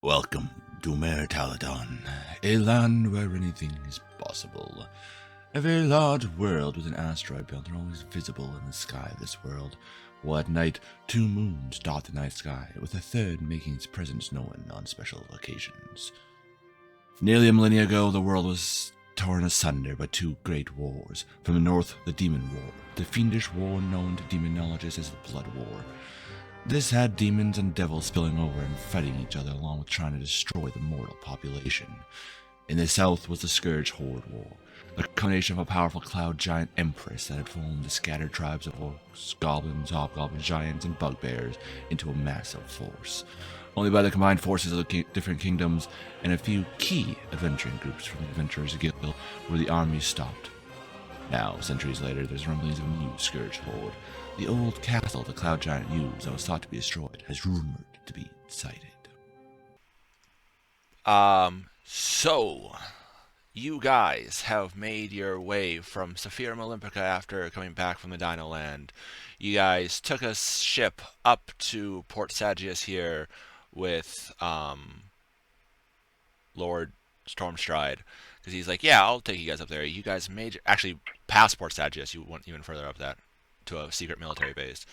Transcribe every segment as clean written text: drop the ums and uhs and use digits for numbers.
Welcome to Meritaladon, a land where anything is possible. A very large world with an asteroid belt are always visible in the sky of this world, while at night 2 moons dot the night sky, with a third making its presence known on special occasions. Nearly a millennia ago, the world was torn asunder by 2 great wars. From the north, the Demon War, the fiendish war known to demonologists as the Blood War. This had demons and devils spilling over and fighting each other along with trying to destroy the mortal population. In the south was the Scourge Horde War, a combination of a powerful cloud giant empress that had formed the scattered tribes of orcs, goblins, hobgoblins, giants, and bugbears into a massive force. Only by the combined forces of the different kingdoms and a few key adventuring groups from the Adventurers Guild were the armies stopped. Now, centuries later, there's rumblings of a new Scourge Horde. The old castle the cloud giant used that was thought to be destroyed has rumored to be sighted. So, you guys have made your way from Sephirum Olympica after coming back from the Dino Land. You guys took a ship up to Port Sagius here with, Lord Stormstride. Because he's like, yeah, I'll take you guys up there. You guys actually past Port Sagius, you went even further up that, to a secret military base.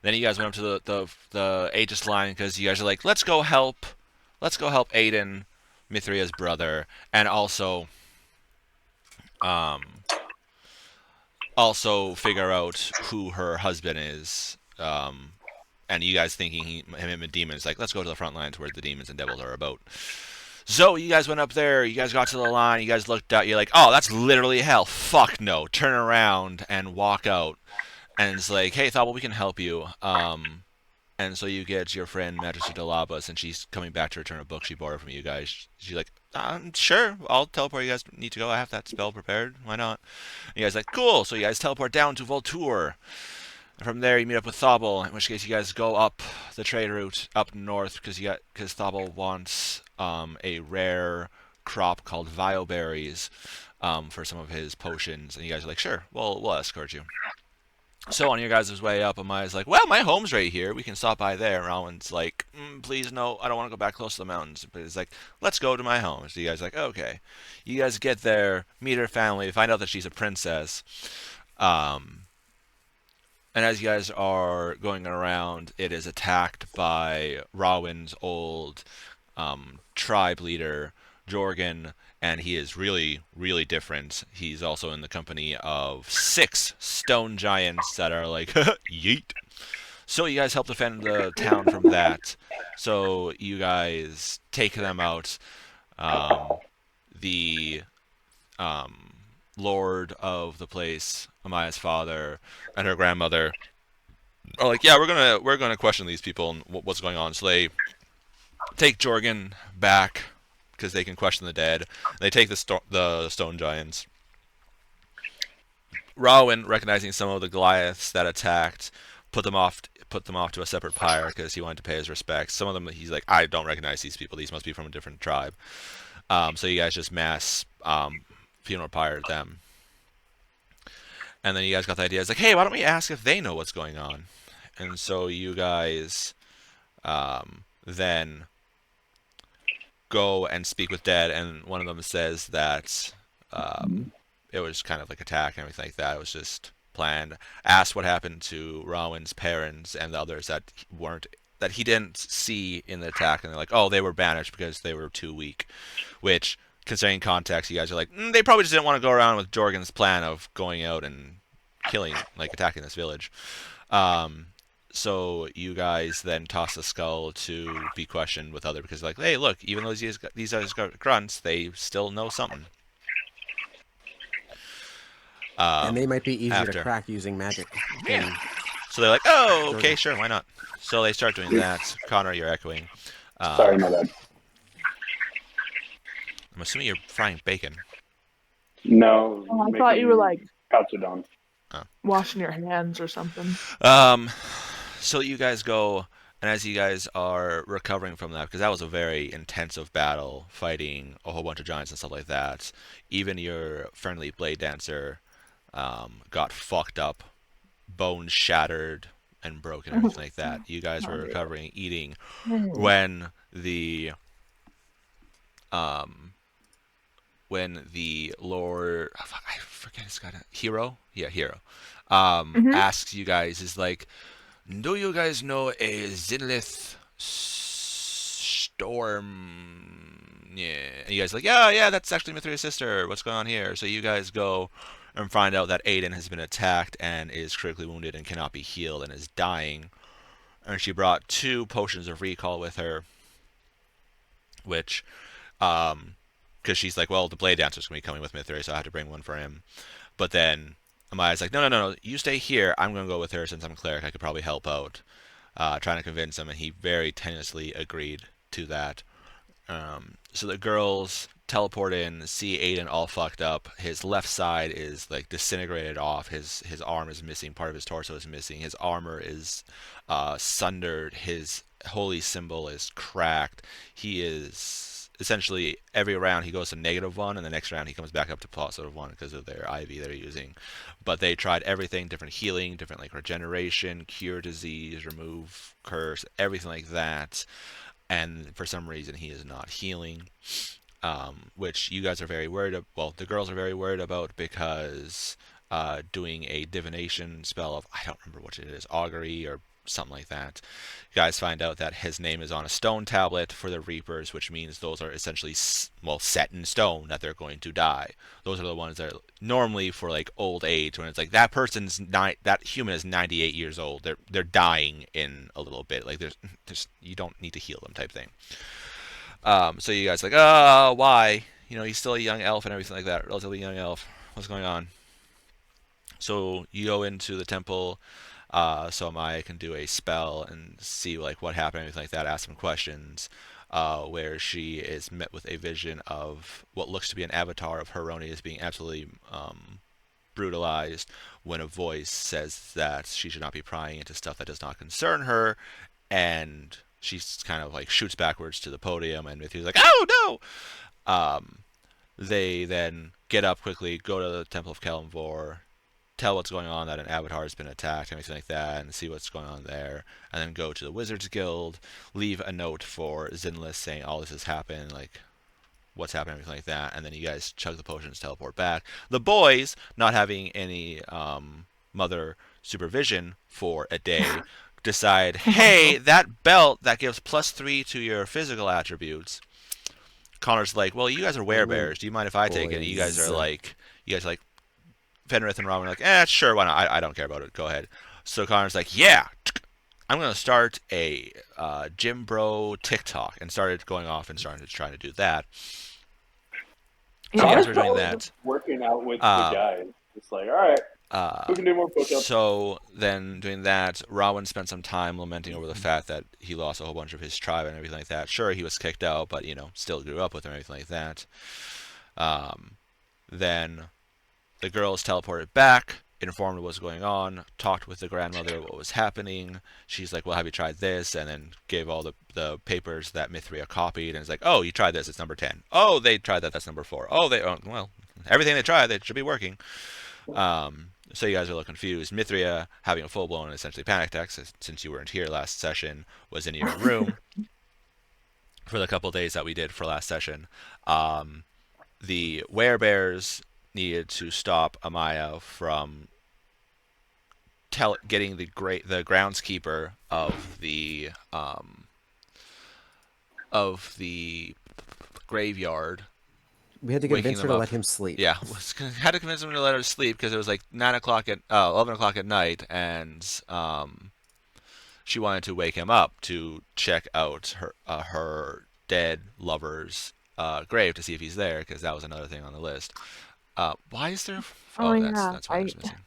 Then you guys went up to the Aegis line because you guys are like, let's go help Aiden, Mithria's brother, and also figure out who her husband is. And you guys thinking him and demons, like, let's go to the front lines where the demons and devils are about. So you guys went up there, you guys got to the line, you guys looked out, you're like, oh, that's literally hell. Fuck no. Turn around and walk out. And it's like, hey, Thobble, we can help you. And so you get your friend Majesty Delabas, and she's coming back to return a book she borrowed from you guys. She's like, sure, I'll teleport. You guys need to go. I have that spell prepared. Why not? And you guys are like, cool. So you guys teleport down to Voltour. And from there, you meet up with Thobble, in which case you guys go up the trade route up north because Thobble wants a rare crop called Vioberries for some of his potions. And you guys are like, sure, we'll escort you. So on your guys' way up, Amaya's like, well, my home's right here. We can stop by there. And Rowan's like, please, no, I don't want to go back close to the mountains. But he's like, let's go to my home. So you guys are like, okay. You guys get there, meet her family, find out that she's a princess. And as you guys are going around, it is attacked by Rowan's old tribe leader, Jorgen, and he is really, really different. He's also in the company of 6 stone giants that are like, yeet. So you guys help defend the town from that. So you guys take them out. The lord of the place, Amaya's father, and her grandmother are like, yeah, we're gonna question these people and what's going on. So they take Jorgen back because they can question the dead. They take the stone giants. Rowan, recognizing some of the Goliaths that attacked, put them off to a separate pyre because he wanted to pay his respects. Some of them, he's like, I don't recognize these people. These must be from a different tribe. So you guys just mass funeral pyre them. And then you guys got the idea. It's like, hey, why don't we ask if they know what's going on? And so you guys then go and speak with dead, and one of them says that it was kind of like attack and everything like that. It was just planned. Asked what happened to Rowan's parents and the others that he didn't see in the attack, and they're like, oh, they were banished because they were too weak. Which, considering context, you guys are like, they probably just didn't want to go around with Jorgen's plan of going out and attacking this village. So you guys then toss the skull to be questioned with other, because like, hey, look, even though these are grunts, they still know something. And they might be easier to crack using magic. Yeah. So they're like, oh, okay, sure, why not? So they start doing that. Connor, you're echoing. Sorry, my bad. I'm assuming you're frying bacon. No. I thought you were like katsudon. washing your hands or something. So you guys go, and as you guys are recovering from that, because that was a very intensive battle, fighting a whole bunch of giants and stuff like that, even your friendly blade dancer got fucked up, bones shattered and broken, everything like that. You guys were recovering, eating, when the when the Lord, I forget his guy, Hero, Hero, asks you guys, is like, do you guys know a Zinlith storm? Yeah, and you guys are like, yeah, that's actually Mithria's sister. What's going on here? So you guys go and find out that Aiden has been attacked and is critically wounded and cannot be healed and is dying. And she brought 2 potions of recall with her, which, because she's like, well, the Blade Dancer's going to be coming with Mithria, so I have to bring one for him. But then Amaya's like, no, you stay here. I'm going to go with her since I'm a cleric. I could probably help out. Trying to convince him, and he very tenuously agreed to that. So the girls teleport in, see Aiden all fucked up. His left side is like disintegrated off. His arm is missing. Part of his torso is missing. His armor is sundered. His holy symbol is cracked. He is essentially every round he goes to -1, and the next round he comes back up to +1 because of their IV they're using. But they tried everything, different healing, different like regeneration, cure disease, remove curse, everything like that. And for some reason he is not healing, which you guys are very worried about. Well, the girls are very worried about because doing a divination spell of, I don't remember what it is, augury or something like that. You guys find out that his name is on a stone tablet for the Reapers, which means those are essentially, well, set in stone that they're going to die. Those are the ones that are normally for like old age, when it's like that that human is 98 years old. They're dying in a little bit. Like there's you don't need to heal them type thing. So you guys are like, why? You know, he's still a young elf and everything like that. Relatively young elf. What's going on? So you go into the temple. So Maya can do a spell and see like what happened, everything like that. Ask some questions, where she is met with a vision of what looks to be an avatar of Heronius being absolutely brutalized, when a voice says that she should not be prying into stuff that does not concern her, and she's kind of like shoots backwards to the podium, and Mithi's like, oh no! They then get up quickly, go to the Temple of Kalimvor, tell what's going on, that an avatar has been attacked, everything like that, and see what's going on there, and then go to the Wizards Guild, leave a note for Zinlith saying all this has happened, like what's happened, everything like that, and then you guys chug the potions, teleport back. The boys, not having any mother supervision for a day, decide, hey, that belt that gives +3 to your physical attributes. Connor's like, well, you guys are werebears. Do you mind if I take it? And you guys are like, Fenrith and Robin are like, sure, why not? I don't care about it. Go ahead. So Connor's like, yeah, I'm going to start a Gym Bro TikTok, and started going off and started trying to do that. So you guys are doing that. Working out with the guys. It's like, all right, who can do more push-ups? So then doing that, Rowan spent some time lamenting over the fact that he lost a whole bunch of his tribe and everything like that. Sure, he was kicked out, but, you know, still grew up with him and everything like that. Then the girls teleported back, informed of what's going on, talked with the grandmother what was happening. She's like, well, have you tried this? And then gave all the papers that Mithria copied, and it's like, oh, you tried this, it's number 10. Oh, they tried that, that's number 4. Oh, well, everything they tried, they should be working. So you guys are a little confused. Mithria, having a full-blown, essentially, panic attack, since you weren't here last session, was in your room for the couple days that we did for last session. The werebears needed to stop Amaya from getting the groundskeeper of the graveyard. We had to convince her to let him sleep. Yeah, had to convince him to let her sleep because it was like 11 o'clock at night, and she wanted to wake him up to check out her dead lover's grave to see if he's there, because that was another thing on the list. Why is there? That's what I was missing.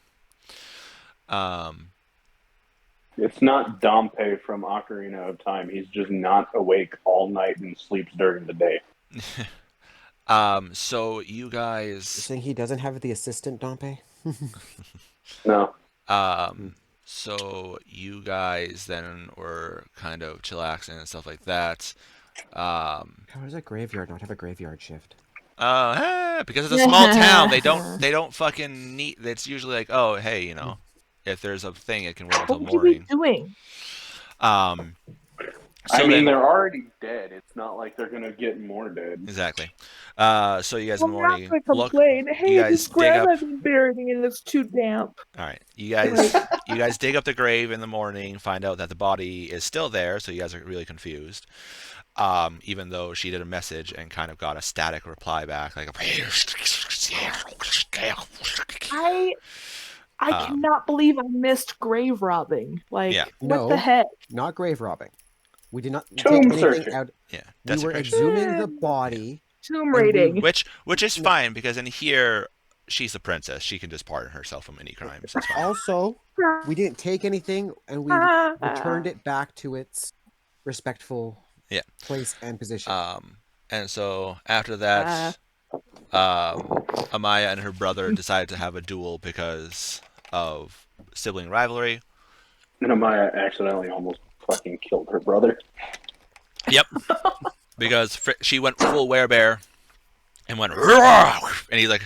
It's not Dompe from Ocarina of Time. He's just not awake all night and sleeps during the day. So you guys... You're saying he doesn't have the assistant Dompe? No. So you guys then were kind of chillaxing and stuff like that. How does a graveyard not have a graveyard shift? Because it's a small town. They don't fucking need. It's usually like, oh, hey, if there's a thing, it can wait until morning. What would you be doing? So they're already dead. It's not like they're gonna get more dead. Exactly. So you guys in the morning I'm not gonna look. complain. You Hey, guys this dig grave up. has been buried and it's too damp. All right, you guys dig up the grave in the morning, find out that the body is still there, so you guys are really confused. Even though she did a message and kind of got a static reply back, like I cannot believe I missed grave robbing. Like, yeah. what the heck? Not grave robbing. We did not take Tomb anything searching. out. Yeah, We were desecration. exhuming the body. Tomb and we- raiding. Which is fine because in here she's a princess. She can just pardon herself from any crimes. That's fine. Also, we didn't take anything, and we returned it back to its respectful place and position. And so after that, Amaya and her brother decided to have a duel because of sibling rivalry. And Amaya accidentally almost fucking killed her brother. Yep. Because she went full werebear and went, and he's like,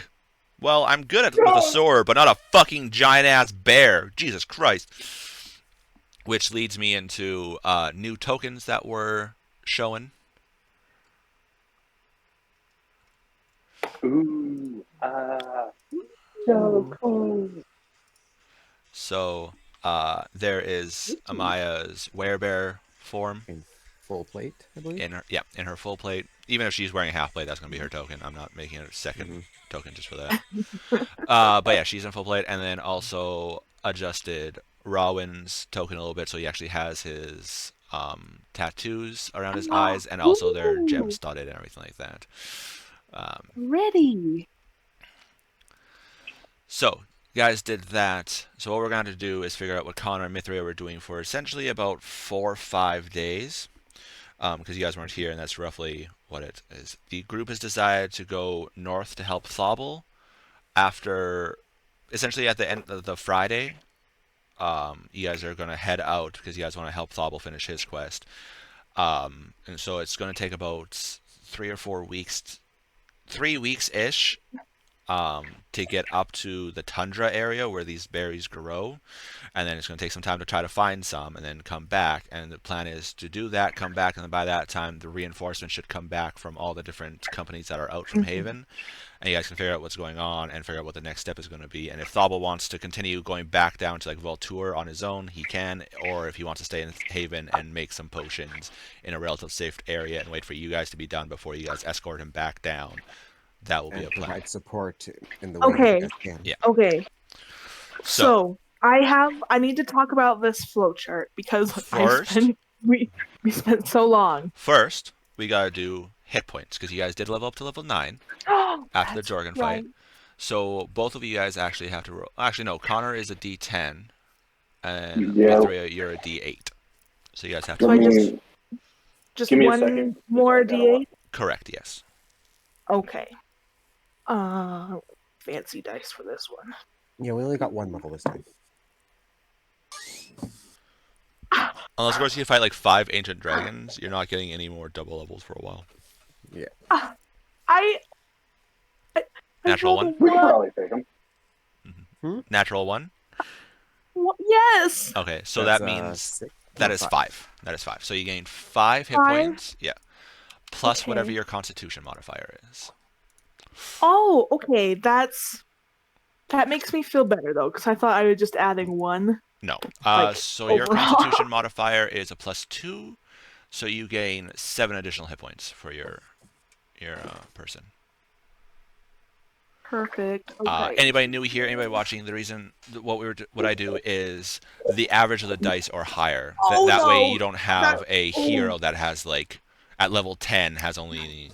well, I'm good with a sword, but not a fucking giant-ass bear. Jesus Christ. Which leads me into new tokens that were shown. Ooh, so cool. So there is Amaya's werebear form. In full plate, I believe. In her full plate. Even if she's wearing a half plate, that's going to be her token. I'm not making a second token just for that. But yeah, she's in full plate. And then also adjusted Rawin's token a little bit, so he actually has his tattoos around his eyes, and also they're gem studded and everything like that. Ready. So, you guys did that. So what we're going to do is figure out what Connor and Mithria were doing for essentially about 4 or 5 days. Because you guys weren't here, and that's roughly what it is. The group has decided to go north to help Thobble after, essentially at the end of the Friday. You guys are going to head out because you guys want to help Thobble finish his quest. And so it's going to take about 3 or 4 weeks, 3 weeks-ish, to get up to the tundra area where these berries grow. And then it's going to take some time to try to find some and then come back. And the plan is to do that, come back, and then by that time the reinforcements should come back from all the different companies that are out from Haven. And you guys can figure out what's going on and figure out what the next step is going to be. And if Thobble wants to continue going back down to like Voltour on his own, he can. Or if he wants to stay in Haven and make some potions in a relative safe area and wait for you guys to be done before you guys escort him back down, that will be a plan. Provide support in the way that you can. Yeah. Okay. So I need to talk about this flowchart because we spent so long. First, we gotta do hit points because you guys did level up to level 9 after the Jorgen fight. So both of you guys actually have to roll. Actually, no. Connor is a D10, and Mithria, you're a D8. So you guys have to. So just give me one a second. more D8. Correct. Yes. Okay. Fancy dice for this one. Yeah, we only got one level this time. Unless, of course, you fight like 5 ancient dragons, you're not getting any more double levels for a while. Yeah. I Natural 1? We can probably take them. Natural 1? Yes. Okay, so That's, that means 6. that is 5. That is 5. So you gain 5 hit points. Yeah. Plus whatever your Constitution modifier is. Oh, okay. That makes me feel better though, because I thought I was just adding 1. No. Like, so your overall. Constitution modifier is a +2, so you gain 7 additional hit points for your person. Perfect. Okay. Anybody new here? Anybody watching? The reason what I do is the average of the dice or higher. That way you don't have a hero that has like at level 10 has only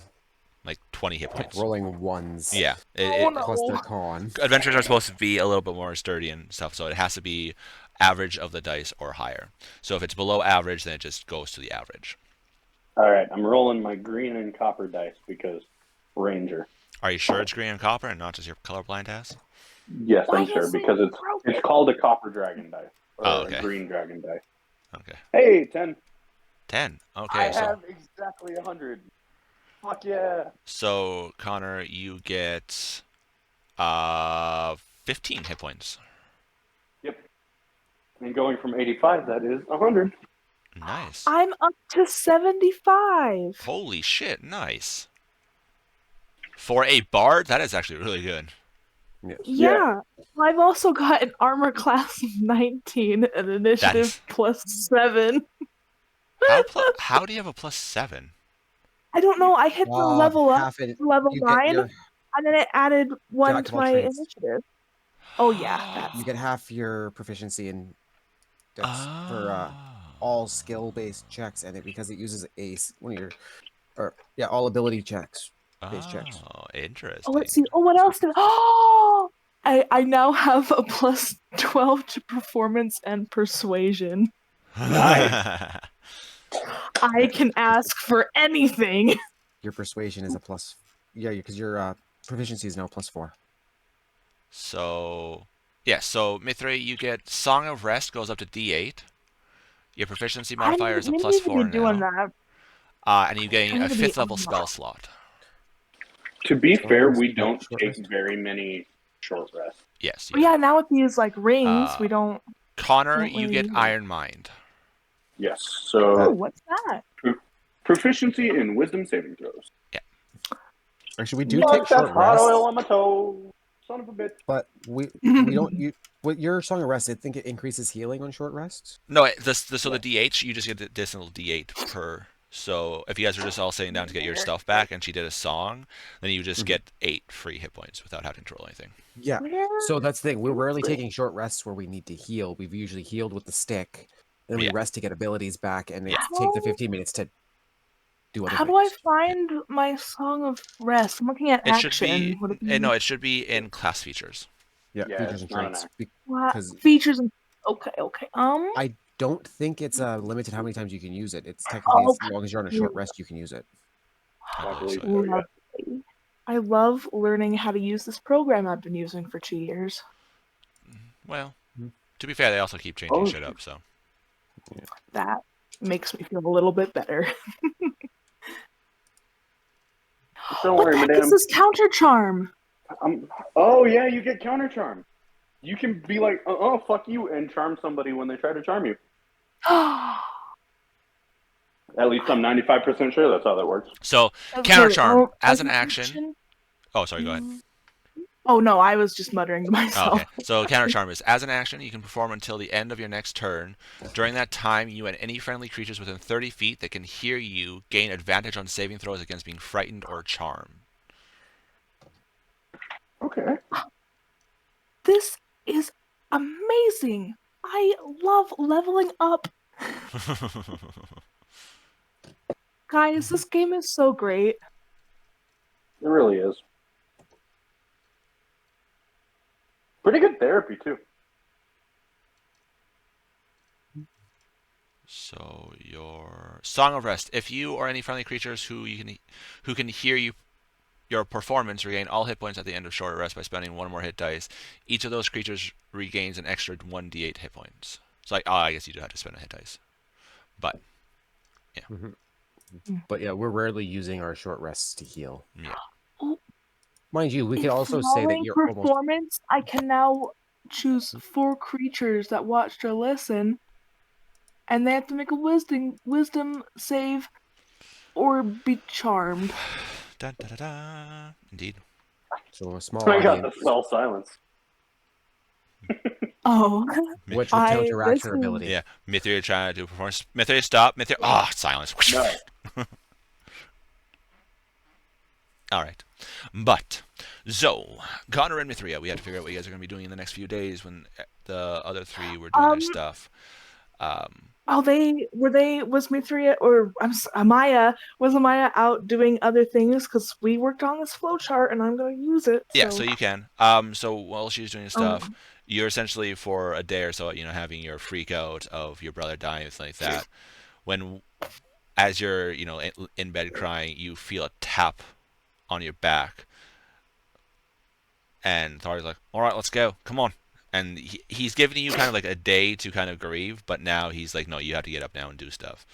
like 20 hit points. Rolling ones. Yeah. Plus their con. Adventurers are supposed to be a little bit more sturdy and stuff, so it has to be average of the dice or higher. So if it's below average, then it just goes to the average. All right, I'm rolling my green and copper dice because Ranger. Are you sure it's green and copper and not just your colorblind ass? Yes, I'm sure because it's called a copper dragon die or okay. a green dragon die. Okay. Hey, 10. 10. Okay. I have exactly 100. Fuck yeah. So Connor, you get 15 hit points. Yep. And going from 85, that is 100. Nice. I'm up to 75. Holy shit, nice. For a bard, that is actually really good. Yeah. I've also got an armor class of 19 and initiative +7. How do you have a +7? I don't know. I hit the level up it, level 9, and then it added 1 to my initiative. Oh yeah, you get half your proficiency in dex for all skill-based checks, and because it uses one of your all ability checks. Checks. Oh, interesting. Oh, let's see. Oh, what else did? Oh, I now have a +12 to performance and persuasion. Nice. I can ask for anything. Your persuasion is a plus. Yeah, because your proficiency is now +4. So, yeah. So Mithri, you get Song of Rest goes up to D8. Your proficiency modifier is a +4 doing now. That. And you gain a 5th level spell slot. To be fair, we don't take very many short rests. Yes. Yeah, now with these like rings, we don't. Connor, you get Iron Mind. Yes. So. Oh, what's that? Proficiency in Wisdom saving throws. Yeah. Actually, we do take short hot rests. oil on my toe. Son of a bitch. But we don't. With your Song of Rest, I think it increases healing on short rests. No, so the DH, you just get the additional D8 per. So if you guys are just all sitting down to get your stuff back, and she did a song, then you just get 8 free hit points without having to roll anything. Yeah. So that's the thing. We're rarely taking short rests where we need to heal. We've usually healed with the stick, then we rest to get abilities back, and it takes the 15 minutes to do other things. How do I find my Song of Rest? I'm looking at action. It should be in class features. Yeah, features and traits. Features and okay. I don't think it's limited how many times you can use it. It's technically as long as you're on a short rest, you can use it. I love learning how to use this program I've been using for 2 years. Well, to be fair, they also keep changing shit up, so. That makes me feel a little bit better. Don't worry, madam. What is this counter charm? Oh yeah, you get counter charm. You can be like, fuck you, and charm somebody when they try to charm you. At least I'm 95% sure that's how that works. So, counter charm as an action. Oh, sorry, go ahead. Oh no, I was just muttering to myself. Okay. So, counter charm is as an action you can perform until the end of your next turn. During that time, you and any friendly creatures within 30 feet that can hear you gain advantage on saving throws against being frightened or charmed. Okay. This is amazing. I love leveling up. Guys, this game is so great. It really is. Pretty good therapy, too. So, your Song of Rest. If you or any friendly creatures who can hear you, your performance regain all hit points at the end of short rest by spending 1 more hit dice. Each of those creatures regains an extra 1d8 hit points. It's like, I guess you do have to spend a hit dice. But, yeah. But yeah, we're rarely using our short rests to heal. Yeah. Mind you, we can also say that your performance. I can now choose 4 creatures that watched or listen, and they have to make a wisdom save or be charmed. Da, da, da, da. Indeed. So a small I got audience. the spell silence. Oh. Which would counteract her ability. Yeah. Mithria trying to do performance. Mithria, stop. Mithria. Oh, silence. No. Alright. But, so, Connor and Mithria, we had to figure out what you guys are going to be doing in the next few days when the other 3 were doing their stuff. Was Mithria or Amaya out doing other things? Because we worked on this flowchart and I'm going to use it. Yeah, so you can. So while she's doing stuff, you're essentially for a day or so, having your freak out of your brother dying, something like that. As you're, in bed crying, you feel a tap on your back. And Thor's like, all right, let's go. Come on. And he's giving you kind of like a day to kind of grieve, but now he's like, no, you have to get up now and do stuff.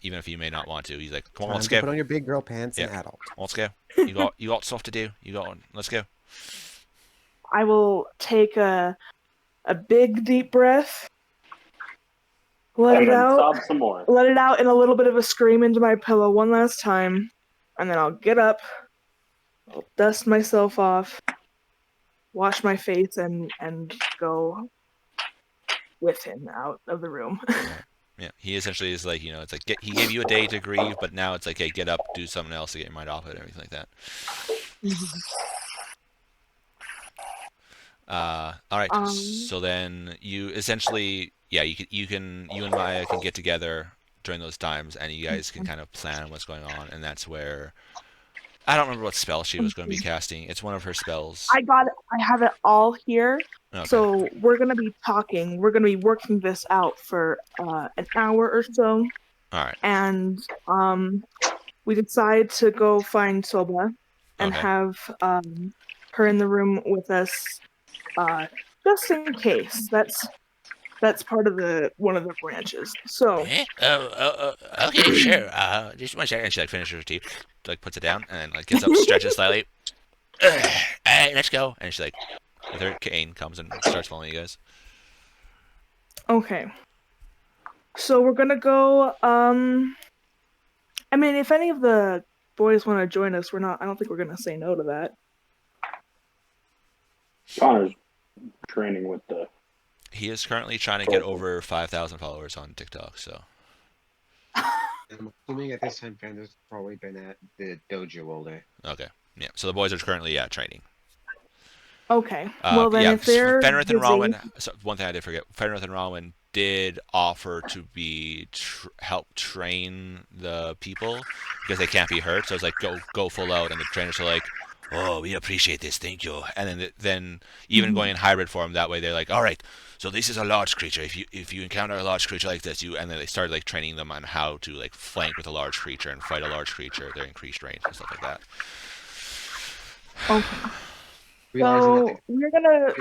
Even if you may not want to. He's like, come on, let's go. Put on your big girl pants and adult. Let's go. You got stuff to do. Let's go. I will take a big deep breath, let And it then out. sob some more. Let it out in a little bit of a scream into my pillow one last time, and then I'll get up, I'll dust myself off, wash my face, and go with him out of the room. Yeah, he essentially is like, it's like he gave you a day to grieve, but now it's like, hey, get up, do something else to get your mind off it, and everything like that. All right. So then you essentially, you and Maya can get together during those times, and you guys can kind of plan what's going on, and that's where I don't remember what spell she was going to be casting. It's one of her spells. I have it all here. Okay. So we're going to be talking. We're going to be working this out for an hour or so. All right. And we decide to go find Soba and Okay. have her in the room with us, just in case. That's part of one of the branches. So. Okay, sure. Just one second. And she finishes her tea, puts it down, and then gets up, stretches slightly. All right, let's go. And she with her cane comes and starts following you guys. Okay. So we're gonna go. I mean, if any of the boys want to join us, I don't think we're gonna say no to that. Connor's training with the. He is currently trying to get over 5,000 followers on TikTok. So. I'm assuming at this time, Fender's probably been at the dojo all day. Okay. Yeah. So the boys are currently training. Okay. Well then, if they're Fenrith and busy... Ronwyn. So one thing I did forget: Fenrith and Ronwyn did offer to be help train the people because they can't be hurt. So it's like go full out, and the trainers are like, "Oh, we appreciate this, thank you." And then even going in hybrid form, that way they're like, "All right, so this is a large creature. If you encounter a large creature like this, and then they started training them on how to flank with a large creature and fight a large creature, their increased range and stuff like that. Okay. So we're gonna.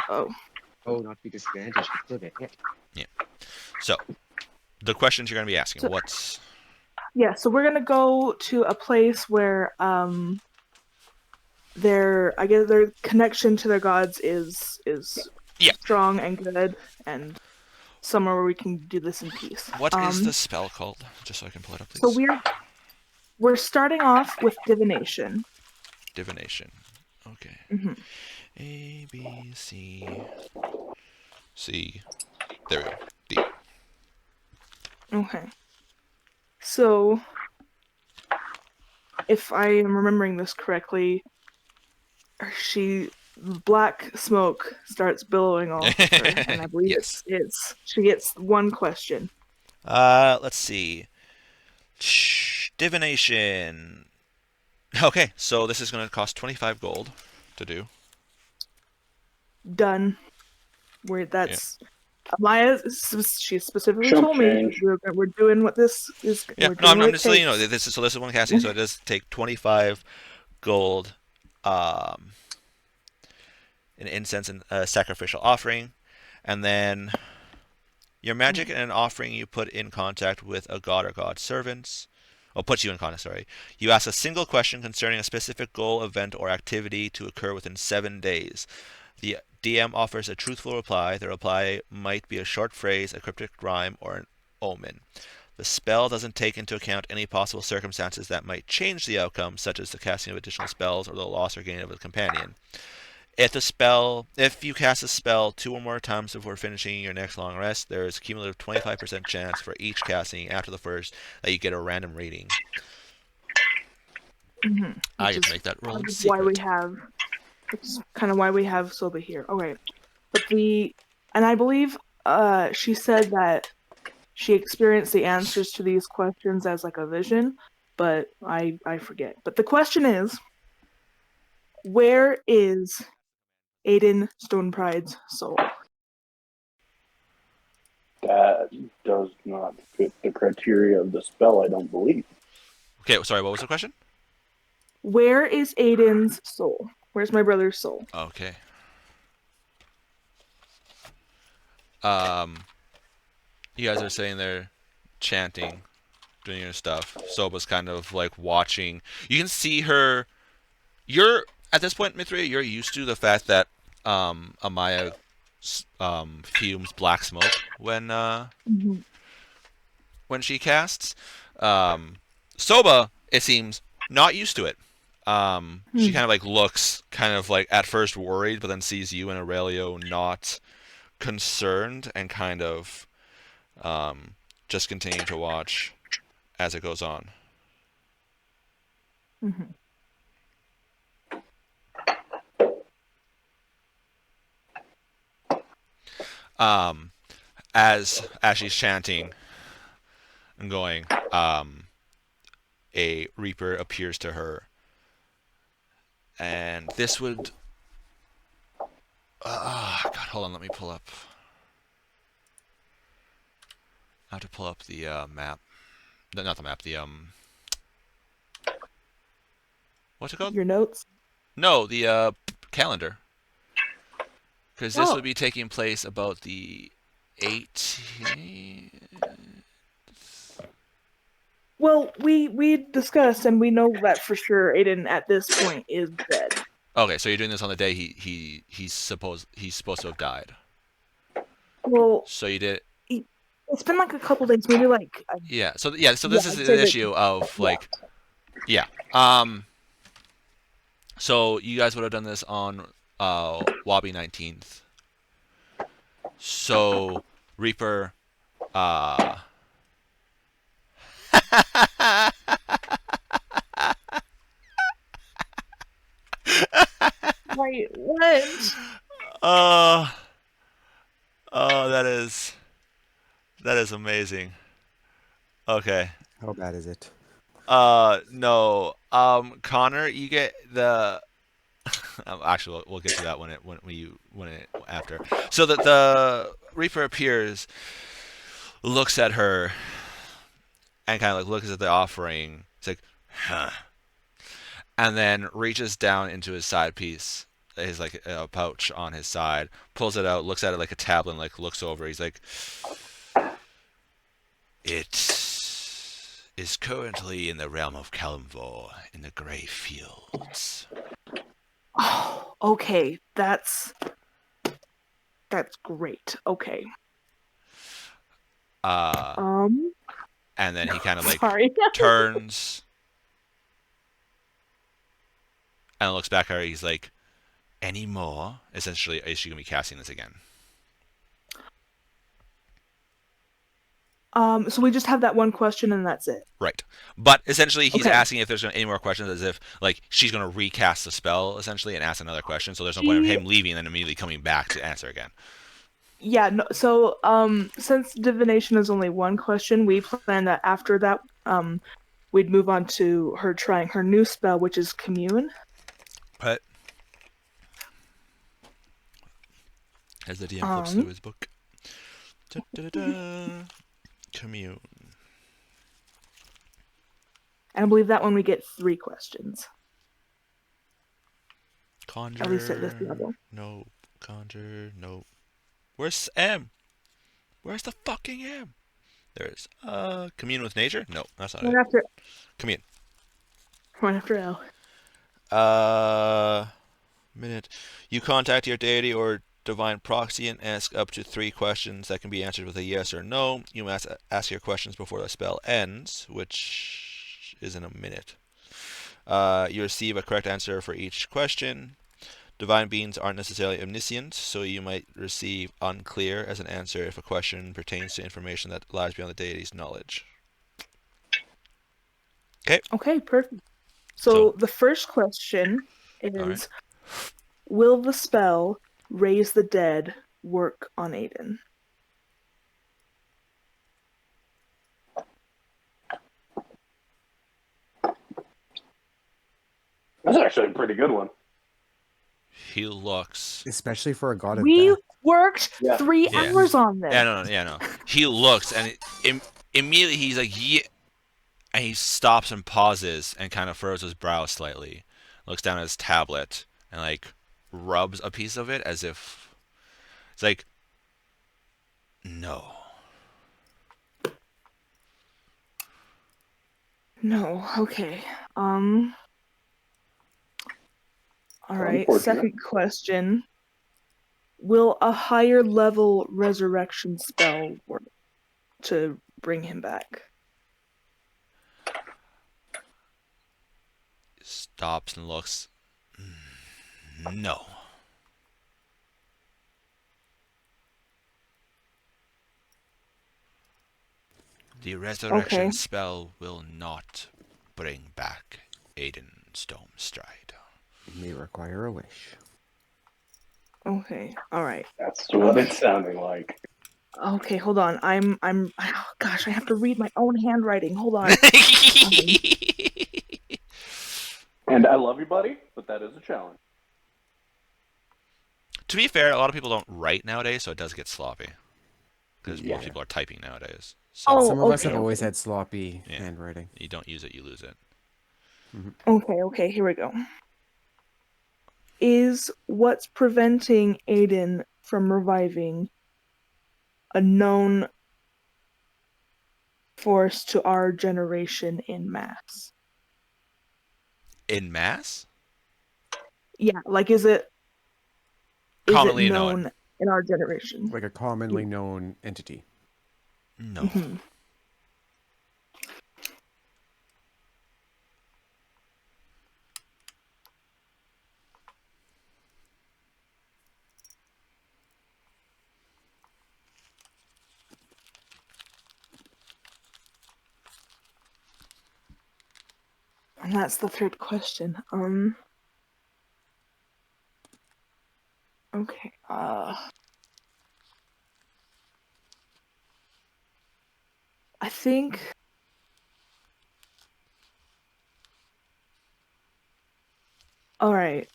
Not to be disadvantaged. Yeah. So the questions you're gonna be asking, what's? Yeah. So we're gonna go to a place where their connection to their gods is strong and good, and somewhere where we can do this in peace. What is the spell called? Just so I can pull it up, please. So we're starting off with divination. Divination. Okay. Mm-hmm. A, B, C. There we go. D. Okay. So, if I am remembering this correctly, black smoke starts billowing off of her, and I believe yes. she gets one question. Let's see. Divination. Okay, so this is going to cost 25 gold to do. Done. Maya, she specifically told me we're doing what this is. Yeah, I'm just letting you know. This is one casting, so it does take 25 gold, an incense and a sacrificial offering, and then your magic and an offering you put in contact with a god or god servants. Puts you in contact, sorry. You ask a single question concerning a specific goal, event, or activity to occur within 7 days. The DM offers a truthful reply. The reply might be a short phrase, a cryptic rhyme, or an omen. The spell doesn't take into account any possible circumstances that might change the outcome, such as the casting of additional spells or the loss or gain of a companion. If you cast a spell 2 or more times before finishing your next long rest, there is a cumulative 25% chance for each casting after the first that you get a random rating. Mm-hmm. I get to make that roll in secret. That's kind of why we have Soba here. Okay, but and I believe she said that she experienced the answers to these questions as a vision, but I forget. But the question is, where is Aiden Stonepride's soul? That does not fit the criteria of the spell, I don't believe. Okay, sorry, what was the question? Where is Aiden's soul? Where's my brother's soul? Okay. You guys are sitting there chanting, doing your stuff. Soba's kind of watching. You can see her. You're at this point, Mithria, you're used to the fact that Amaya fumes black smoke when when she casts. Soba, it seems, not used to it. She kind of like looks kind of like at first worried, but then sees you and Aurelio not concerned and kind of just continue to watch as it goes on. Mm-hmm. As she's chanting and going, a reaper appears to her, and this would. God, hold on. Let me pull up. I have to pull up the map. No, not the map. The what's it called? Your notes? No, the calendar. Because this Oh. would be taking place about the 18th. Well, we discussed, and we know that for sure Aiden at this point is dead. Okay, so you're doing this on the day he's supposed to have died. Well, So you did. it's been like a couple days, maybe like. Yeah. So this Yeah, is I'd say the that- issue of like. Yeah. So you guys would have done this on Wabi 19th. So Reaper. Wait, what? Oh, that is amazing. Okay. How bad is it? No. Connor, you get the. Actually, we'll get to that when it after. So that the Reaper appears, looks at her, and kind of like looks at the offering. It's like, huh, and then reaches down into his side piece, his like a pouch on his side, pulls it out, looks at it like a tablet, and like looks over. He's like, it is currently in the realm of Kalimvor in the Grey Fields. Oh, okay. That's great. Okay. And then he kind of like Sorry. turns and looks back at her. He's like, any more? Essentially, is she gonna be casting this again? So we just have that one question and that's it. Right. But essentially, he's Okay. asking if there's any more questions, as if like she's gonna recast the spell essentially and ask another question. So there's no point of him leaving and then immediately coming back to answer again. Yeah, no, so since divination is only one question, we plan that after that we'd move on to her trying her new spell, which is commune. But as the DM flips through his book. Da-da-da-da. Commune. And I believe that one we get 3 questions. Conjure. At least at this level. Nope. Conjure. Nope. Where's M? Where's the fucking M? There's commune with nature? No, that's not One it. after Commune. one after L. Minute. You contact your deity or divine proxy and ask up to 3 questions that can be answered with a yes or no. You must ask your questions before the spell ends, which is in a minute. You receive a correct answer for each question. Divine beings aren't necessarily omniscient, so you might receive unclear as an answer if a question pertains to information that lies beyond the deity's knowledge. Okay, perfect. So the first question is, Alright. will the spell raise the dead work on Aiden? That's actually a pretty good one. He looks. Especially for a god of We death. worked Yeah. 3 Yeah. hours on this. Yeah, no. He looks and immediately he's like, yeah. And he stops and pauses and kind of furrows his brow slightly. Looks down at his tablet and like rubs a piece of it as if it's like, no. No, okay. All right, Unfortunate. second question. Will a higher level resurrection spell work to bring him back. Stops and looks. No. The resurrection Okay. spell will not bring back Aiden Stonestride. It may require a wish. Okay. All right. That's what it's sounding like. Okay, hold on. Oh, gosh, I have to read my own handwriting. Hold on. And I love you, buddy, but that is a challenge. To be fair, a lot of people don't write nowadays, so it does get sloppy. Because Yeah. most people are typing nowadays. So Oh, Some of us okay, have always okay. had sloppy Yeah. handwriting. you don't use it, you lose it. Okay, here we go. Is what's preventing Aiden from reviving a known force to our generation in mass? In mass? Yeah, like is it Commonly known in our generation? Like a commonly known entity. No. Mhm. And that's the third question. Okay. I think all right.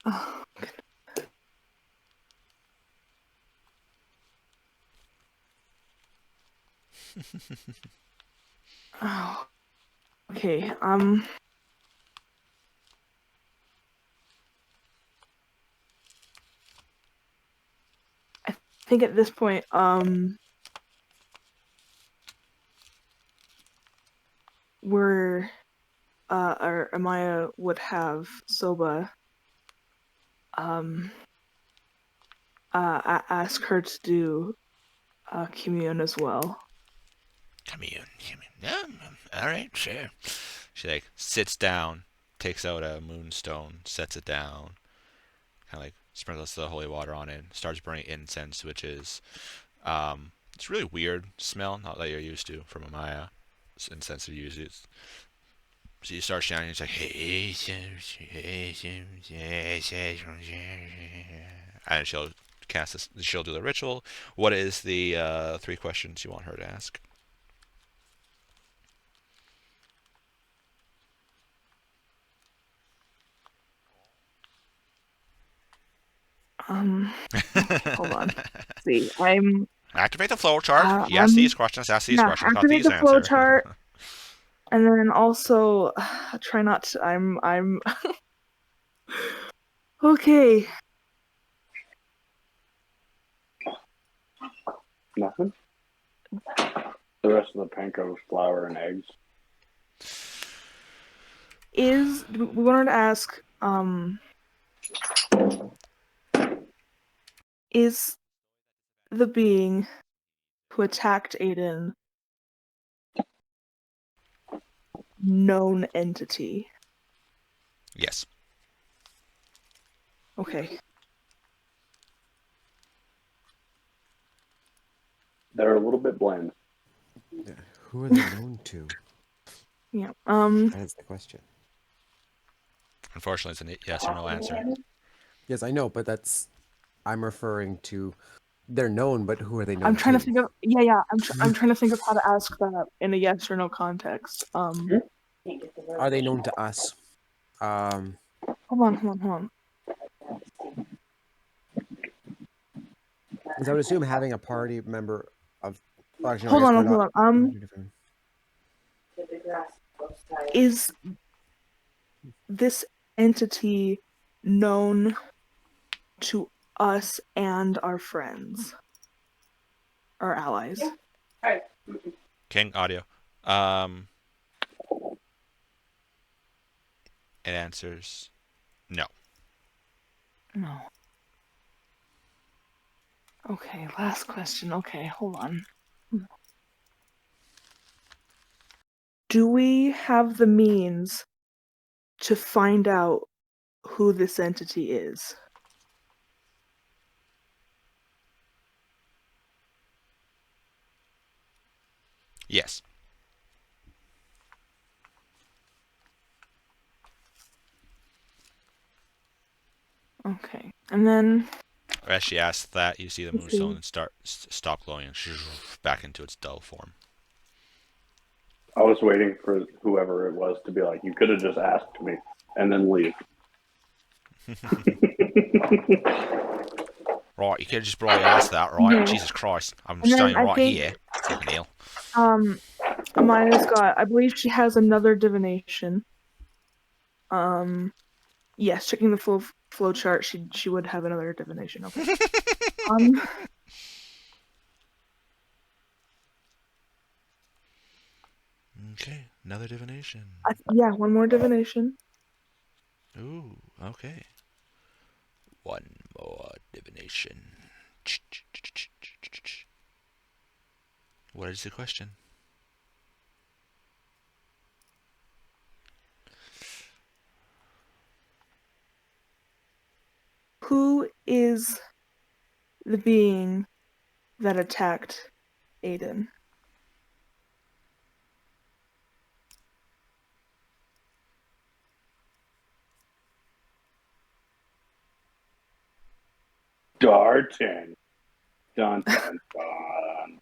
Oh, oh, okay. I think at this point, we're or Amaya would have Soba ask her to do commune as well. Commune. Yeah, alright, sure. She like sits down, takes out a moonstone, sets it down, kind of like sprinkles the holy water on it, starts burning incense, which is it's a really weird smell, not that you're used to from Amaya. Incense you use it. So you start shouting, it's like, hey, and she'll do the ritual. What is the 3 questions you want her to ask? Hold on. Let's see, I'm Activate the flow chart. Yes, these questions. Ask these questions. Not activate these the flow answer. chart, and then also try not to. I'm okay. Nothing? The rest of the panko flour and eggs. We wanted to ask, is the being who attacked Aiden known entity? Yes. Okay. They're a little bit bland. Yeah. Who are they known to? Yeah. That is the question. Unfortunately, it's a yes or no answer. Yes, I know, but I'm referring to they're known, but who are they known I'm trying to? to think of yeah. I'm trying to think of how to ask that in a yes or no context. Are they known to us? Hold on. Because I would assume having a party member of. Well, actually, no, Hold I guess on, we're hold not. on. Is this entity known to us and our friends, our allies? King audio. It answers no. No. Okay, last question. Okay, hold on. Do we have the means to find out who this entity is? Yes. Okay, and then As she asks that, you see the Let's see. moonstone stop glowing and back into its dull form. I was waiting for whoever it was to be like, you could have just asked me and then leave. Right, you could have just bloody asked that, right? Mhm. Jesus Christ. I'm And then standing I right think- here. Fucking hell. Amaya's got, I believe she has another divination. Yes, checking the flow chart, she would have another divination. Okay. Okay, another divination. Yeah, one more divination. Ooh, okay. One more divination. What is the question? Who is the being that attacked Aiden? Darton. Dun, dun, dun.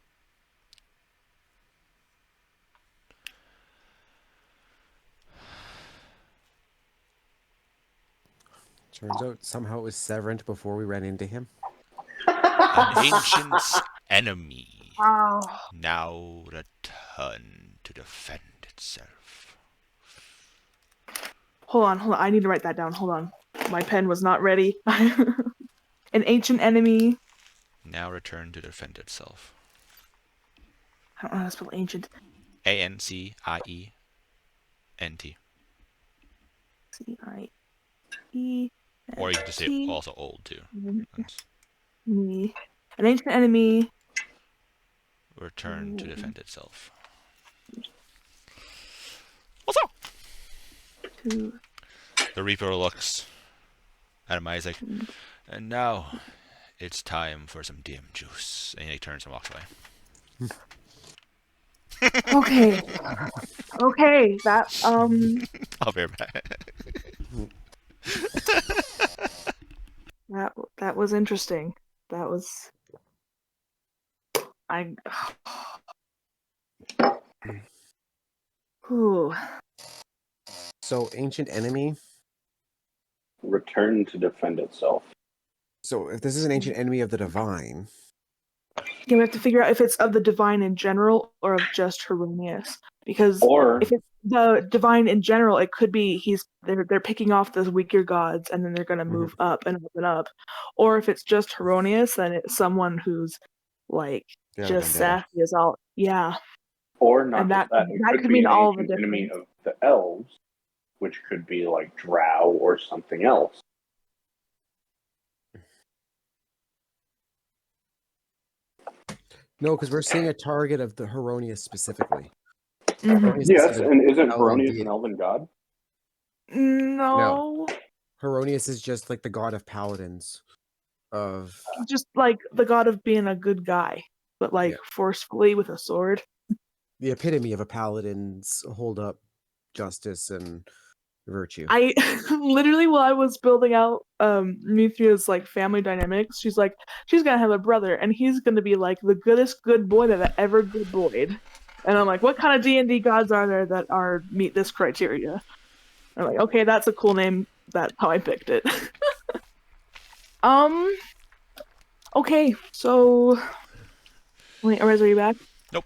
Turns out somehow it was Severant before we ran into him. An ancient's enemy. Wow. Now return to defend itself. Hold on. I need to write that down. Hold on. My pen was not ready. An ancient enemy. Now return to defend itself. I don't know how to spell ancient. ANCIENT. CIE. Or you can just say also old too. An ancient enemy. Return to defend itself. What's up? The Reaper looks at him. He's like, and now it's time for some DM juice. And he turns and walks away. Okay. Okay. That I'll be right back. That was interesting. That was Ooh. So, ancient enemy. Return to defend itself. So, if this is an ancient enemy of the divine, Yeah, we have to figure out if it's of the divine in general or of just Heronius. Because Or if it's the divine in general, it could be they're picking off the weaker gods and then they're gonna move up and up and up. Or if it's just Heronius, then it's someone who's like Yeah, just vendetta. sassy as all. Yeah. or not And just that it could be mean an all the ancient enemy difference. of the elves, which could be like drow or something else. no, because we're seeing a target of the Heronius specifically. Mhm. Heronius Yes, is a and isn't elven Heronius deity. an elven god? No. Heronius is just like the god of paladins. Of Just like the god of being a good guy, but like forcefully with a sword. the epitome of a paladin's hold up justice and virtue. I literally, while I was building out Mithia's like family dynamics, she's like, she's gonna have a brother, and he's gonna be like the goodest good boy that ever good boyed. And I'm like, what kind of D&D gods are there that meet this criteria? And I'm like, okay, that's a cool name. That's how I picked it. Okay, so wait, Arez, are you back? Nope.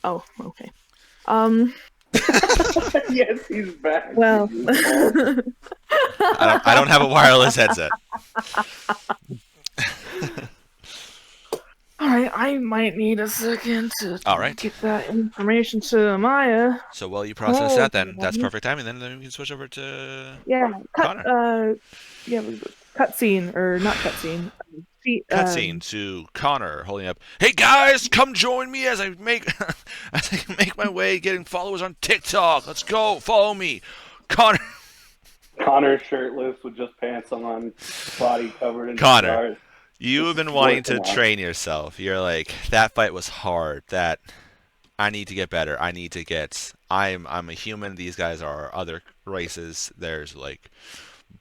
Oh, okay. Yes, he's back. Well, I don't have a wireless headset. all right. I might need a second to All right. get that information to Maya. So while you process that, then Hold that's on. perfect timing. Then we can switch over to Yeah, Connor. cutscene or not cutscene. Cutscene to Connor holding up. Hey guys, come join me as I make as I make my way getting followers on TikTok. Let's go, follow me, Connor. Connor shirtless with just pants on, body covered in Connor, scars. you have been wanting to train yourself. You're like, that fight was hard. That I need to get better. I need to get. I'm a human. These guys are other races. There's like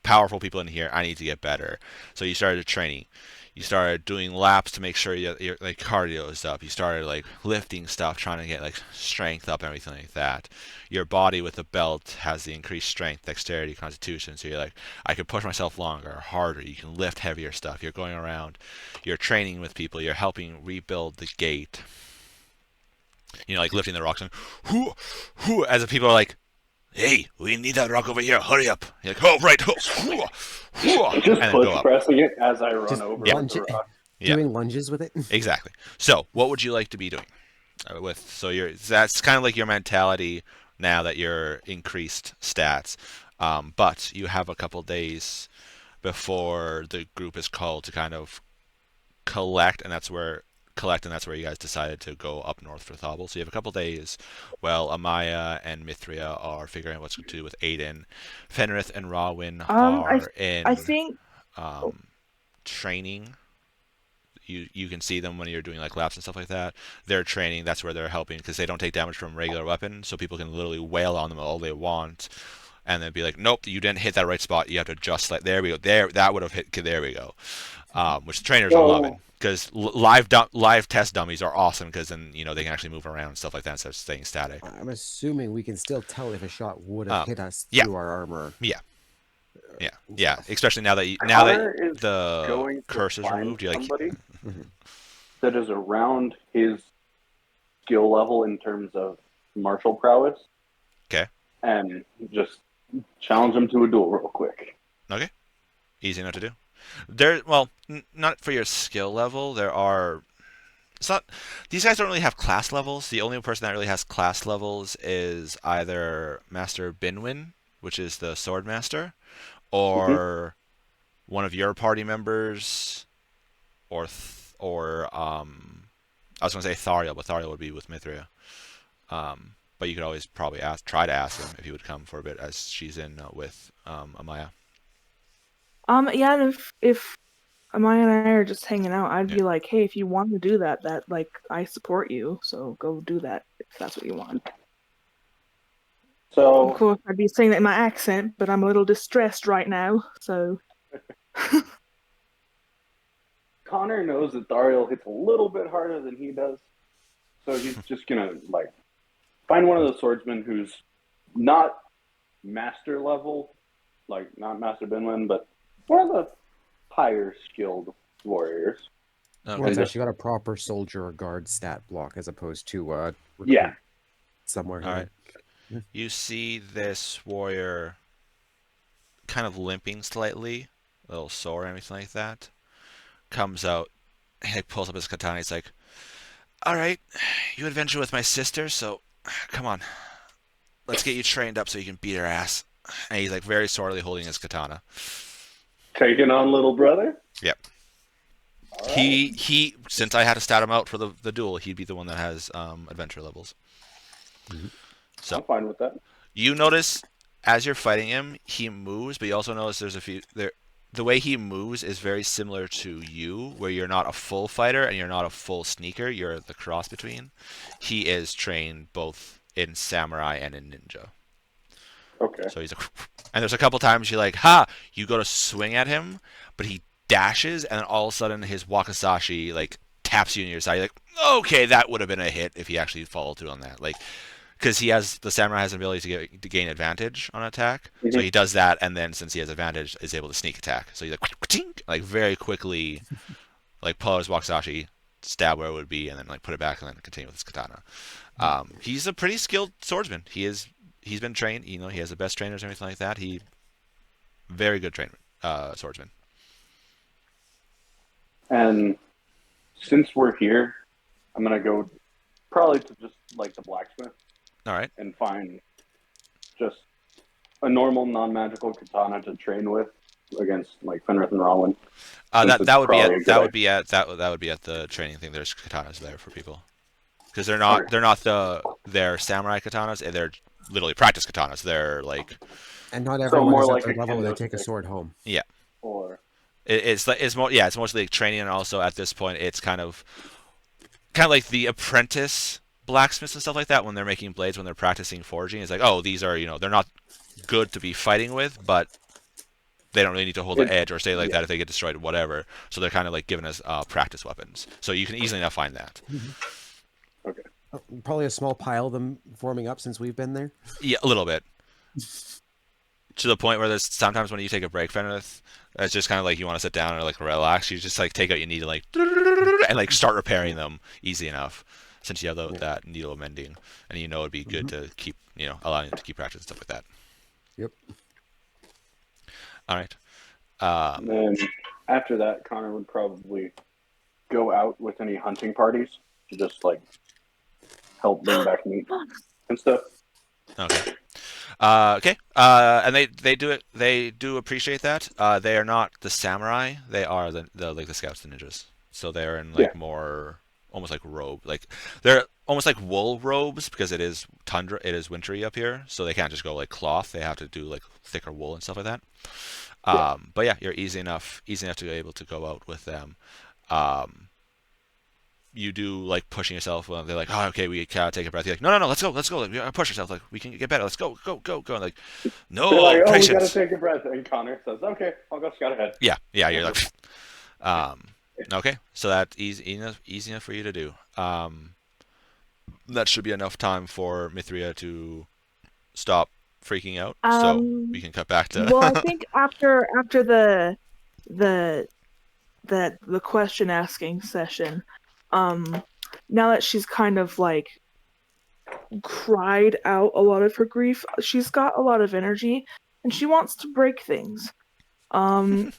powerful people in here. I need to get better. So you started training. You started doing laps to make sure your like cardio is up. You started like lifting stuff, trying to get like strength up and everything like that. Your body with the belt has the increased strength, dexterity, constitution. So you're like, I can push myself longer, harder. You can lift heavier stuff. You're going around. You're training with people. You're helping rebuild the gate. You know, like lifting the rocks and whoo, as the people are like, hey, we need that rock over here. Hurry up. You're like, oh, right. Just And then go push up. pressing it as I run Just over lunge the it. rock. Yeah. Doing lunges with it. Exactly. So, what would you like to be doing? That's kind of like your mentality now that you're increased stats. But you have a couple days before the group is called to kind of collect, and that's where you guys decided to go up north for Thobble. So you have a couple days while Amaya and Mithria are figuring out what to do with Aiden. Fenrith and Rawin are I think training. You can see them when you're doing like laps and stuff like that. They're training. That's where they're helping because they don't take damage from regular weapons, so people can literally wail on them all they want, and then be like, nope, you didn't hit that right spot. You have to adjust. Like there we go. There that would have hit. There we go. Which the trainers are loving because live test dummies are awesome because then they can actually move around and stuff like that instead of staying static. I'm assuming we can still tell if a shot would have hit us yeah. through our armor. Yeah. Especially now that the curse is removed, you're like, somebody that is around his skill level in terms of martial prowess. Okay. And just challenge him to a duel real quick. Okay. Easy enough to do. Not for your skill level. These guys don't really have class levels. The only person that really has class levels is either Master Binwin, which is the sword master, or one of your party members, or I was going to say Thariel, but Thariel would be with Mithria. But you could always probably try to ask him if he would come for a bit as she's in with Amaya. Yeah, and if Amaya and I are just hanging out, I'd be like, hey, if you want to do that, like I support you, so go do that if that's what you want. So of course I'd be saying that in my accent, but I'm a little distressed right now, so Connor knows that Thariel hits a little bit harder than he does. So he's just gonna find one of the swordsmen who's not master level, like not Master Binlin, but one of the higher skilled warriors. Well, it's actually got a proper soldier or guard stat block as opposed to yeah. somewhere. All right. You see this warrior kind of limping slightly, a little sore and everything like that. Comes out, he pulls up his katana. He's like, all right, you adventure with my sister, so come on. Let's get you trained up so you can beat her ass. And he's like very sorely holding his katana. Taking on little brother? Yep. Right. He since I had to stat him out for the duel, he'd be the one that has adventure levels. So I'm fine with that. You notice as you're fighting him, he moves, but you also notice there's a few there. The way he moves is very similar to you, where you're not a full fighter and you're not a full sneaker. You're the cross between. He is trained both in samurai and in ninja. Okay. So he's like, and there's a couple times you're like, you go to swing at him, but he dashes, and then all of a sudden his wakizashi taps you in your side. You're like, okay, that would have been a hit if he actually followed through on that. Because the samurai has an ability to gain advantage on attack, so he does that, and then since he has advantage, is able to sneak attack. So he's like very quickly, pull out his wakizashi, stab where it would be, and then put it back, and then continue with his katana. He's a pretty skilled swordsman. He's been trained. He has the best trainers and everything like that. Very good swordsman. And since we're here, I'm gonna go probably to just like the blacksmith All right. and find just a normal non-magical katana to train with against like Fenrith and Rowan. That would be at the training thing. There's katanas there for people because they're not they're samurai katanas, and they're literally practice katanas. They're like, And not everyone more is like at their a level where they kendo take a stick. sword home. yeah, Or it's mostly like training, and also at this point it's kind of like the apprentice blacksmiths and stuff like that when they're making blades, when they're practicing forging. It's like, oh, these are, they're not good to be fighting with, but they don't really need to hold the edge or stay like that if they get destroyed or whatever. So they're kind of like giving us practice weapons. So you can easily enough find that. okay. Probably a small pile of them forming up since we've been there. Yeah, a little bit. To the point where there's sometimes when you take a break, Fenrith, it's just kind of like you want to sit down and like relax. You just like take out your needle and like start repairing them easy enough, since you have that needle mending, and it'd be good to keep allowing it to keep practice and stuff like that. Yep. All right. And then after that, Connor would probably go out with any hunting parties to just like help bring back meat and stuff. Okay. And they do appreciate that. They are not the samurai. They are the like the scouts and ninjas. So they're in like more almost like robe. Like they're almost like wool robes because it is tundra. It is wintry up here, so they can't just go like cloth. They have to do like thicker wool and stuff like that. But yeah, you're easy enough to be able to go out with them. You do like pushing yourself. Well, they're like, oh, okay, we can't take a breath. You're like, no, let's go. Like, we gotta push ourselves. Like, we can get better. Let's go. And like, no, They're like, patience. we gotta take a breath. And Connor says, okay, I'll go scout ahead. Yeah. You're like, okay. So that's easy enough for you to do. That should be enough time for Mithria to stop freaking out. So we can cut back to. Well, I think after the question asking session, now that she's kind of like cried out a lot of her grief, she's got a lot of energy and she wants to break things. But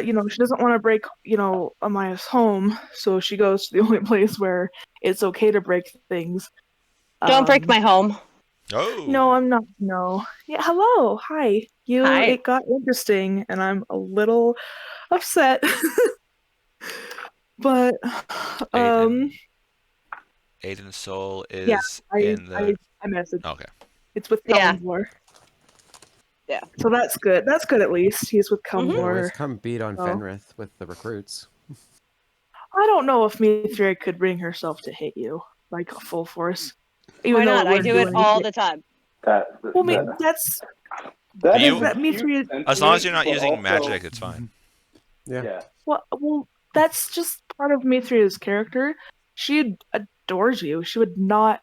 she doesn't want to break, Amaya's home, so she goes to the only place where it's okay to break things. Don't break my home. Oh. No, I'm not. No. Yeah. Hello. Hi. Hi. It got interesting, and I'm a little upset. But Aiden's soul is I messaged. Okay. It's with Yeah. Kelmor. Yeah. So that's good. That's good at least. He's with Always Kelmor. come beat on Fenrith with the recruits. I don't know if Mithria could bring herself to hit you like full force. Why not? I do it all the time. That's Mithria. As long as you're not using magic, it's fine. Yeah. Well, that's just part of Mithria's character. She adores you. She would not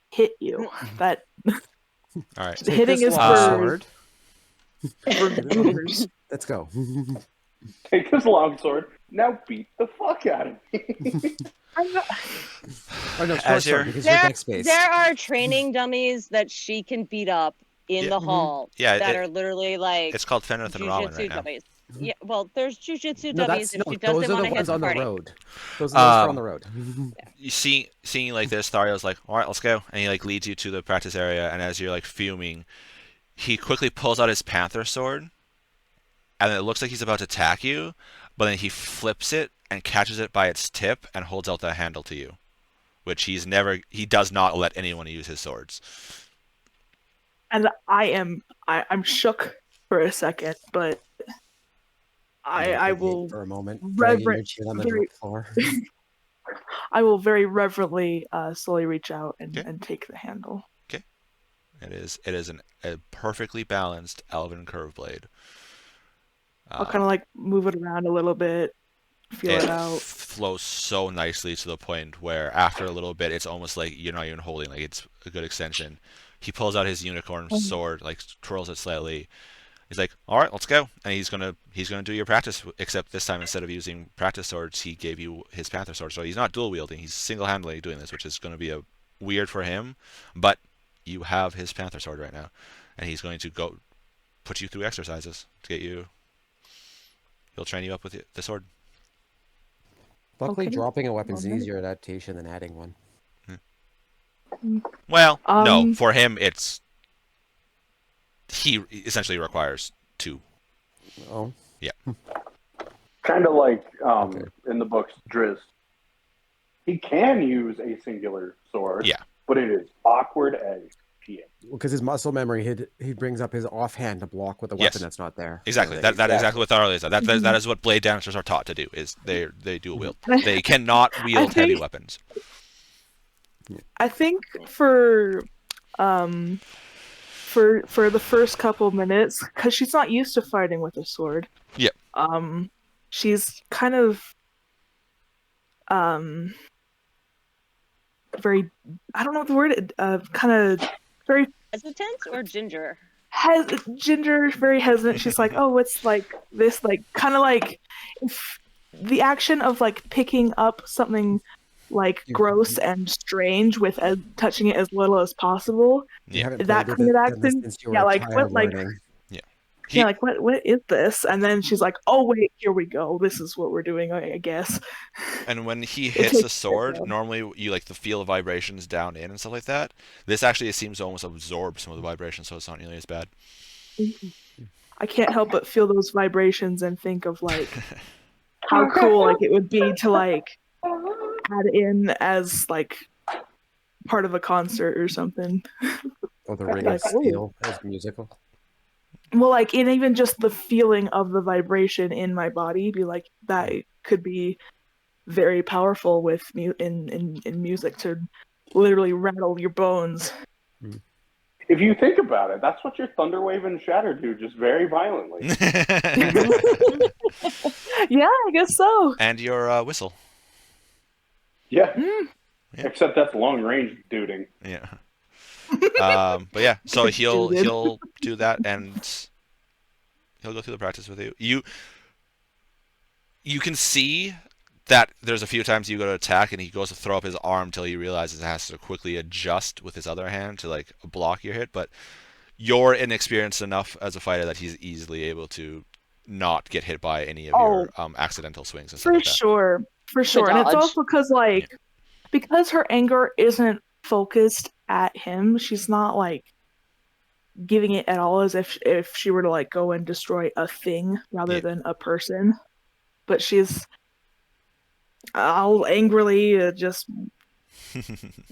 hit you. That all right. hitting is sword. for goobers. Let's go. Take this longsword. Now beat the fuck out of me. I'm not... Oh no, As sword, because you're deck space. There are training dummies that she can beat up in the hall. Yeah, that are literally like. It's called Fenrith and Rowan right now. Dummies. Yeah, well, there's jujitsu No, dummies if she doesn't those are want the to hit ones the on the party. road. Those are the ones on the road. You seeing like this, Thario's like, all right, let's go, and he like leads you to the practice area. And as you're like fuming, he quickly pulls out his panther sword, and it looks like he's about to attack you, but then he flips it and catches it by its tip and holds out the handle to you, which he does not let anyone use his swords. And I'm shook for a second, but I will for a moment. Your chin on the very- floor. I will very reverently slowly reach out and take the handle. Okay. It is a perfectly balanced elven curve blade. I'll kind of like move it around a little bit, feel it out. Flows so nicely to the point where after a little bit, it's almost like you're not even holding, like it's a good extension. He pulls out his unicorn sword, like twirls it slightly. He's like, "All right, let's go." And he's gonna do your practice. Except this time, instead of using practice swords, he gave you his panther sword. So he's not dual wielding. He's single-handedly doing this, which is going to be weird for him. But you have his panther sword right now, and he's going to go put you through exercises to get you. He'll train you up with the sword. Luckily, Okay. dropping a weapon is an Okay. easier adaptation than adding one. Well, no, Um, for him, he essentially requires 2. Oh, Kind of like Okay. in the books, Driz. He can use a singular sword, Yeah. but it is awkward as shit. because his muscle memory, he brings up his offhand to block with a Yes. weapon that's not there. Exactly. So That is exactly what Thobble is. That Mhm. is what blade dancers are taught to do. Is they do wield. I- They cannot wield heavy think- weapons. I think for the first couple minutes, because she's not used to fighting with a sword. Yep. She's kind of very, I don't know what the word, kind of very Hesitant or ginger? Ginger is very hesitant. She's like, oh, it's like this, like kind of like if the action of like picking up something like gross and strange with touching it as little as possible. You Yeah. haven't That played kind of with it action, since you were yeah, a like child what, like learning. yeah, like what is this? And then she's like, oh wait, here we go. This is what we're doing, I guess. And when he It hits the takes sword, forever. normally you like the feel the vibrations down in and stuff like that. This actually seems to almost absorb some of the vibrations, so it's not nearly as bad. I can't help but feel those vibrations and think of like how cool like it would be to like add in as like part of a concert or something. Or the Ring Like, of Steel as musical. Well, like, and even just the feeling of the vibration in my body, be like that could be very powerful with in music to literally rattle your bones. If you think about it, that's what your Thunderwave and Shatter do, just very violently. Yeah, I guess so. And your whistle. Yeah. Mm. Yeah. Except that's long range duding. Yeah. But yeah, so he'll do that and he'll go through the practice with you. You can see that there's a few times you go to attack and he goes to throw up his arm until he realizes it has to quickly adjust with his other hand to like block your hit, but you're inexperienced enough as a fighter that he's easily able to not get hit by any of your accidental swings and stuff For like that. sure, for sure. And it's dodge. also because her anger isn't focused at him. She's not like giving it at all as if she were to like go and destroy a thing rather than a person. But I'll angrily just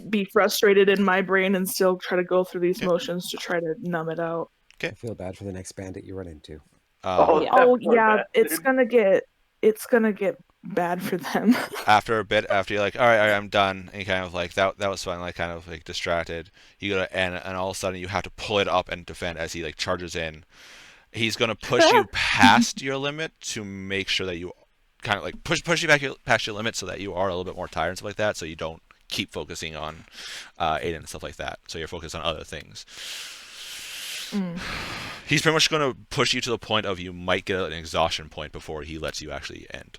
be frustrated in my brain and still try to go through these motions to try to numb it out. I feel bad for the next bandit you run into. Oh, Yeah. Oh That's more yeah, bad, it's dude. gonna get bad for them. After a bit, after you're like, all right, I'm done, and you kind of like that was fun, like kind of like distracted. You go to and all of a sudden you have to pull it up and defend as he like charges in. He's gonna push you past your limit to make sure that you kind of like push you past your limit so that you are a little bit more tired and stuff like that, so you don't keep focusing on Aiden and stuff like that. So you're focused on other things. He's pretty much going to push you to the point of you might get an exhaustion point before he lets you actually end.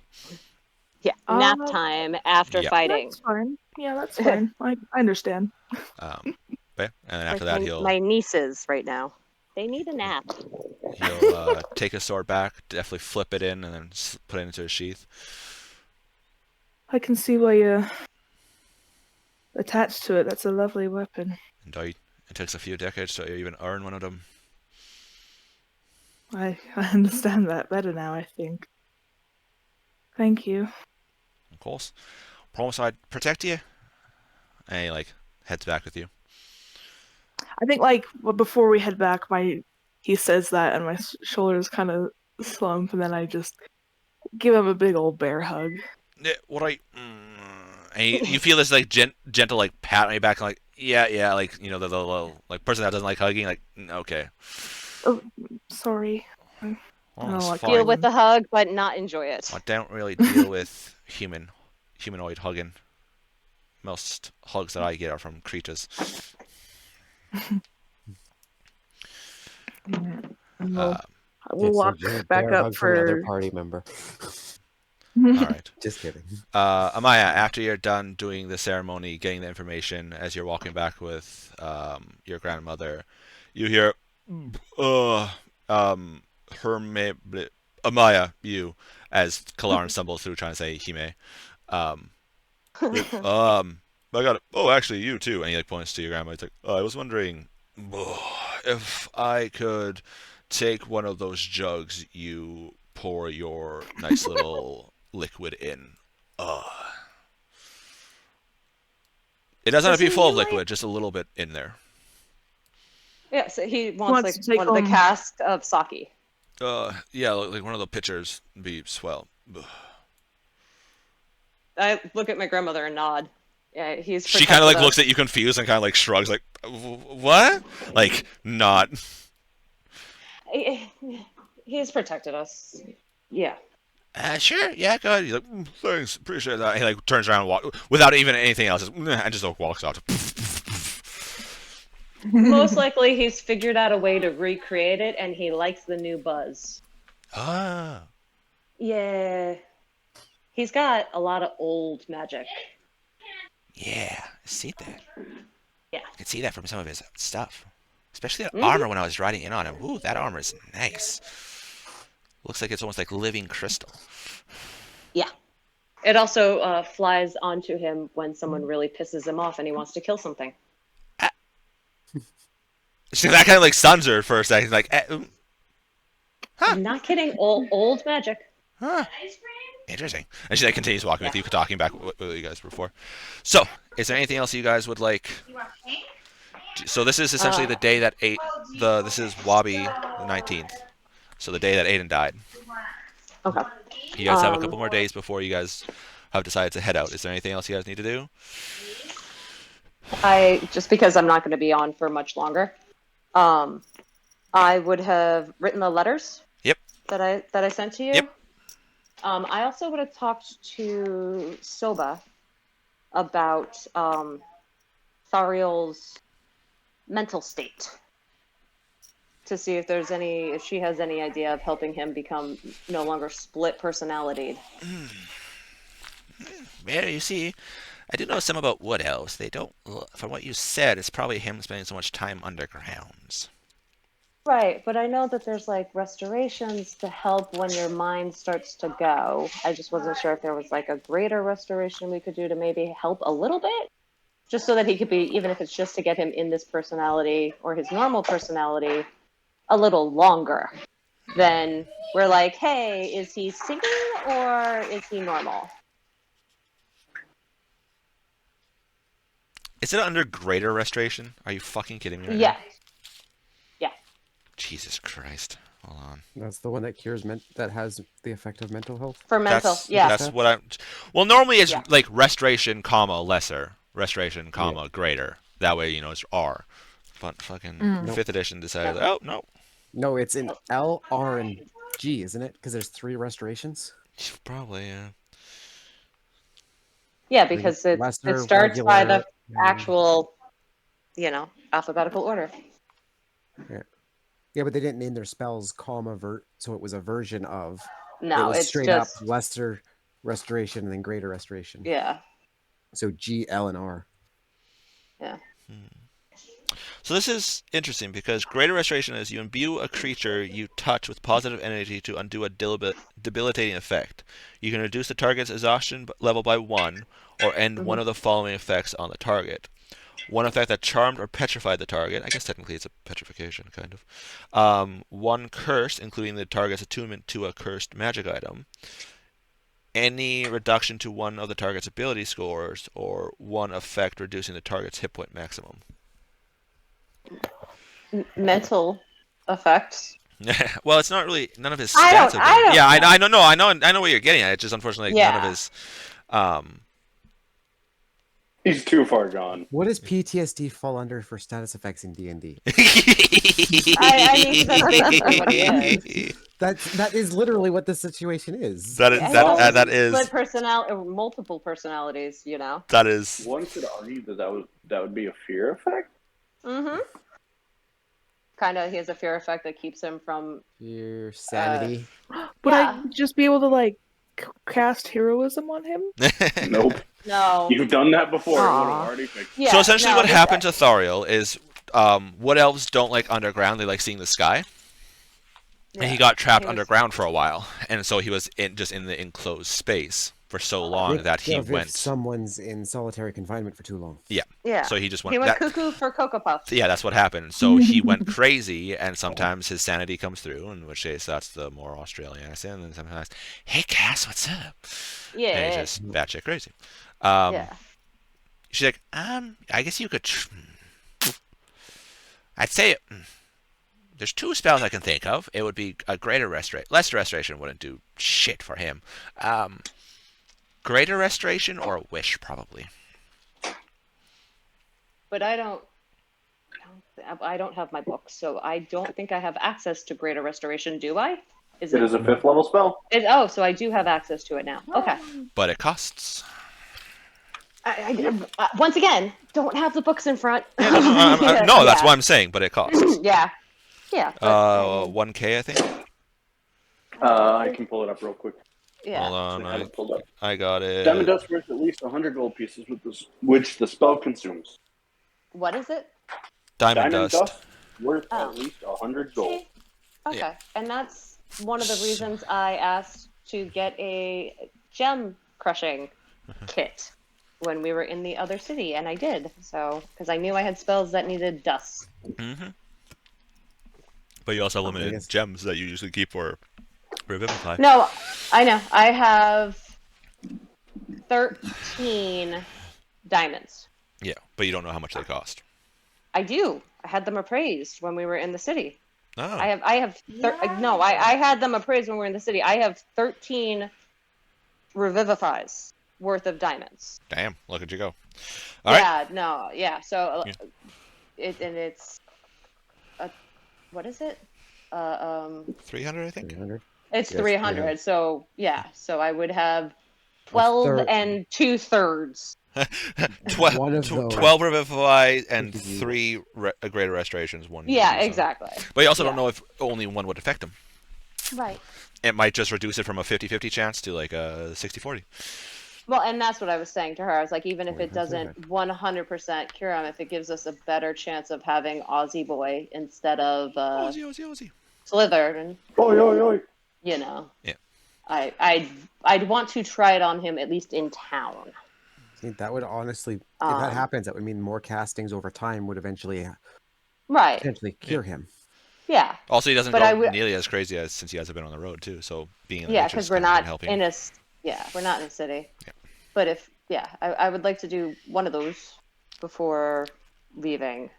Yeah, nap time after Yeah. fighting. That's fine. Yeah, that's fine. I understand. And then after Like that, he'll my nieces right now. They need a nap. take his sword back, definitely flip it in, and then put it into his sheath. I can see why you're attached to it. That's a lovely weapon. And it takes a few decades to even earn one of them. I understand that better now, I think. Thank you. Of course. Promise I'd protect you. And he like heads back with you. I think before we head back, he says that and my shoulders kind of slump, and then I just give him a big old bear hug. And you feel this like gentle like pat on your back, and like yeah, like the little like person that doesn't like hugging, like okay. Oh, sorry. Well, No, it's like, fine. Deal with the hug, but not enjoy it. I don't really deal with humanoid hugging. Most hugs that I get are from creatures. We'll It's walk a giant back bear up hug from another for. party member. All right. Just kidding. Amaya, after you're done doing the ceremony, getting the information, as you're walking back with your grandmother, you hear, Amaya, you, as Kalarn stumbles through trying to say Hime. I got it. Oh, actually, you too. And he like points to your grandma. He's like, oh, I was wondering if I could take one of those jugs you pour your nice little liquid in. It doesn't have to be full of liquid, just a little bit in there. Yeah, so he wants like to take one of the home- cask of sake. Yeah, like one of the pitchers would be swell. I look at my grandmother and nod. Yeah, he's. She kind of like protected looks us. at you confused and kind of like shrugs, like, what? Like, not. He's protected us. Yeah. Sure, yeah, go ahead. He's like, thanks, appreciate that. He like turns around and walk without even anything else, and just like, walks out. Most likely, he's figured out a way to recreate it, and he likes the new buzz. Ah. Yeah. He's got a lot of old magic. Yeah, I see that. Yeah. I can see that from some of his stuff. Especially that armor when I was riding in on him. Ooh, that armor is nice. Looks like it's almost like living crystal. Yeah. It also flies onto him when someone really pisses him off and he wants to kill something. So that kind of like stuns her for a second. He's like, Huh. I'm not kidding. Old magic. huh. Interesting. And she like continues walking with you, talking back what you guys were before. So, is there anything else you guys would like? So this is essentially the day that this is Wabi the 19th. So the day that Aiden died. Okay. You guys have a couple more days before you guys have decided to head out. Is there anything else you guys need to do? Just because I'm not going to be on for much longer, I would have written the letters. Yep. That I sent to you. Yep. I also would have talked to Soba about Thariel's mental state to see if she has any idea of helping him become no longer split personality. Well, you see, I do know some about Wood Elves. They don't, from what you said, it's probably him spending so much time underground. Right, but I know that there's like restorations to help when your mind starts to go. I just wasn't sure if there was like a greater restoration we could do to maybe help a little bit, just so that he could be, even if it's just to get him in this personality or his normal personality a little longer. Then we're like, hey, is he singing or is he normal? Is it under greater restoration? Are you fucking kidding me right Yeah. now? Jesus Christ. Hold on. That's the one that cures that has the effect of mental health. For mental, yeah. That's what I'm... Well, normally it's Yeah. like restoration, comma, lesser. Restoration, comma, greater. That way, it's R. But fucking 5th edition decided, oh, no. No, it's in L, R, and G, isn't it? Because there's 3 restorations. Probably, yeah. Yeah, because it Lesser, starts by the regular, actual, alphabetical order. Yeah, but they didn't name their spells comma vert, so it was a version of. No, it was it's straight just up lesser restoration and then greater restoration. yeah. So G, L, and R. Yeah. So this is interesting because greater restoration is you imbue a creature you touch with positive energy to undo a debilitating effect. You can reduce the target's exhaustion level by 1 or end one of the following effects on the target. One effect that charmed or petrified the target. I guess technically it's a petrification, kind of. One curse, including the target's attunement to a cursed magic item. Any reduction to one of the target's ability scores, or one effect reducing the target's hit point maximum. Mental effects. Well, it's not really none of his I stats. don't Yeah, know. I know what you're getting at. It's just unfortunately none of his. He's too far gone. What does PTSD fall under for status effects in D&D? I need to think what it is. That is literally what the situation is. That is that is Split personality or multiple personalities. that is. One could argue that would be a fear effect. Mm-hmm. Kind of, he has a fear effect that keeps him from. Your sanity. Would Yeah. I just be able to like cast heroism on him? Nope. No. You've done that before. It would have Aw. already fixed. Yeah, So essentially, no, what just- happened to Thariel is, Wood Elves don't like underground; they like seeing the sky. And he got trapped He was- underground for a while, and so he was just in the enclosed space. for so long that he Think of if went. someone's in solitary confinement for too long. Yeah. So he just went. He went cuckoo for Cocoa Puffs. Yeah, that's what happened. So he went crazy, and sometimes his sanity comes through, in which case that's the more Australian accent, and sometimes, hey Cass, what's up? Yeah. And he's just batshit crazy. Yeah. She's like, I guess you could. I'd say there's two spells I can think of. It would be a greater restoration. Lesser restoration wouldn't do shit for him. Greater restoration or a wish, probably. But I don't have my books, so I don't think I have access to Greater Restoration, do I? It is a 5th level spell. So I do have access to it now. Okay. But it costs. I once again, don't have the books in front. No, that's what I'm saying, but it costs. Yeah. Yeah. But, 1K, I think. I can pull it up real quick. yeah. Hold on, I have it pulled up. I got it. Diamond dust worth at least 100 gold pieces, with this, which the spell consumes. What is it? Diamond dust. worth Oh. at least 100 gold. Okay. Yeah. And that's one of the reasons I asked to get a gem crushing kit when we were in the other city, and I did. So, because I knew I had spells that needed dust. Mm-hmm. But you also have limited gems that you usually keep for Revivify. No, I know. I have 13 diamonds. Yeah, but you don't know how much they cost. I do. I had them appraised when we were in the city. Oh. I had them appraised when we were in the city. I have 13 Revivifies worth of diamonds. Damn, look at you go. All right. So it's what is it? 300, I think. 300. It's Yes, 300. 300. So yeah, so I would have 12 third. and 2/3. 12 Revivify and Thank you. 3 greater restorations. One. Yeah, so. exactly. But you also don't know if only one would affect him. Right. It might just reduce it from a 50-50 chance to like a 60-40. Well, and that's what I was saying to her. I was like, even if it 45%. doesn't 100% cure him, if it gives us a better chance of having Aussie Boy instead of Aussie. Slither, and Oi, oi, oi. you know, Yeah. I'd want to try it on him at least in town. See, that would honestly, if that happens, that would mean more castings over time would eventually Right. potentially cure him. Yeah. Also, he doesn't But go nearly as crazy as since he hasn't been on the road too. So being in the Yeah, nature because is we're kind of not helping. we're not in a city. Yeah. But I would like to do one of those before leaving.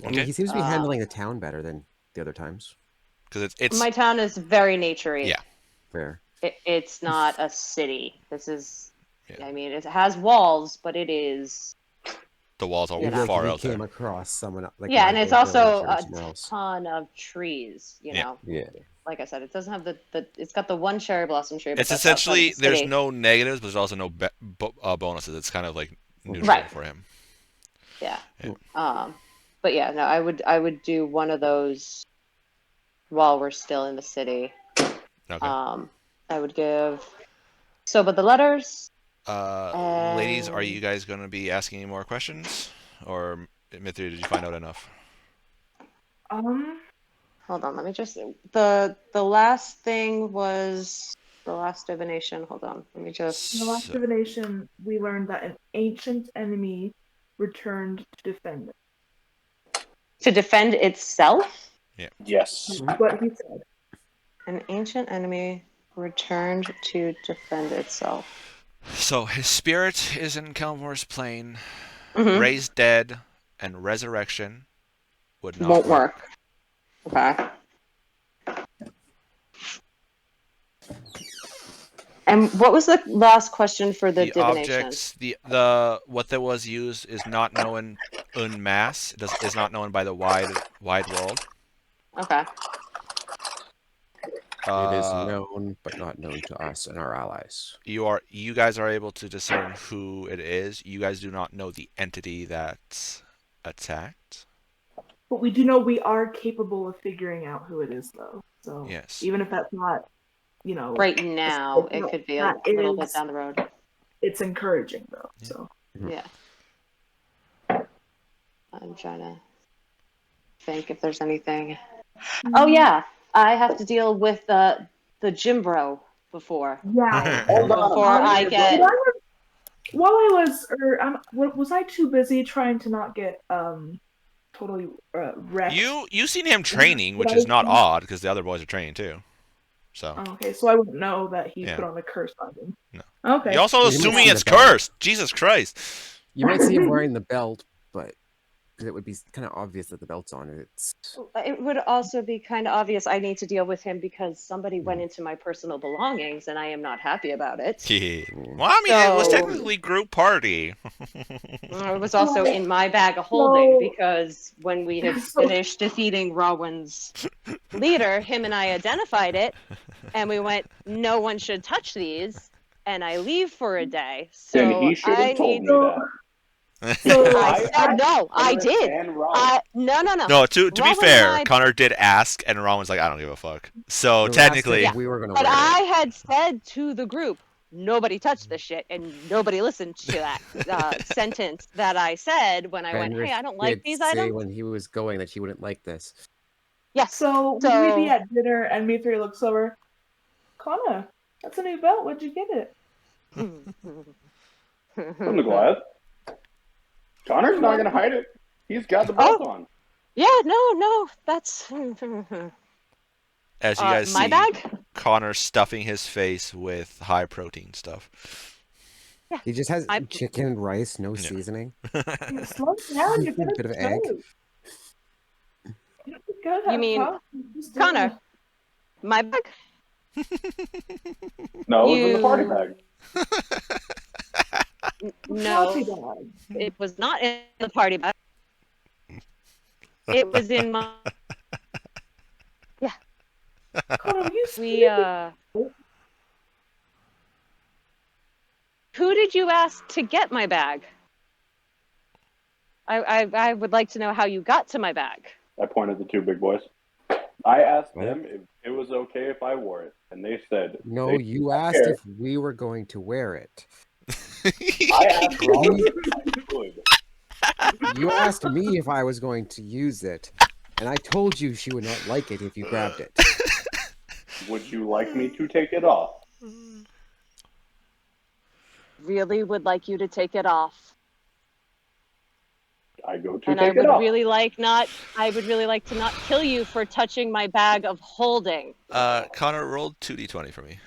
I mean, Okay. he seems to be handling the town better than the other times. Because it's My town is very naturey. Yeah. Fair. It's not a city. This is, Yeah. I mean, it has walls, but it is. the walls are You know. Like far if out he came there. across someone like Yeah, an and it's old also village or a somewhere else. ton of trees. You Yeah. know, Yeah. like I said, it doesn't have the it's got the one cherry blossom tree. But It's that's outside essentially the there's city. no negatives, but there's also no bonuses. It's kind of like neutral Right. for him. Yeah. Yeah. But yeah, no, I would do one of those while we're still in the city. Okay. I would give. So, but the letters. Ladies, are you guys going to be asking any more questions, or Mithri, did you find out enough? Hold on, let me just. The last thing was the last divination. Hold on, let me just. In the last divination, we learned that an ancient enemy returned to defend it. To defend itself. Yes. What he said. An ancient enemy returned to defend itself. So his spirit is in Kelmore's plane, Mhm. raised dead, and resurrection would not Won't work. Okay. And what was the last question for the The divination? objects, the what that was used is not known en masse. Is not known by the wide world. Okay. It is known, but not known to us and our allies. You guys are able to discern who it is. You guys do not know the entity that's attacked. But we do know we are capable of figuring out who it is, though. So Yes. even if that's not, Right now, it could be a little bit is- down the road. it's encouraging, though. Yeah. So Yeah. I'm trying to think if there's anything. Oh yeah, I have to deal with the gym bro before. Yeah. Hold on. Before I get. While I was, was I too busy trying to not get totally wrecked? You seen him training, which is not odd because the other boys are training too. So. Oh, okay, so I wouldn't know that he Yeah. put on a curse on him. No. Okay. You also You might assuming see it's the belt. cursed. Jesus Christ. You might see him wearing the belt, but it would be kind of obvious that the belt's on it. It would also be kind of obvious I need to deal with him because somebody went into my personal belongings and I am not happy about it. Well, I mean, it was So- technically group party. It was also in my bag of holding because when we had finished defeating Rowan's leader, him and I identified it, and we went, no one should touch these, and I leave for a day. So Then he should I have told need. me that. So I said no. I did. No. No, to be Rowan and fair, I- Connor did ask, and Ron was like, I don't give a fuck. So technically, we were gonna But wear it. I had said to the group, nobody touched this shit, and nobody listened to that sentence that I said when I went, hey, I don't like did these say items. when he was going that he wouldn't like this. Yes. So we'd be at dinner, and me three looks over. Connor, that's a new belt. Where'd you get it? From the Goliath. Connor's not going to hide it. He's got the belt on. Yeah, no, that's as you guys my see, bag. Connor stuffing his face with high protein stuff. He just has I- chicken and rice, no seasoning. Slow down. You're A gonna bit of egg. You mean Connor? My bag? No, it was in the party You- bag. No, it was not in the party bag. It was in my. Connor, you We Who did you ask to get my bag? I would like to know how you got to my bag. I pointed at the two big boys. I asked them if it was okay if I wore it, and they said No, they you don't asked care. if we were going to wear it. I asked Robin if I could. You asked me if I was going to use it, and I told you she would not like it if you grabbed it. Would you like me to take it off? Really would like you to take it off. I go to And I take would it off. really like to not kill you for touching my bag of holding. Connor rolled 2d20 for me.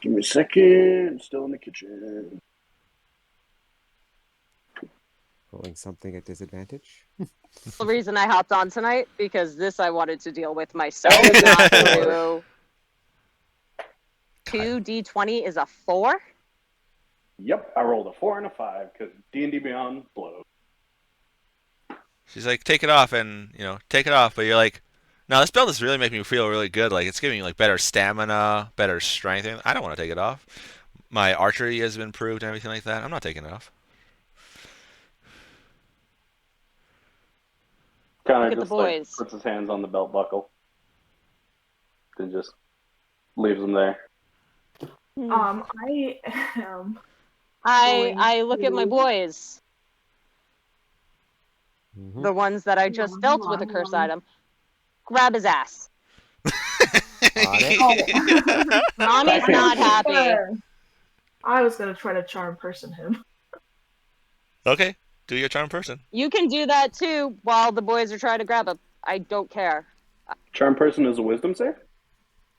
Give me a second. Still in the kitchen. Rolling something at disadvantage. The reason I hopped on tonight because this I wanted to deal with myself. Not through 2d20 is a 4. Yep, I rolled a 4 and a 5 because D&D Beyond blows. She's like, take it off, and take it off. But you're like, no, this belt is really making me feel really good. Like it's giving me like better stamina, better strength. I don't want to take it off. My archery has been improved and everything like that. I'm not taking it off. Kind Look of at just the like boys. puts his hands on the belt buckle. Then just leaves them there. I am. I look at my boys, Mhm. the ones that I just dealt with a curse item. Grab his ass. Mommy's not happy. I was gonna try to charm person him. Okay, do your charm person. You can do that too while the boys are trying to grab him. I don't care. Charm person is a wisdom save?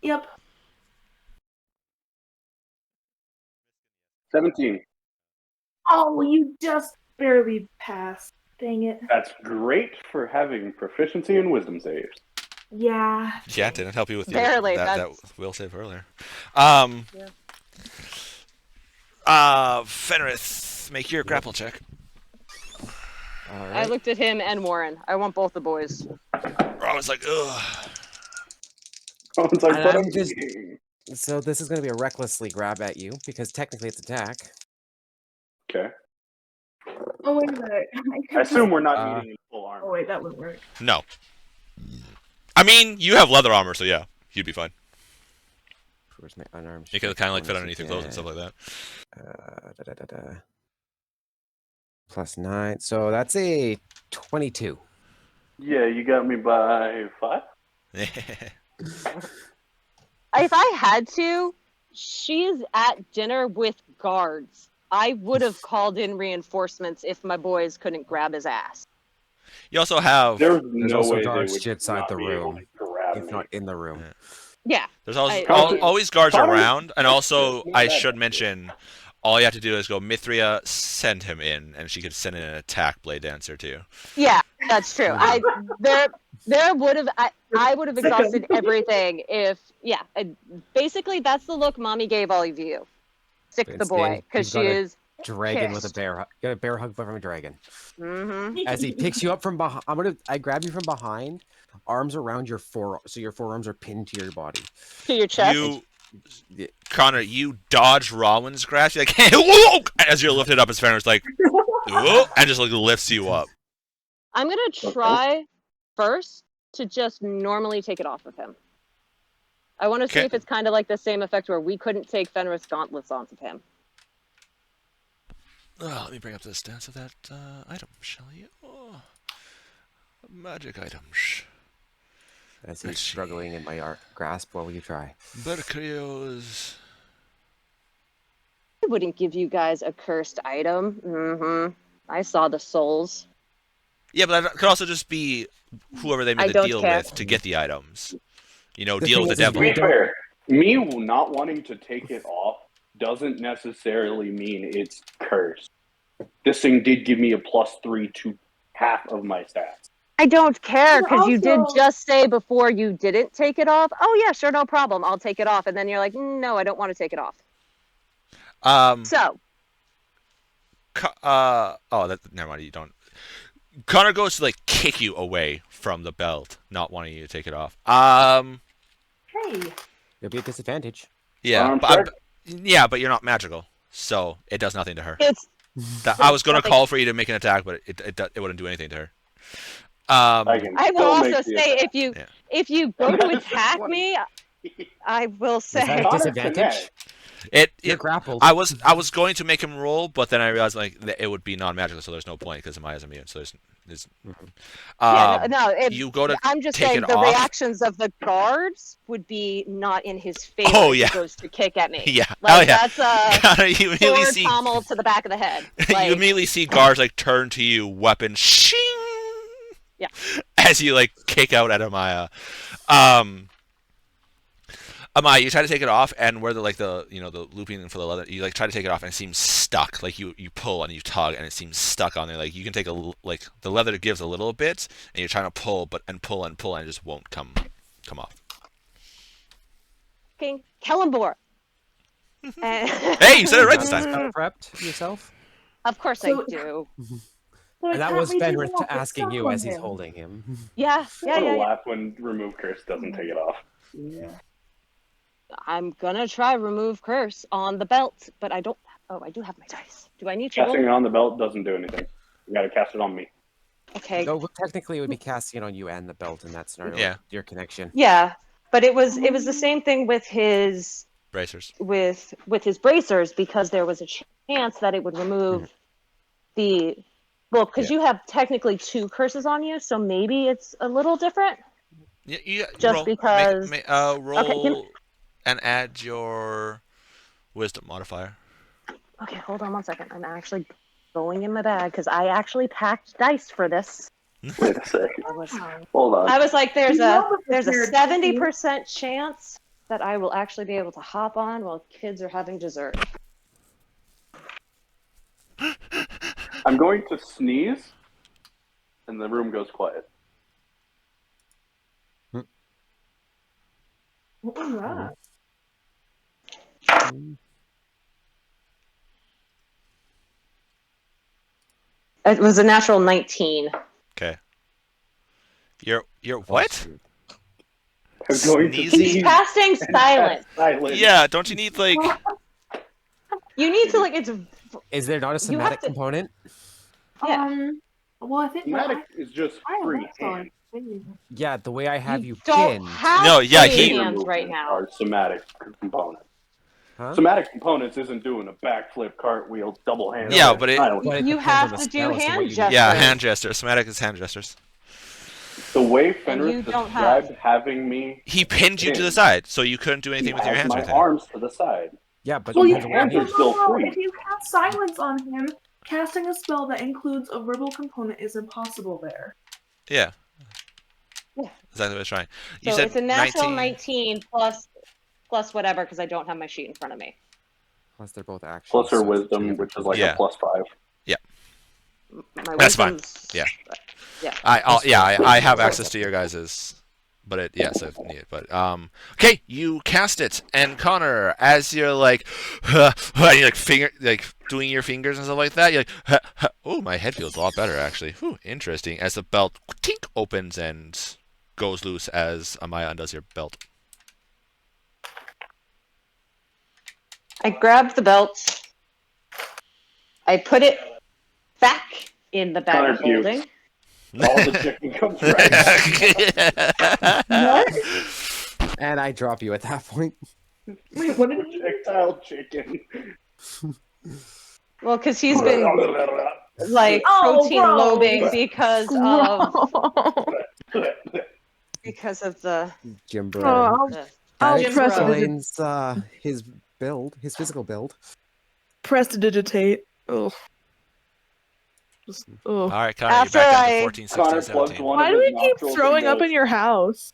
Yep. 17. Oh, you just barely passed. Dang it. That's great for having proficiency in wisdom saves. Yeah. Yeah, it didn't help you with Barely, that will save earlier. Fenrith, make your grapple check. All I right. looked at him and Warren. I want both the boys. I was like, ugh. Oh, it's like, And but I'm I'm just- eating. So this is going to be a recklessly grab at you because technically it's attack. Okay. Oh, wait a minute. I assume we're not meeting in full armor. Oh, wait, that wouldn't work. No. I mean, you have leather armor, so yeah, you'd be fine. Where's my unarmed? You could strike kind of like fit bonus underneath your clothes and stuff again? like that. Plus 9. So that's a 22. Yeah, you got me by 5? If I had to, she's at dinner with guards. I would have called in reinforcements if my boys couldn't grab his ass. You also have There's There's no also way they guards would outside not the be able room, to grab if me. not in the room. Yeah. there's always, Connor- always guards Connor- around, and also Not I that should bad. mention, all you have to do is go Mithria, send him in, and she could send in an attack blade dancer too. Yeah, that's true. There would have I would have exhausted everything if basically that's the look mommy gave all of you. Sick the Instead, boy because you've she got a is Dragon with a pissed. bear hug. Got a bear hug from a dragon. Mm-hmm. As he picks you up from behind, I grab you from behind, arms around your so your forearms are pinned to your body. To your chest. You, Connor, you dodge Rollins' grasp. You're like, hey, whoa! As you're lifted up, his Fenrir's like, whoa, and just like lifts you up. I'm gonna try first to just normally take it off of him. I want to see Okay. if it's kind of like the same effect where we couldn't take Fenris gauntlets off of him. Let me bring up the stats of that item, shall you? Oh, magic items. As Let's he's see. struggling in my grasp, what will you try? Bercrios. I wouldn't give you guys a cursed item. Mm-hmm. I saw the souls. Yeah, but that could also just be whoever they I made the don't deal care. with to get the items. You know, The deal thing with the is, To devil. be fair, me not wanting to take it off doesn't necessarily mean it's cursed. This thing did give me a +3 to half of my stats. I don't care because you did Also- just say before you didn't take it off. Oh yeah, sure, no problem. I'll take it off, and then you're like, no, I don't want to take it off. So Never mind. You don't. Connor goes to like kick you away from the belt, not wanting you to take it off. Hey. You'll be at disadvantage. Yeah, Sure. but you're not magical, so it does nothing to her. it's I was going to nothing. call for you to make an attack, but it wouldn't do anything to her. I can I will still also make the say attack. if you go to That's attack funny. me, I will Is that say a Connor disadvantage? Connect. You're It grappled. I was going to make him roll, but then I realized like that it would be non-magical, so there's no point because Amaya's immune. So there's you go to I'm just take saying it the off. reactions of the guards would be not in his favor. Oh, if yeah. he goes to kick at me. Yeah. Like, Oh yeah. that's a Connor, you immediately sword see pommel to the back of the head. you Like, immediately see guards like turn to you, weapon shing. Yeah. As you like kick out at Amaya. Amaya, you try to take it off, and where the looping for the leather, you like try to take it off, and it seems stuck. Like you pull and you tug, and it seems stuck on there. Like you can take the leather gives a little bit, and you're trying to pull, and it just won't come off. King Kellenbor. And- Hey, you said it right Not this time. spell prepped yourself? Of course So- I do. So And that can't was we take Fenris it off the asking you stuff as on he's him? holding him. Yeah. I'm gonna laugh when remove curse doesn't take it off. Yeah. I'm gonna try remove curse on the belt, but I don't. Oh, I do have my dice. Do I need to Casting it roll? on the belt doesn't do anything. You gotta cast it on me. Okay. No, but technically it would be casting it on you and the belt in that scenario. Yeah. Your connection. Yeah, but it was the same thing with his Bracers. with his bracers because there was a chance that it would remove the because you have technically 2 curses on you, so maybe it's a little different. Yeah, Just roll. because- Roll Okay, and add your wisdom modifier. Okay, hold on one second. I'm actually going in my bag because I actually packed dice for this. Wait a second. I was, Hold on. I was like, there's a prepared. 70% chance that I will actually be able to hop on while kids are having dessert. I'm going to sneeze, and the room goes quiet. What was that? It was a natural 19. Okay. You're what? I'm going to Sneezing? He's sneeze. casting silent. Silent. Yeah, don't you need like You need to it's Is there not a You have somatic to- component? Yeah. Well, I think Somatic is just I free hope so. hand. Yeah, the way I have you, don't pinned. have No, yeah, free he- hands right now. Are somatic components. Huh? Somatic components isn't doing a backflip, cartwheel, double hand. Yeah, but it- But it You depends have on the to do spell as to hand what you do. gestures. yeah, hand gestures. Somatic is hand gestures. The way you Fenris don't have. described having me, He pinned you to the side, so you couldn't do he anything with your has hands my right there. arms to the side. Yeah, but Well, it you depends on what can't hand. just- still free. If you cast silence on him, casting a spell that includes a verbal component is impossible there. Yeah. Yeah. Exactly what I was trying. You So said it's a natural 19 plus whatever, because I don't have my sheet in front of me. Plus, they're both actions. Plus her so it's two wisdom, different which is like Yeah. a +5. My That's fine. wisdom's- Yeah. Yeah. I have access to your guys's, but if needed. But okay, you cast it, and Connor, as you're like, you're like doing your fingers and stuff like that, you're like, oh, my head feels a lot better actually. Whew, interesting. As the belt tink opens and goes loose as Amaya undoes your belt. I grab the belt. I put it back in the bag Connor of holding. All the chicken comes right out. And I drop you at that point. Wait, what did you Projectile chicken. Well, because he's been like Oh, protein gross. loading because of the Jim Bro. Oh, the I'll Jim press Bro. explains his build, his physical build. prestidigitate. Oh. All right, Connor, After you're back down to I- 14, Connor 16, plugged 17. one Why of do his we keep nostrils throwing up into in your house?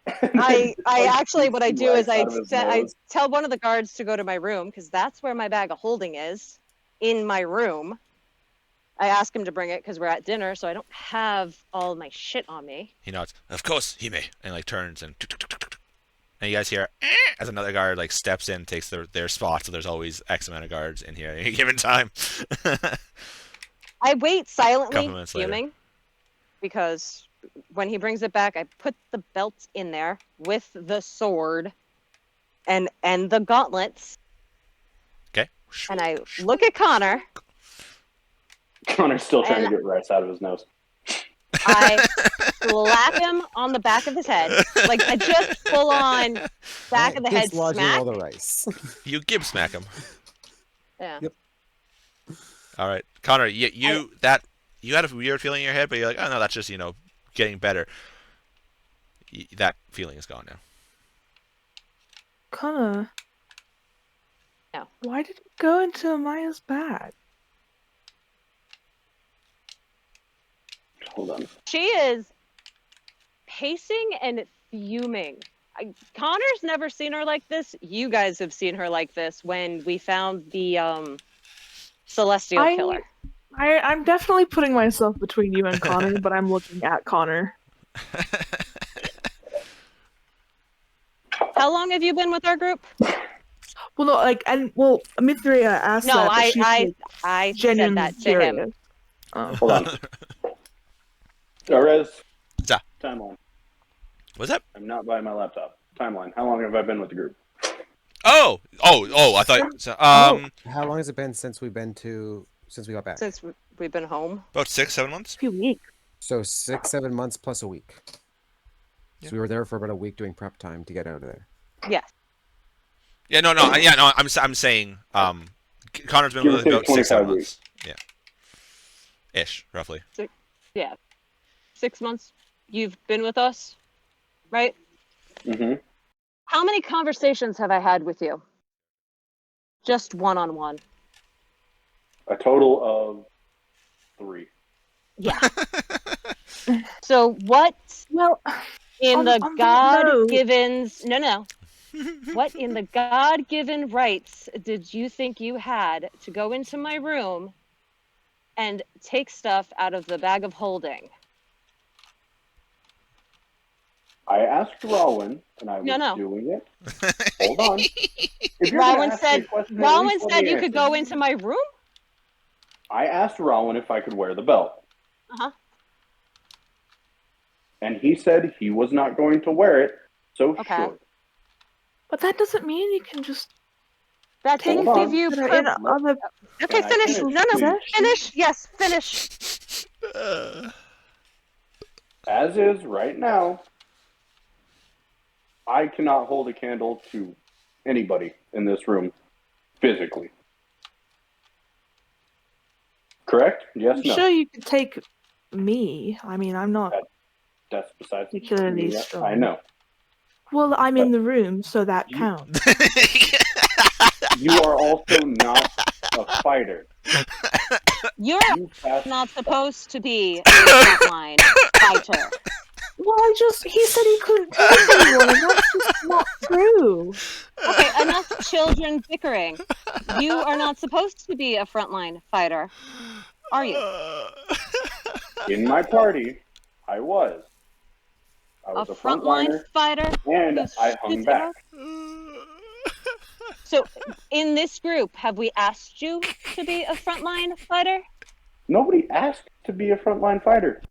I actually what I do is I Wax out of his nose. tell one of the guards to go to my room because that's where my bag of holding is, in my room. I ask him to bring it because we're at dinner, so I don't have all my shit on me. He nods. Of course, he may. And like turns and you guys hear as another guard like steps in, takes their spot. So there's always X amount of guards in here at any given time. I wait silently, Couple minutes later. fuming, because when he brings it back, I put the belt in there with the sword and the gauntlets, Okay. and I look at Connor. Connor's still trying to And- get rice out of his nose. I slap him on the back of his head, like a just full on back of the head Dislodging smack. all the rice. You gib smack him. Yeah. Yep. All right, Connor. You had a weird feeling in your head, but you're like, oh no, that's just getting better. That feeling is gone now. Kinda. No. Why did it go into Amaya's bag? Hold on. She is pacing and fuming. Connor's never seen her like this. You guys have seen her like this when we found the celestial killer. I'm definitely putting myself between you and Connor, but I'm looking at Connor. How long have you been with our group? Well, no, Mithria asked No, that. But she's, I said genuinely that to him. curious. Hold on. Torres. Ja. Timeline. What's that? I'm not by my laptop. Timeline. How long have I been with the group? Oh! I thought. So, How long has it been since we got back? Since we've been home. about 6-7 months. A few weeks. So 6-7 months plus a week. Yeah. So we were there for about a week doing prep time to get out of there. Yes. Yeah, no. I'm saying. Connor's been Give or with us take about 6-7 25 months. Yeah. Ish, roughly. Yeah. 6 months you've been with us, right? Mm-hmm. How many conversations have I had with you? Just one-on-one. A total of 3. Yeah. So what Well, in On- the on that note- God-given... No. What in the God-given rights did you think you had to go into my room and take stuff out of the bag of holding? I asked Rowan, and I was No. doing it. Hold on. If you're gonna Rowan ask me a said question, at least let said me you could answer. go into my room? I asked Rowan if I could wear the belt. Uh-huh. And he said he was not going to wear it, so Okay. sure. but that doesn't mean you can just That take didn't Hold give on. you... that are in other Okay, Can I finish. finish, No. please? Finish. Yes, finish. As is right now, I cannot hold a candle to anybody in this room physically. Correct? Yes, I'm no. sure you could take me. I mean, I'm not. That's besides particularly me. strong. I know. Well, I'm in the room, so that You- counts. You are also not a fighter. You're You passed. not supposed to be a frontline fighter. Well, he said he couldn't take anyone, and that's just not true. Okay, enough children bickering. You are not supposed to be a frontline fighter, are you? In my party, I was. I was a frontline frontliner, fighter and who's I hung shooting back. So, in this group, have we asked you to be a frontline fighter? Nobody asked to be a frontline fighter.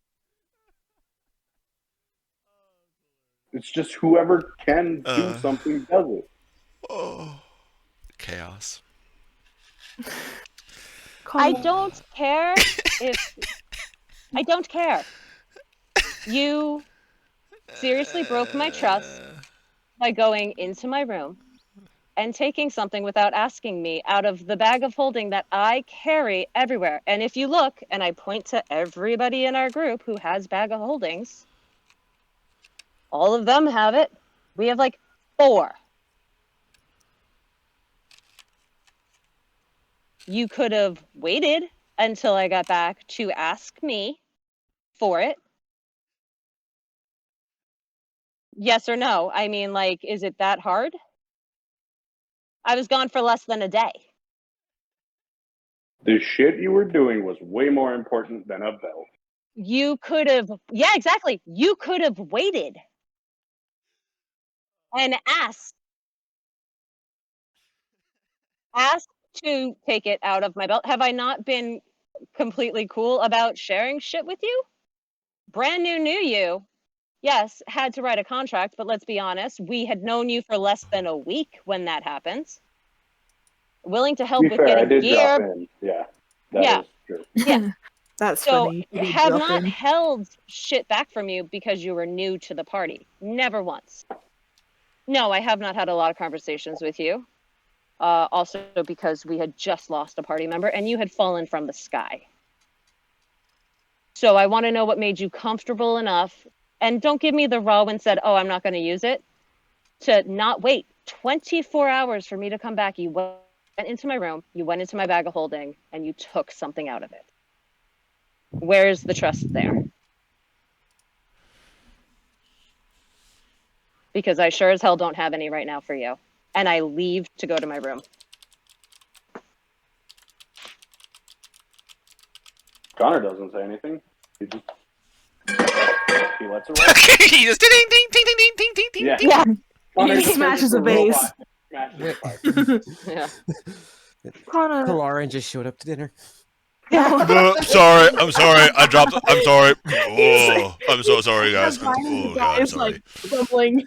It's just whoever can do something does it. Oh, chaos. I don't care if... I don't care. You seriously broke my trust by going into my room and taking something without asking me out of the bag of holding that I carry everywhere. And if you look, and I point to everybody in our group who has bag of holdings, all of them have it. We have like 4. You could have waited until I got back to ask me for it. Yes or no? I mean, like, is it that hard? I was gone for less than a day. The shit you were doing was way more important than a belt. You could have, yeah, exactly. You could have waited and asked to take it out of my belt. Have I not been completely cool about sharing shit with you? Brand new you, yes, had to write a contract, but let's be honest, we had known you for less than a week when that happens. Willing to To help be with fair, I getting did drop gear. in. Yeah, that Yeah. is true. Yeah. That's So funny. You have drop not in. held shit back from you because you were new to the party. Never once. No, I have not had a lot of conversations with you. Also because we had just lost a party member and you had fallen from the sky. So I want to know what made you comfortable enough, and don't give me the raw and said, oh, I'm not going to use it, to not wait 24 hours for me to come back. You went into my room, you went into my bag of holding, and you took something out of it. Where's the trust there? Because I sure as hell don't have any right now for you. And I leave to go to my room. Connor doesn't say anything. He lets it roll. He just ding ding ding ding ding ding ding ding. Yeah. Yeah. Connor He just smashes turns a into vase. robot and smashes the pipe. Yeah. Connor. Kalaran just showed up to dinner. I'm sorry. I dropped. I'm sorry. Oh, I'm so sorry, guys. Oh God, I'm sorry. Like stumbling.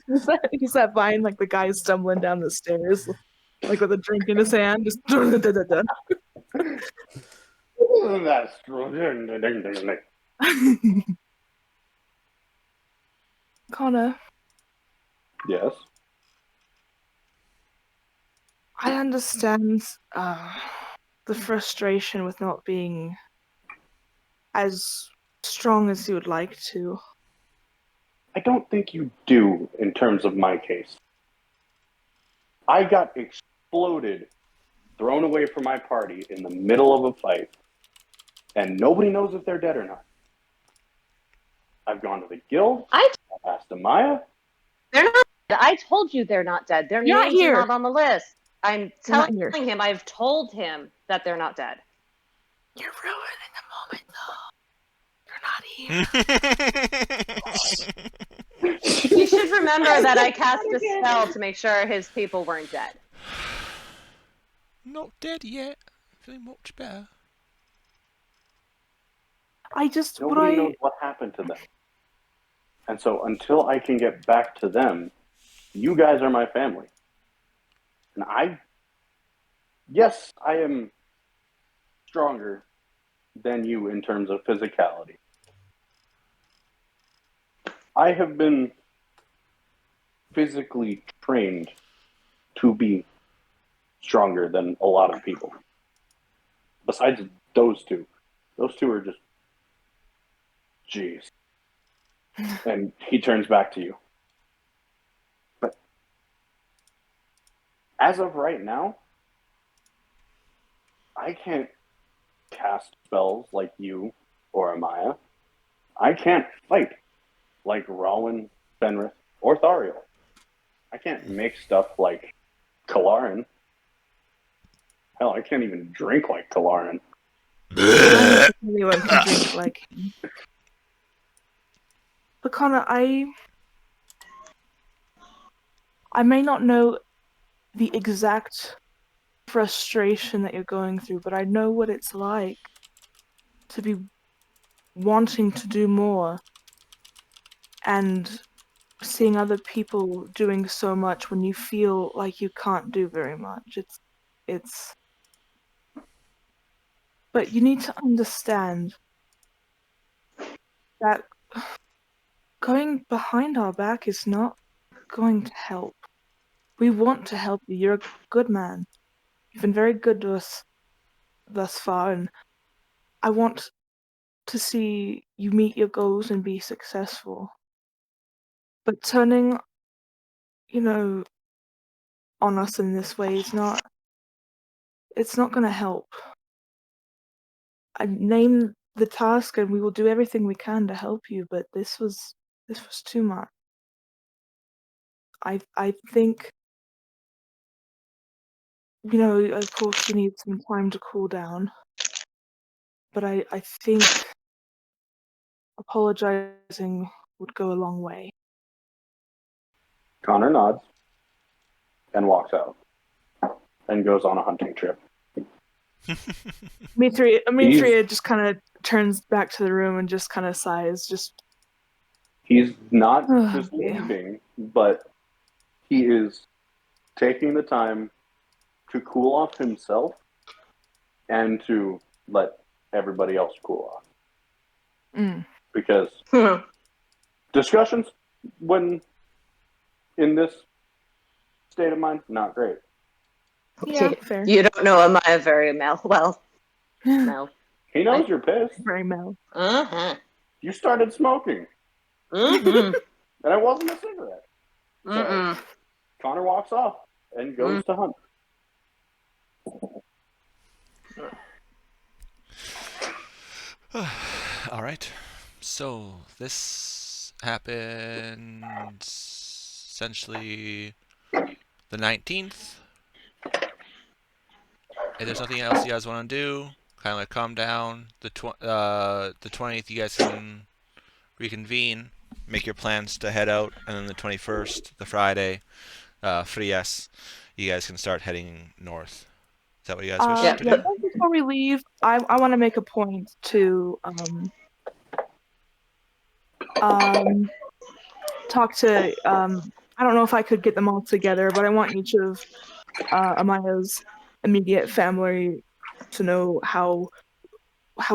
He's that Vine, like the guy stumbling down the stairs, like with a drink in his hand, just. That's true. Connor, Yes. I understand the frustration with not being as strong as you would like to. I don't think you do in terms of my case. I got exploded, thrown away from my party in the middle of a fight, and nobody knows if they're dead or not. I've gone to the guild. I've asked Amaya. They're not dead. I told you they're not dead. Their You're not names here. are not on the list. I'm They're not telling here. him, I've told him that they're not dead. You're ruining the moment, though. You're not here. You should remember that I cast a spell to make sure his people weren't dead. Not dead yet. Feeling much better. Nobody knows what happened to them. And so until I can get back to them, you guys are my family. And yes, I am stronger than you in terms of physicality. I have been physically trained to be stronger than a lot of people. Besides those two. Those two are just... Jeez. And he turns back to you. But as of right now, I can't cast spells like you or Amaya. I can't fight like Rowan, Fenris, or Thariel. I can't make stuff like Kalarin. Hell, I can't even drink like Kalarin. Anyone can drink like him. But Connor, I may not know the exact frustration that you're going through, but I know what it's like to be wanting to do more and seeing other people doing so much when you feel like you can't do very much. It's but you need to understand that going behind our back is not going to help. We want to help you. You're a good man. You've been very good to us thus far, and I want to see you meet your goals and be successful. But turning, on us in this way it's not going to help. I name the task and we will do everything we can to help you, but this was too much. I think, of course you need some time to cool down, but I think apologizing would go a long way. Connor nods and walks out and goes on a hunting trip. Ametria just kind of turns back to the room and just kind of sighs. He's not Oh, just yeah. leaving, but he is taking the time to cool off himself and to let everybody else cool off. Because discussions, when in this state of mind, not great. Yeah, fair. You don't know Amaya very well. No. He knows you're pissed. Very Mel. Uh-huh. You started smoking, Mm-hmm. and it wasn't a cigarette. Mm-mm. So Connor walks off and goes to hunt. All right. So this happened essentially the 19th. If there's nothing else you guys want to do, kind of like calm down. The 20th, you guys can reconvene, make your plans to head out, and then the 21st, the Friday, Frias, you guys can start heading north. Is that what you guys wish to do? Before we leave, I want to make a point to talk to I don't know if I could get them all together, but I want each of Amaya's immediate family to know how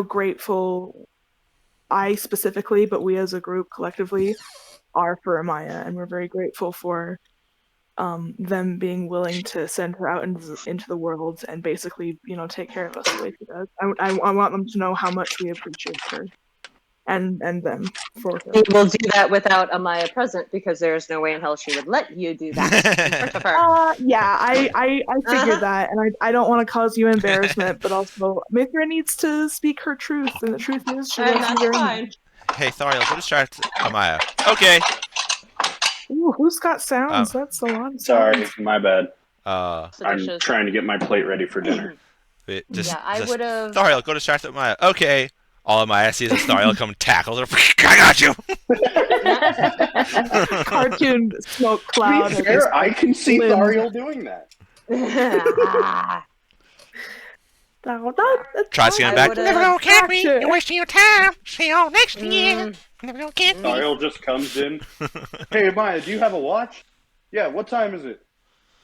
grateful I specifically, but we as a group collectively are for Amaya, and we're very grateful for them being willing to send her out into the world and basically, take care of us the way she does. I want them to know how much we appreciate her and them for her. We will do that without Amaya present because there is no way in hell she would let you do that. Yeah, I figured that, and I don't want to cause you embarrassment, but also Mithra needs to speak her truth, and the truth is she loves you very much. Hey, Thariel, go distract Amaya. Okay. Ooh, who's got sounds? That's a lot of Sorry, sounds. my bad. I'm I'm trying to get my plate ready for dinner. I would have. Thariel, go distract Amaya. Okay. All Amaya sees is Thariel come tackles her. I got you. Cartoon smoke cloud. To be fair, I can see Thariel doing that. Try singing back. Never gonna catch me. You're wasting your time. See you next year. Never gonna catch me. Thariel just comes in. Hey, Amaya, do you have a watch? Yeah, what time is it?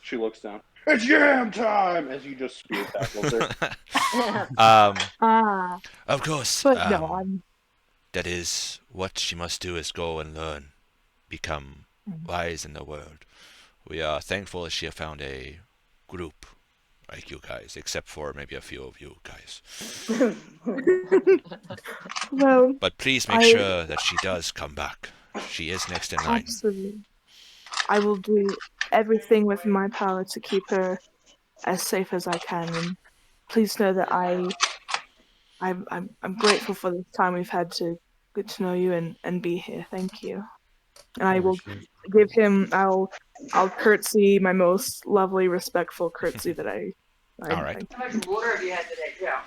She looks down. It's yam time! As you just spear tackles her. Of course. But no, that is what she must do, is go and learn, become wise in the world. We are thankful that she have found a group like you guys, except for maybe a few of you guys. Well, but please make sure that she does come back She is next in line. Absolutely. I will do everything within my power to keep her as safe as I can. And please know that I'm grateful for the time we've had to get to know you and be here. Thank you. And I will give him. I'll curtsy my most lovely, respectful curtsy that I. All right. How much water have you had today? Yeah.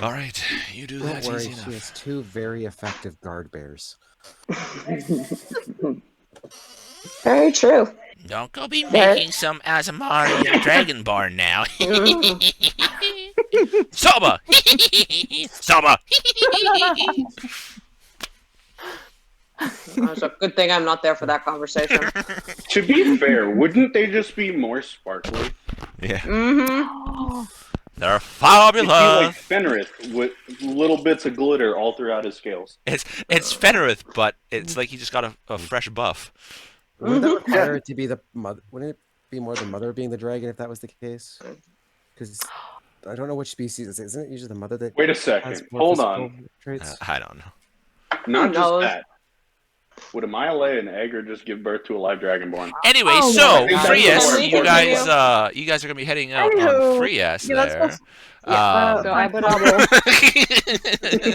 All right, you do Don't that worry, easy she enough. has 2 very effective guard bears. Very true. Don't go be There- making some Azamari and Dragonborn now. Soba! Soba! It's a good thing I'm not there for that conversation. To be fair, wouldn't they just be more sparkly? Yeah. Mm-hmm. They're It'd be fabulous. like Fenris with little bits of glitter all throughout his scales. It's Fenrith, but it's like he just got a fresh buff. Would that require it to be the mother? Wouldn't it be more the mother being the dragon if that was the case? Because I don't know which species it is. Isn't it usually the mother that Wait a has second. more Hold physical on. traits? I don't know. Not just knows? that. Would Amaya lay an egg or just give birth to a live dragonborn? Anyway, Oh, so I think that's Frias, the more you important guys are gonna be heading out on Anywho, Frias yeah, let's go there. So I would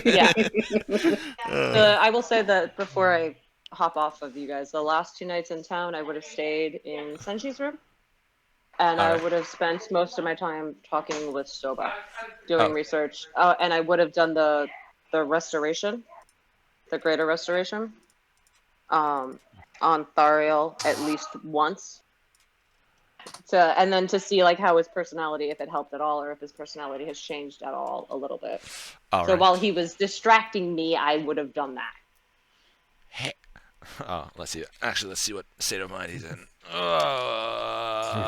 yeah. I will say that before I hop off of you guys, the last 2 nights in town, I would have stayed in Senji's room, and I Alright. would have spent most of my time talking with Soba, doing Oh. research. And I would have done the restoration, the greater restoration, on Thariel at least once. And then to see like how his personality, if it helped at all, or if his personality has changed at all a little bit. All So right. while he was distracting me, I would have done that. Hey. Oh, let's see. Actually, let's see what state of mind he's in. You're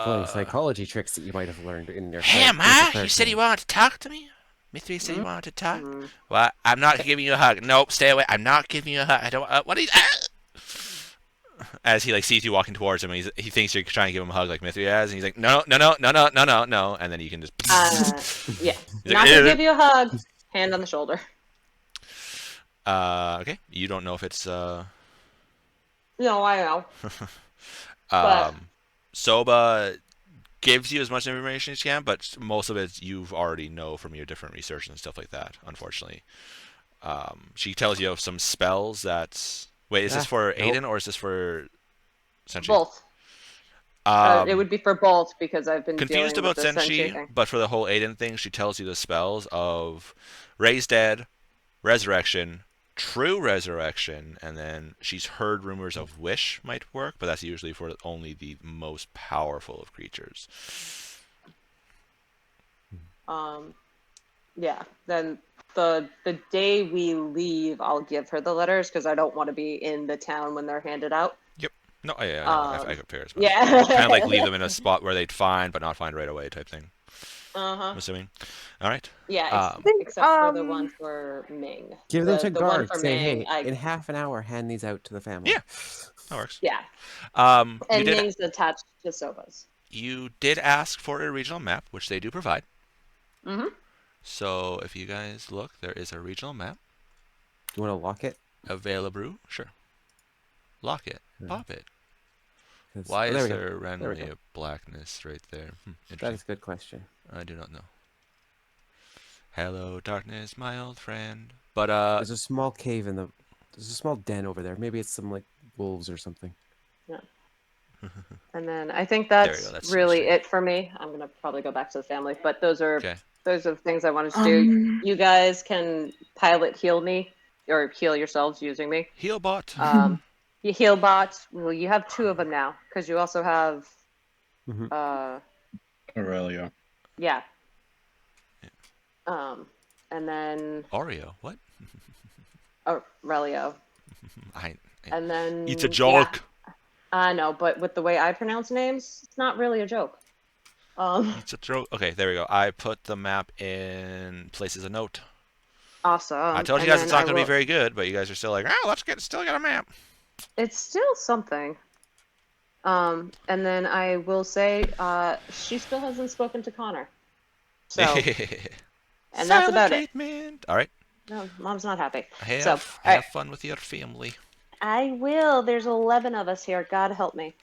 funny psychology tricks that you might have learned in your. Hey, first Ma, you person. said you wanted to talk to me? Mithri said you wanted to talk? Mhm. Well, I'm not giving you a hug. Nope, stay away. I'm not giving you a hug. I don't. What are you? As he like sees you walking towards him, and he thinks you're trying to give him a hug like Mithri has, and he's like, no, and then you can just. Yeah. He's Not like, gonna give you a hug. Hand on the shoulder. Okay. You don't know if it's No, I know. Soba gives you as much information as you can, but most of it you've already know from your different research and stuff like that, unfortunately. She tells you of some spells that... Wait, is this for nope. Aiden or is this for Senshi? Both. It would be for both because I've been Confused dealing about with the Senshi Senshi, thing. but for the whole Aiden thing, she tells you the spells of Raise Dead, Resurrection, True Resurrection, and then she's heard rumors of Wish might work, but that's usually for only the most powerful of creatures. Yeah. Then the day we leave, I'll give her the letters because I don't want to be in the town when they're handed out. Yep. No, I could figure as much. Yeah. Kind of like leave them in a spot where they'd find, but not find right away type thing. I'm assuming. All right. Yeah, think, except for the one for Ming. Give them to the one guard. for Say, Ming, hey, in half an hour, hand these out to the family. Yeah. That works. Yeah, You and did, Ming's attached to Soba's. you did ask for a regional map, which they do provide. Mm-hmm. So if you guys look, there is a regional map. You want to lock it? Available. Sure. Lock it. Yeah. Pop it. 'Cause- Why there is we go. there There we randomly go. a blackness right there? That Interesting. is a good question. I do not know. Hello, darkness, my old friend. But There's a small cave in the. There's a small den over there. Maybe it's some like wolves or something. And then I think There we that's go, that's really interesting. it for me. I'm gonna probably go back to the family, but those are okay. the things I wanted to do. You guys can pilot heal me or heal yourselves using me. Healbot. You heal bots. Well, you have 2 of them now because you also have Mhm. Aurelia. yeah. And then Oreo. What? Relio. And then It's a joke. yeah. I know, but with the way I pronounce names, it's not really a joke. It's a joke. Okay, there we go. I put the map in places of note. Awesome. I told you And guys it's then not going to be will- very good, but you guys are still like, let's still get a map. It's still something. And then I will say, she still hasn't spoken to Connor. So, and that's about it. Treatment. All right. No, Mom's not happy. Have, So, have alright. fun with your family. I will. There's 11 of us here. God help me.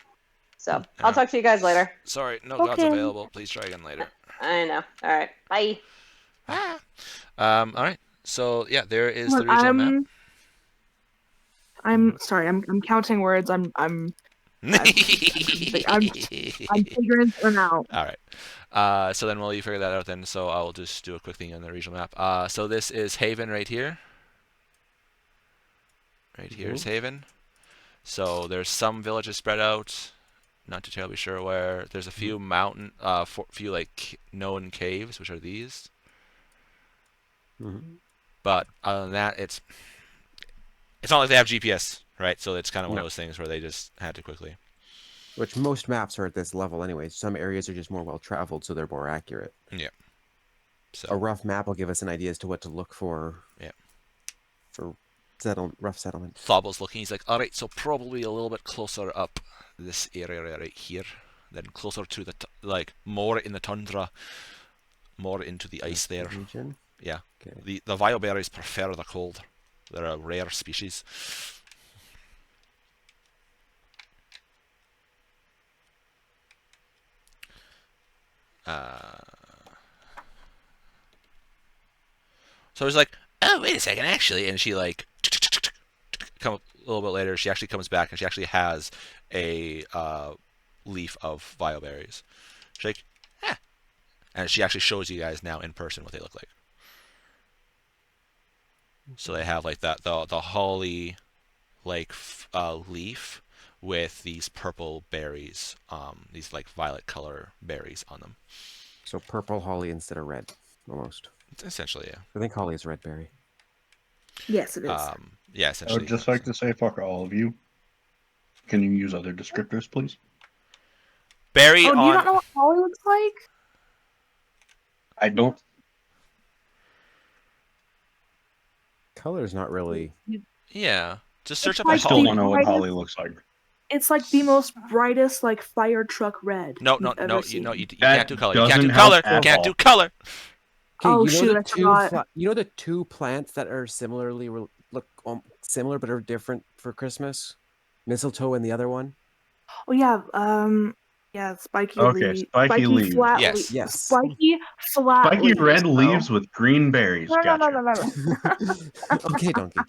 So I'll talk to you guys later. Sorry, no gods Okay. available. Please try again later. I know. All right. Bye. All right. So yeah, there is the regional map. I'm sorry. I'm counting words. I'm figuring them out. All right. So then while you figure that out, then so I'll just do a quick thing on the regional map. So this is Haven right here. Right here is Haven. So there's some villages spread out. Not too terribly sure where. There's a few few like known caves, which are these. But other than that, it's not like they have GPS, right? So it's kind of one of those things where they just had to quickly. Which most maps are at this level anyway. Some areas are just more well-traveled, so they're more accurate. Yeah. So a rough map will give us an idea as to what to look for. Yeah. For rough settlement. Thobble's looking. He's like, all right, so probably a little bit closer up this area right here, then closer to the more in the tundra, more into the ice there. Region? Yeah. Okay. The vileberries prefer the cold. They're a rare species. So he's like, oh, wait a second, actually. And she like, come a little bit later, she actually comes back and she actually has a leaf of vileberries. She's like, and she actually shows you guys now in person what they look like. So they have like that the holly like leaf with these purple berries, these like violet color berries on them. So purple holly instead of red, almost. Essentially, yeah. I think holly is red berry. Yes, it is. Yeah, I essentially. would just like to say, fuck all of you. Can you use other descriptors, please? Berry do you on. not know what holly looks like? I don't. Color is not really. Yeah, just search up like a I still holly. don't know what holly looks like. It's like the most brightest, like fire truck red. No, you've ever you seen. can't do color. You can't do doesn't color. help You at can't do all. color. Okay, Oh, you know shoot, the I two forgot. you know the two plants that are similarly look similar but are different for Christmas? Mistletoe and the other one? Oh yeah, spiky Okay, leaf, spiky leaves. flat Yes. leaf, Yes. spiky flat. Spiky leaves, red though. leaves with green berries. No, Gotcha. no. Okay, donkey.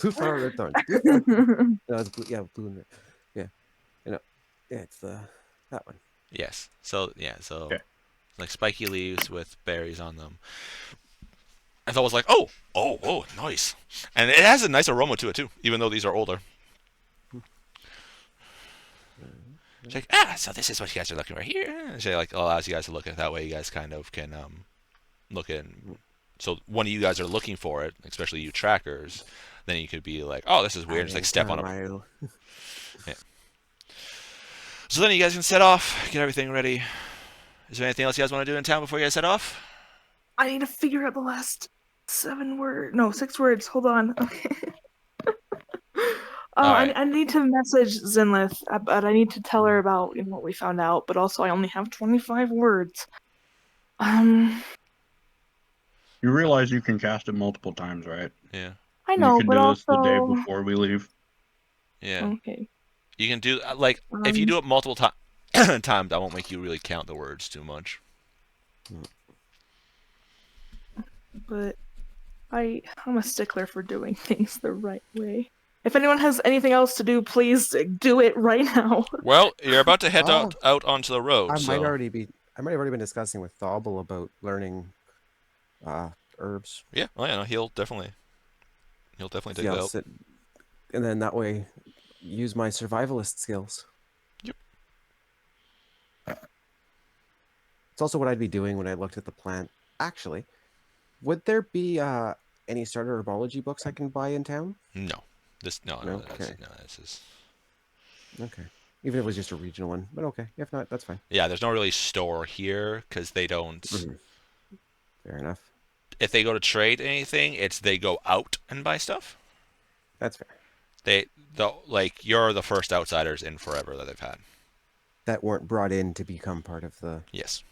Blue flower, red thorns. No, it's blue, blue and red. Yeah. Yeah, it's that one. Yes. So yeah. So Okay. like spiky leaves with berries on them. I thought it was like, oh, nice, and it has a nice aroma to it too, even though these are older. She's like, so this is what you guys are looking for here. And she like allows you guys to look at it. That way. You guys kind of can look in. So one of you guys are looking for it, especially you trackers. Then you could be like, oh, this is weird. Just like step on it. Yeah. So then you guys can set off, get everything ready. Is there anything else you guys want to do in town before you guys set off? I need to figure out the last 6 words. Hold on. Okay. Alright. I need to message Zenlith, but I need to tell her about what we found out. But also, I only have 25 words. You realize you can cast it multiple times, right? Yeah. I know, you can but do also this the day before we leave. Yeah. okay. You can do like if you do it multiple times, I won't make you really count the words too much. But I'm a stickler for doing things the right way. If anyone has anything else to do, please do it right now. Well, you're about to head Oh. out onto the road. I so. might have already been discussing with Thobble about learning herbs. Yeah. Oh yeah. No, he'll definitely take that out. And then that way use my survivalist skills. Yep. It's also what I'd be doing when I looked at the plant. Actually, would there be any starter herbology books I can buy in town? No. This no. Okay. This is. Okay. Even if it was just a regional one, but okay. If not, that's fine. Yeah, there's no really store here because they don't. Fair enough. If they go to trade anything, it's they go out and buy stuff. That's fair. You're the first outsiders in forever that they've had. That weren't brought in to become part of the. Yes.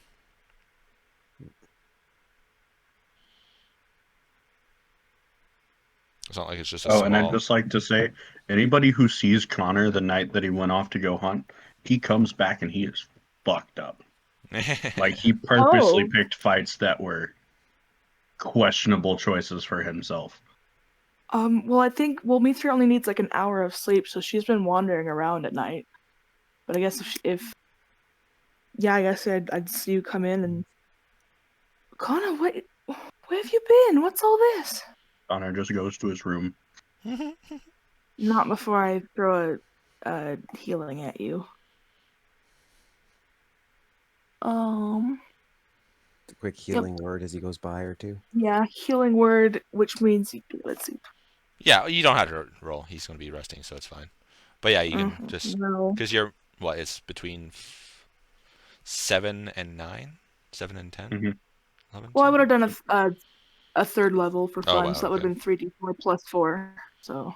It's not like it's just a Oh, small. and I'd just like to say, anybody who sees Connor the night that he went off to go hunt, he comes back and he is fucked up. Like, he purposely picked fights that were questionable choices for himself. Well, I think Mithra only needs like an hour of sleep, so she's been wandering around at night. But I guess I guess I'd see you come in and Connor, where have you been? What's all this? Connor just goes to his room. Not before I throw a healing at you. A quick healing word as he goes by or two. Yeah, healing word, which means let's see. Yeah, you don't have to roll. He's going to be resting, so it's fine. But yeah, you can just because you're it's between 7 and 9, 7 and 10. Mhm. 11, Well, I would have done a third level for fun, wow, so that would have been 3d4 plus 4. So.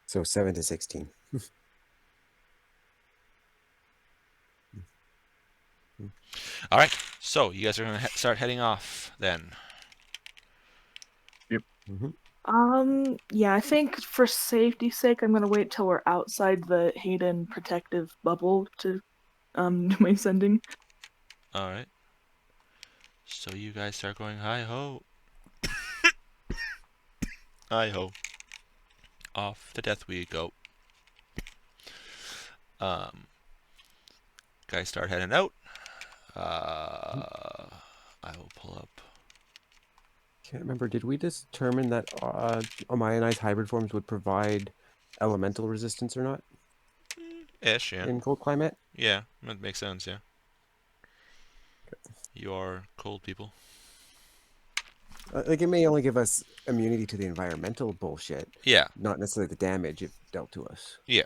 So 7 to 16. All right, so you guys are going to start heading off then. Yep. Yeah, I think for safety's sake, I'm gonna wait till we're outside the Hayden protective bubble to do my sending. All right. So you guys start going hi ho, hi ho. Off to death we go. Guys start heading out. I will pull up. Can't remember. Did we determine that ionized hybrid forms would provide elemental resistance or not Ish, yeah. in cold climate? Yeah, that makes sense, yeah. You are cold people. Like, it may only give us immunity to the environmental bullshit. Yeah. Not necessarily the damage it dealt to us. Yeah.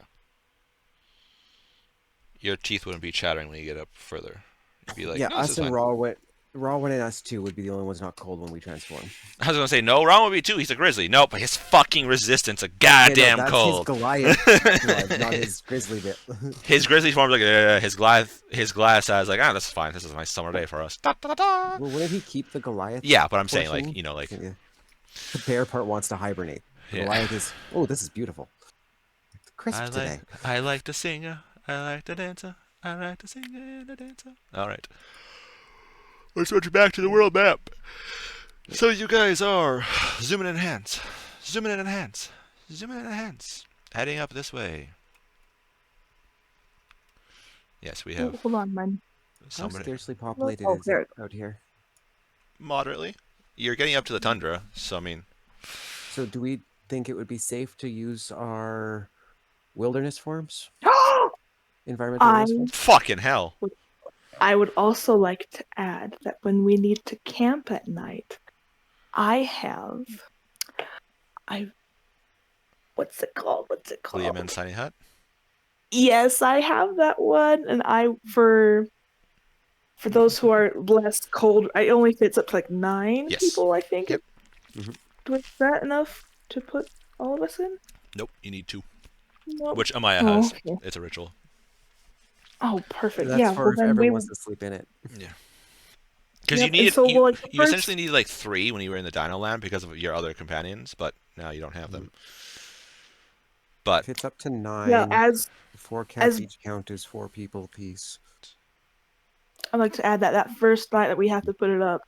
Your teeth wouldn't be chattering when you get up further. You'd be like, yeah, no, this us is and fine. Raw one and us two would be the only ones not cold when we transform. I was gonna say no, Ron would be too. He's a grizzly. No, but his fucking resistance a goddamn that's cold. His Goliath blood, not his grizzly bit. His grizzly form's like his glass eyes like this is fine. This is a nice summer day for us. Da, da, da, da. Well, wouldn't he keep the Goliath? Yeah, but I'm saying portion? like the bear part wants to hibernate. The Goliath is this is beautiful. It's crisp today. I like to sing. I like to dance. I like to sing and a dance. All right. Let's switch back to the world map. So you guys are zooming in hands, zooming in hands, zooming in hands, heading up this way. Yes, we have. Hold on, man. How scarcely populated is it out here? Moderately. You're getting up to the tundra, so I mean. So do we think it would be safe to use our wilderness forms? Environmental wilderness forms? Fucking hell. I would also like to add that when we need to camp at night, what's it called? Liamon's tiny hut? Yes, I have that one, and for those who are less cold, it only fits up to like 9 people, I think. Yep. Is that enough to put all of us in? Nope, you need 2. Nope. Which Amaya has. Okay. It's a ritual. Oh, perfect. That's for if everyone wants to sleep in it. Yeah. Because you essentially needed like 3 when you were in the Dino Land because of your other companions, but now you don't have them. But if it's up to 9, yeah, 4 cats each count as 4 people apiece. I'd like to add that first night that we have to put it up,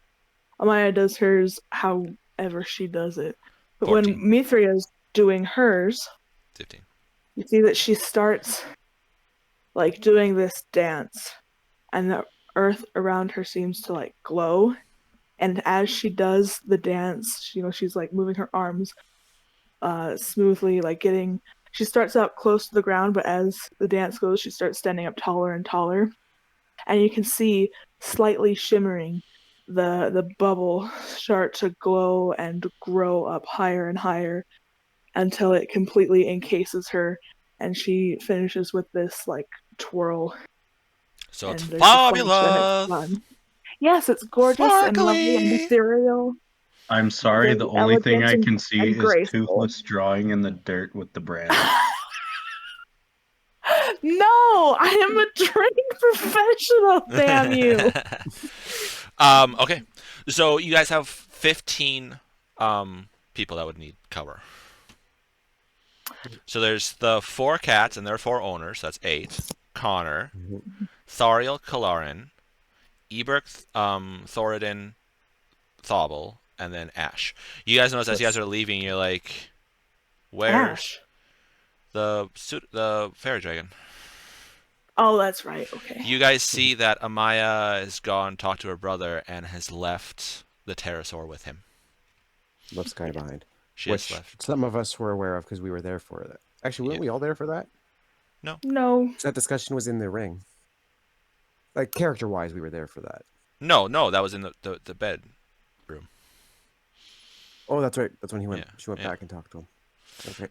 Amaya does hers however she does it. But 14. when Mithria's doing hers, 15. You see that she starts like doing this dance, and the earth around her seems to like glow. And as she does the dance, she's like moving her arms smoothly, like she starts out close to the ground, but as the dance goes, she starts standing up taller and taller. And you can see slightly shimmering the bubble start to glow and grow up higher and higher until it completely encases her, and she finishes with this like twirl. So it's fabulous. Yes, it's gorgeous and lovely and ethereal. I'm sorry, the only thing I can see is Toothless drawing in the dirt with the brand. No, I am a trained professional. Damn you. Okay. So you guys have 15 people that would need cover. So there's the 4 cats and their 4 owners. So that's 8. Connor, Thariel, Kalarin, Eberk, Thoradin, Thobble, and then Ash. You guys notice as you guys are leaving, you're like, where's the fairy dragon? Oh, that's right. Okay. You guys see that Amaya has gone talked to her brother and has left the pterosaur with him. Left Sky behind. She Which has left. some of us were aware of because we were there for that. Actually, weren't we all there for that? No. So that discussion was in the ring. Like, character-wise, we were there for that. No, that was in the bed room. Oh, that's right. That's when Yeah, she went yeah. back and talked to him. Okay.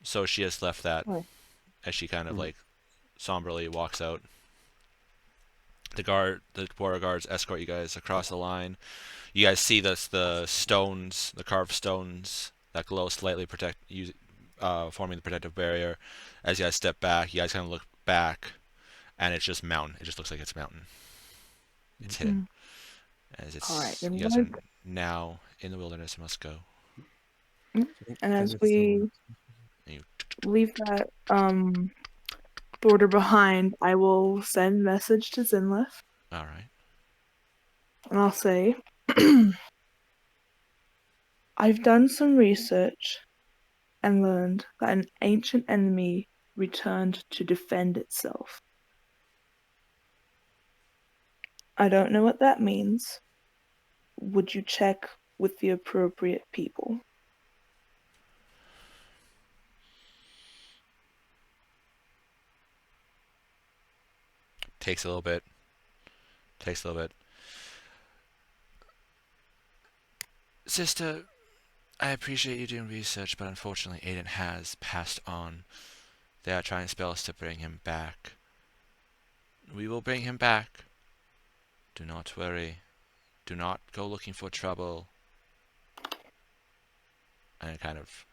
So she has left that Oh. as she kind of like somberly walks out. The border guards escort you guys across the line. You guys see the stones, the carved stones that glow slightly forming the protective barrier. As you guys step back, you guys kind of look back, and it's just mountain. It just looks like it's mountain. It's hidden. As it's All right, then you guys are now in the wilderness and must go. And as we leave that border behind, I will send message to Zinlef, All right. and I'll say, I've done some research and learned that an ancient enemy returned to defend itself. I don't know what that means. Would you check with the appropriate people? Takes a little bit. Sister, I appreciate you doing research, but unfortunately Aiden has passed on. They are trying spells to bring him back. We will bring him back. Do not worry. Do not go looking for trouble. And it kind of...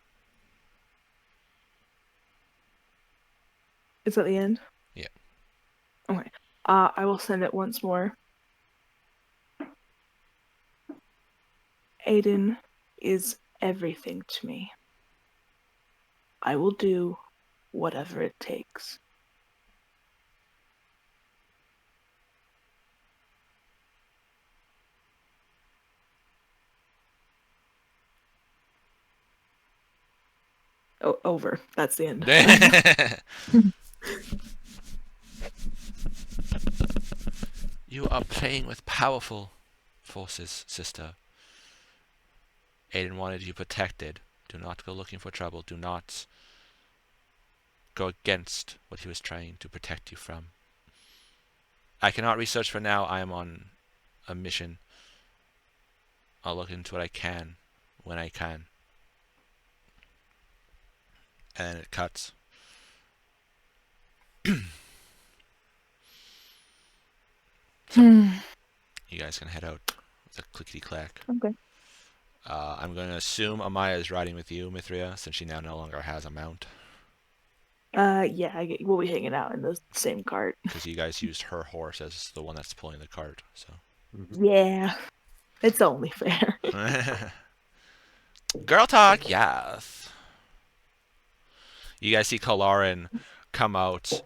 Is that the end? Yeah. Okay. I will send it once more. Aiden is everything to me. I will do whatever it takes. Oh, over. That's the end. You are playing with powerful forces, sister. Aiden wanted you protected. Do not go looking for trouble. Do not go against what he was trying to protect you from. I cannot research for now. I am on a mission. I'll look into what I can when I can. And it cuts. You guys can head out with a clickety-clack. Okay. I'm going to assume Amaya is riding with you, Mithria, since she now no longer has a mount. Yeah, we'll be hanging out in the same cart. Because you guys used her horse as the one that's pulling the cart, so. Yeah, it's only fair. Girl talk, yes. You guys see Kalarin come out,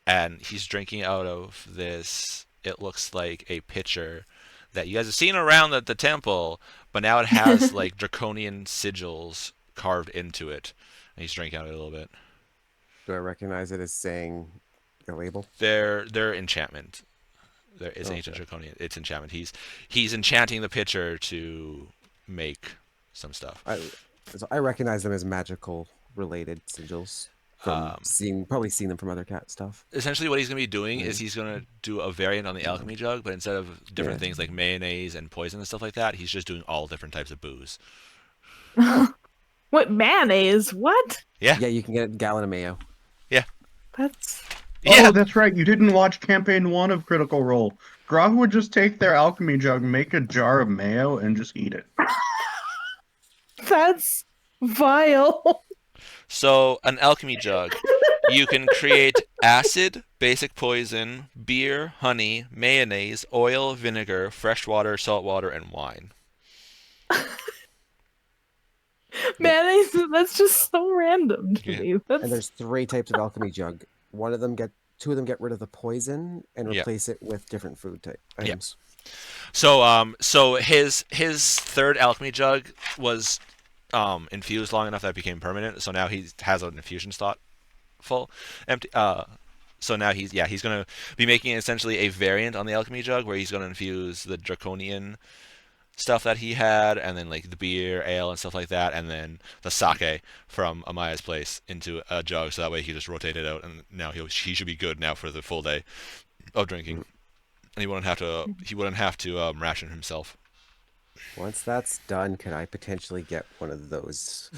and he's drinking out of this, it looks like a pitcher that you guys have seen around the temple, but now it has like draconian sigils carved into it. And he's drinking out of it a little bit. Do I recognize it as saying the label? They're enchantment. There is ancient draconian. It's enchantment. He's enchanting the pitcher to make some stuff. I recognize them as magical related sigils. From probably seen them from other cat stuff. Essentially what he's going to be doing is he's going to do a variant on the alchemy jug, but instead of different things like mayonnaise and poison and stuff like that, he's just doing all different types of booze. What, mayonnaise? What? Yeah. Yeah, you can get a gallon of mayo. Yeah. That's... Oh, that's right. You didn't watch campaign 1 of Critical Role. Grog would just take their alchemy jug, make a jar of mayo, and just eat it. That's vile. So, an alchemy jug You can create acid, basic poison, beer, honey, mayonnaise, oil, vinegar, fresh water, salt water, and wine. Mayonnaise, that's just so random to Yeah. me. And That's there's 3 types of alchemy jug. 2 of them get rid of the poison and Yeah. replace it with different food type items. So his third alchemy jug was infused long enough that it became permanent. So now he has an infusion slot full, empty. So now he's gonna be making essentially a variant on the alchemy jug where he's gonna infuse the draconian stuff that he had, and then like the beer, ale, and stuff like that, and then the sake from Amaya's place into a jug, so that way he just rotate it out, and now he should be good now for the full day of drinking, and he wouldn't have to ration himself. Once that's done, can I potentially get one of those?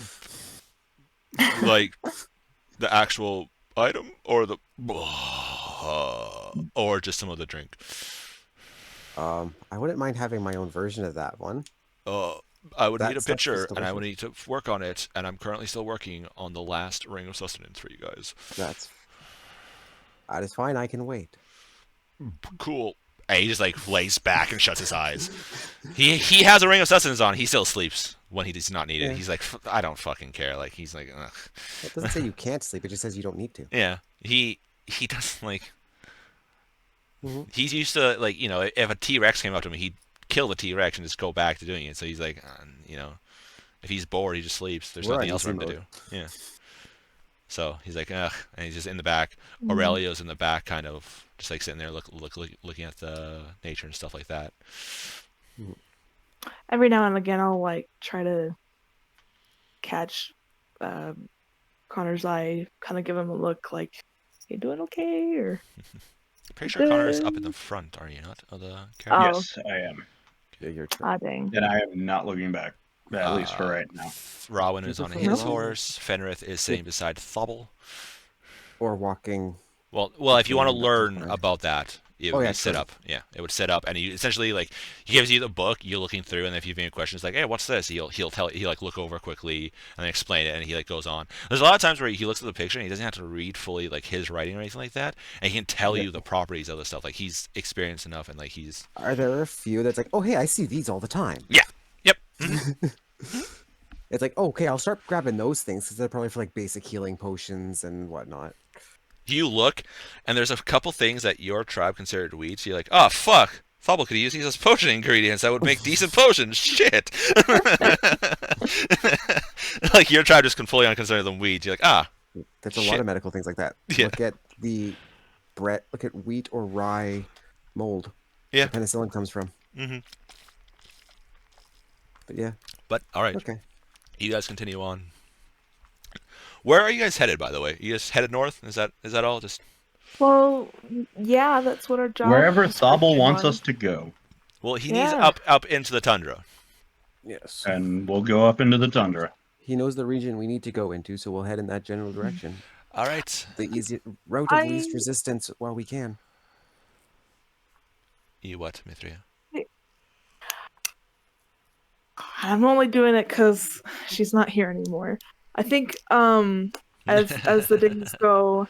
Like the actual item, or the or just some of the drink. I wouldn't mind having my own version of that one. I would That need a stuff's picture, just and I would delicious. need to work on it, and I'm currently still working on the last ring of sustenance for you guys. That is fine. I can wait. Cool. And he just like lays back and shuts his eyes. He has a ring of sustenance on. He still sleeps when he does not need it. Yeah. He's like, I don't fucking care. Like he's like, ugh. It doesn't say you can't sleep. It just says you don't need to. Yeah. He doesn't like. Mhm. He's used to like, you know, if a T-Rex came up to him, he'd kill the T-Rex and just go back to doing it. So he's like, you know, if he's bored, he just sleeps. There's We're nothing on else for him easy to do. mode. Yeah. So he's like, ugh, and he's just in the back. Aurelio's in the back, kind of just like sitting there, looking at the nature and stuff like that. every now and again I'll like try to catch Connor's eye, kind of give him a look like, "You doing okay?" Or Pretty sure Connor's up in Good. the front, are you not? Of the Oh. carriage? Yes, I am. Yeah, your turn. ah dang. And I am not looking back. At least for right now. Rowan You is on prefer his Rowan? horse. Fenrith is sitting beside Thobble. Or walking. Well, if you want to Between the learn side. about that, it would Oh, yeah, be sit true. up. Yeah, it would sit up, and he essentially like he gives you the book. You're looking through, and if you have any questions, like, hey, what's this? He'll like look over quickly and then explain it, and he like goes on. There's a lot of times where he looks at the picture and he doesn't have to read fully like his writing or anything like that, and he can tell Yeah. you the properties of the stuff. Like he's experienced enough, and like he's Are there a few that's like, oh, hey, I see these all the time? yep. It's like, oh, okay, I'll start grabbing those things because they're probably for like basic healing potions and whatnot. You look, and there's a couple things that your tribe considered weeds. You're like, oh fuck, Thobble could use these as potion ingredients that would make decent potions. Shit. Like your tribe just can fully consider them weeds. You're like, ah, There's a Shit. lot of medical things like that. Yeah. Look at the bread. Look at wheat or rye mold. Yeah. The penicillin comes from. hmm But yeah, But all right, okay. you guys continue on. Where are you guys headed, by the way? You just headed north? Is that all? Just Well, yeah, that's what our job. Wherever Thobble description wants was. us to go. well, he needs Yeah. up into the tundra. Yes. And we'll go up into the tundra. He knows the region we need to go into, so we'll head in that general direction. All right, The easy route of least I- resistance while we can. you what, Mithria? I'm only doing it because she's not here anymore. I think as the days go,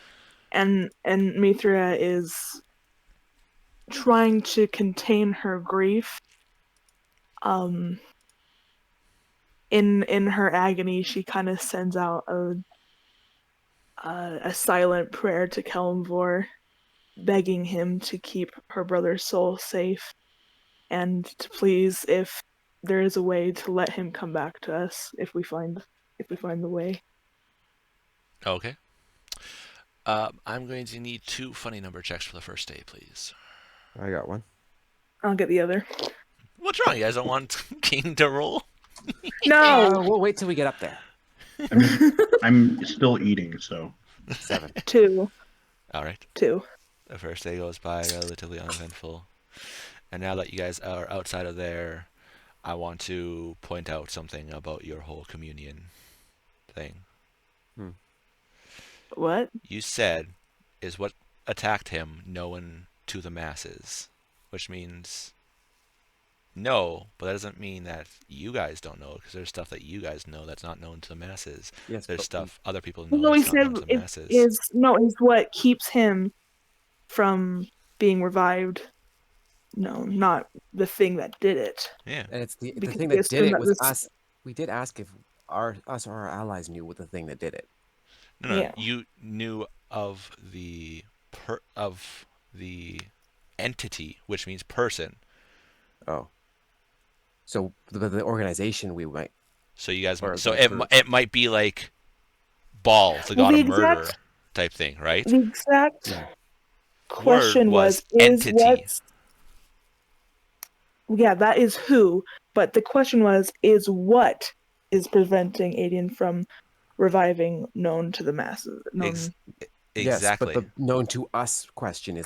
and Mithria is trying to contain her grief. In her agony, she kind of sends out a silent prayer to Kelmvor, begging him to keep her brother's soul safe, and to please, if there is a way, to let him come back to us if we find the way. Okay. I'm going to need 2 funny number checks for the first day, please. I got one. I'll get the other. What's wrong? You guys don't want King to roll? No, We'll wait till we get up there. I'm still eating, so 7. 2. All right. 2. The first day goes by relatively uneventful. And now that you guys are outside of there, I want to point out something about your whole communion thing. What? You said is what attacked him known to the masses, which means know, but that doesn't mean that you guys don't know, because there's stuff that you guys know that's not known to the masses. Yes, There's but stuff other people know No, he that's not said known to the it masses. is what keeps him from being revived. No, not the thing that did it. Yeah. And it's the Because thing we that did assume it that was this- us. We did ask if us or our allies knew what the thing that did it. No, Yeah. you knew of the entity, which means person. Oh. So the organization we might. So you guys, Or so the it group. it might be like Baal, the Well, god the of murder exact- type thing, right? The exact Yeah. question was is entity. what's... Yeah, that is who. But the question is what is preventing Aiden from reviving known to the masses? Exactly. Yes, but the known to us question is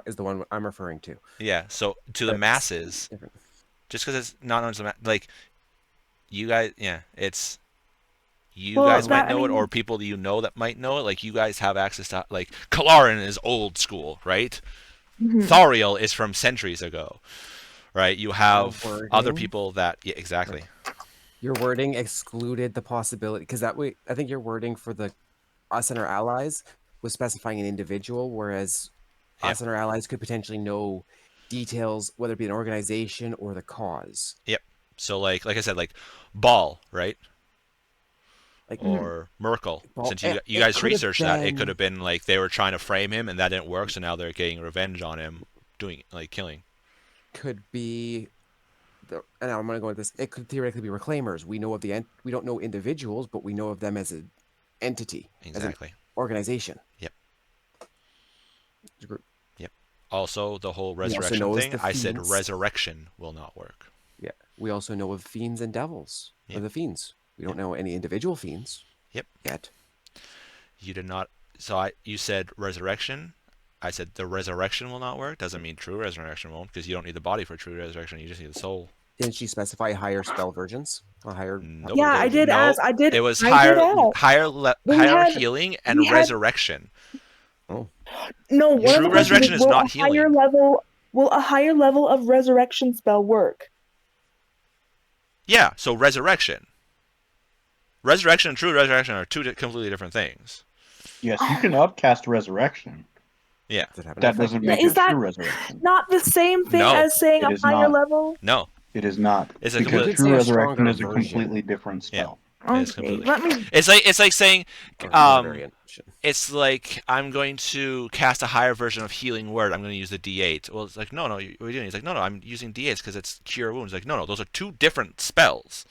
is the one I'm referring to. Yeah. So to the That's masses, different. just because it's not known to the like you guys, yeah, it's you Well, guys might that- I know it, mean- or people that you know that might know it. Like you guys have access to, like Kalarin is old school, right? Mhm. Thariel is from centuries ago, right? You have Wording. other people that, yeah, exactly. Your wording excluded the possibility because that way I think your wording for the us and our allies was specifying an individual, whereas us and our allies could potentially know details, whether it be an organization or the cause. Yep. So like I said, like Baal, right? Like Or Merkel. Baal- Since you it guys could've researched that, it been- could have been like they were trying to frame him and that didn't work, so now they're getting revenge on him, doing like killing. could be and I'm going to go with this. It could theoretically be reclaimers. We know of we don't know individuals, but we know of them as an entity, Exactly. as an organization. Yep. It's a group. Also, the whole also resurrection know as thing, the I said fiends. resurrection will not work. Yeah. We also know of fiends and devils, Yep. or the fiends. We don't know any individual fiends. Yep. Yet. You did not. So you said resurrection. I said the resurrection will not work. Doesn't mean true resurrection won't, because you don't need the body for true resurrection. You just need the soul. Didn't she specify higher spell versions? A higher. Nope. Yeah, I did ask. I did. It was I higher, did ask. We higher had- healing and we had- resurrection. Oh. No, one of True the questions resurrection is will not a higher healing. level. Will a higher level of resurrection spell work? Yeah. So resurrection. Resurrection and true resurrection are two completely different things. Yes, you can upcast resurrection. Yeah. Does it have an That effect? doesn't Now, make is it that- true resurrection. Not the same thing No, as saying it a is higher not. level. No. It is not. It's a Because complete- true Say a resurrection stronger is a version. completely different spell. It's Okay, completely. let me. It's like saying, Or another variant. it's like I'm going to cast a higher version of healing word. I'm going to use the D8. Well, it's like no, what are you doing? He's like no, I'm using D8s because it's cure wounds. Like no, those are two different spells.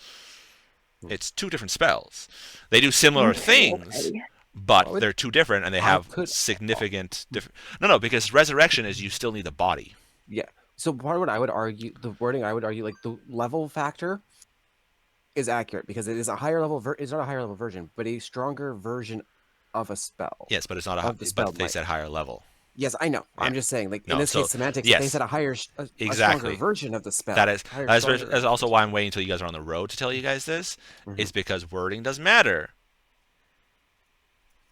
It's two different spells. They do similar things, Okay. but Well, they're two different, and they I have could- significant different. No, because resurrection is you still need the body. Yeah. So part of what I would argue, the wording I would argue, like the level factor is accurate because it is a higher level. It's not a higher level version, but a stronger version of a spell. Yes, but it's not a. Of the spell But they might- said higher level. Yes, I know. I'm Yeah. just saying, like No, in this so, case, semantics. yes. They said a Exactly. stronger version of the spell. That is Higher, that's stronger also version. why I'm waiting until you guys are on the road to tell you guys this. Mhm. Is because wording does matter.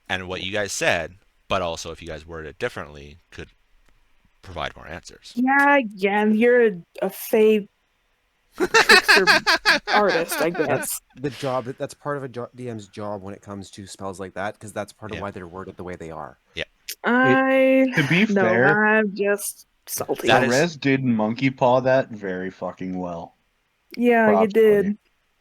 And what you guys said, but also if you guys worded it differently, could provide more answers. Yeah, and you're a fey trickster artist, I guess. The job. That's part of a DM's job when it comes to spells like that, because that's part of Yeah. why they're worded the way they are. To be No, fair, I'm just salty. That is- Perez did monkey paw that very fucking well. Yeah, you Props, did. buddy.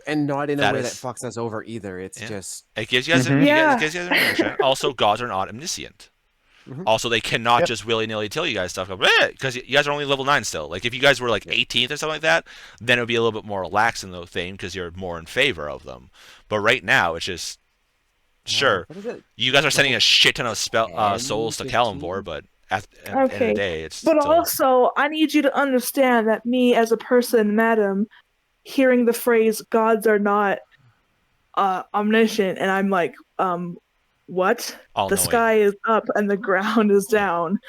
And not in a That way is- that fucks us over either. It's Yeah. just It gives you guys, Mhm. gives you guys information. Also, gods are not omniscient. Mhm. Also, they cannot Yep. just willy-nilly tell you guys stuff because you guys are only level 9 still. Like if you guys were like 18th or something like that, then it would be a little bit more relaxed in the thing because you're more in favor of them. But right now, it's just sure. What is it? You guys are sending a shit ton of souls to 10, Kalimvor, but at the end of Okay, the day, it's But still... also, I need you to understand that me, as a person, madam, hearing the phrase "gods are not omniscient," and I'm like, what? all The knowing. sky is up and the ground is down.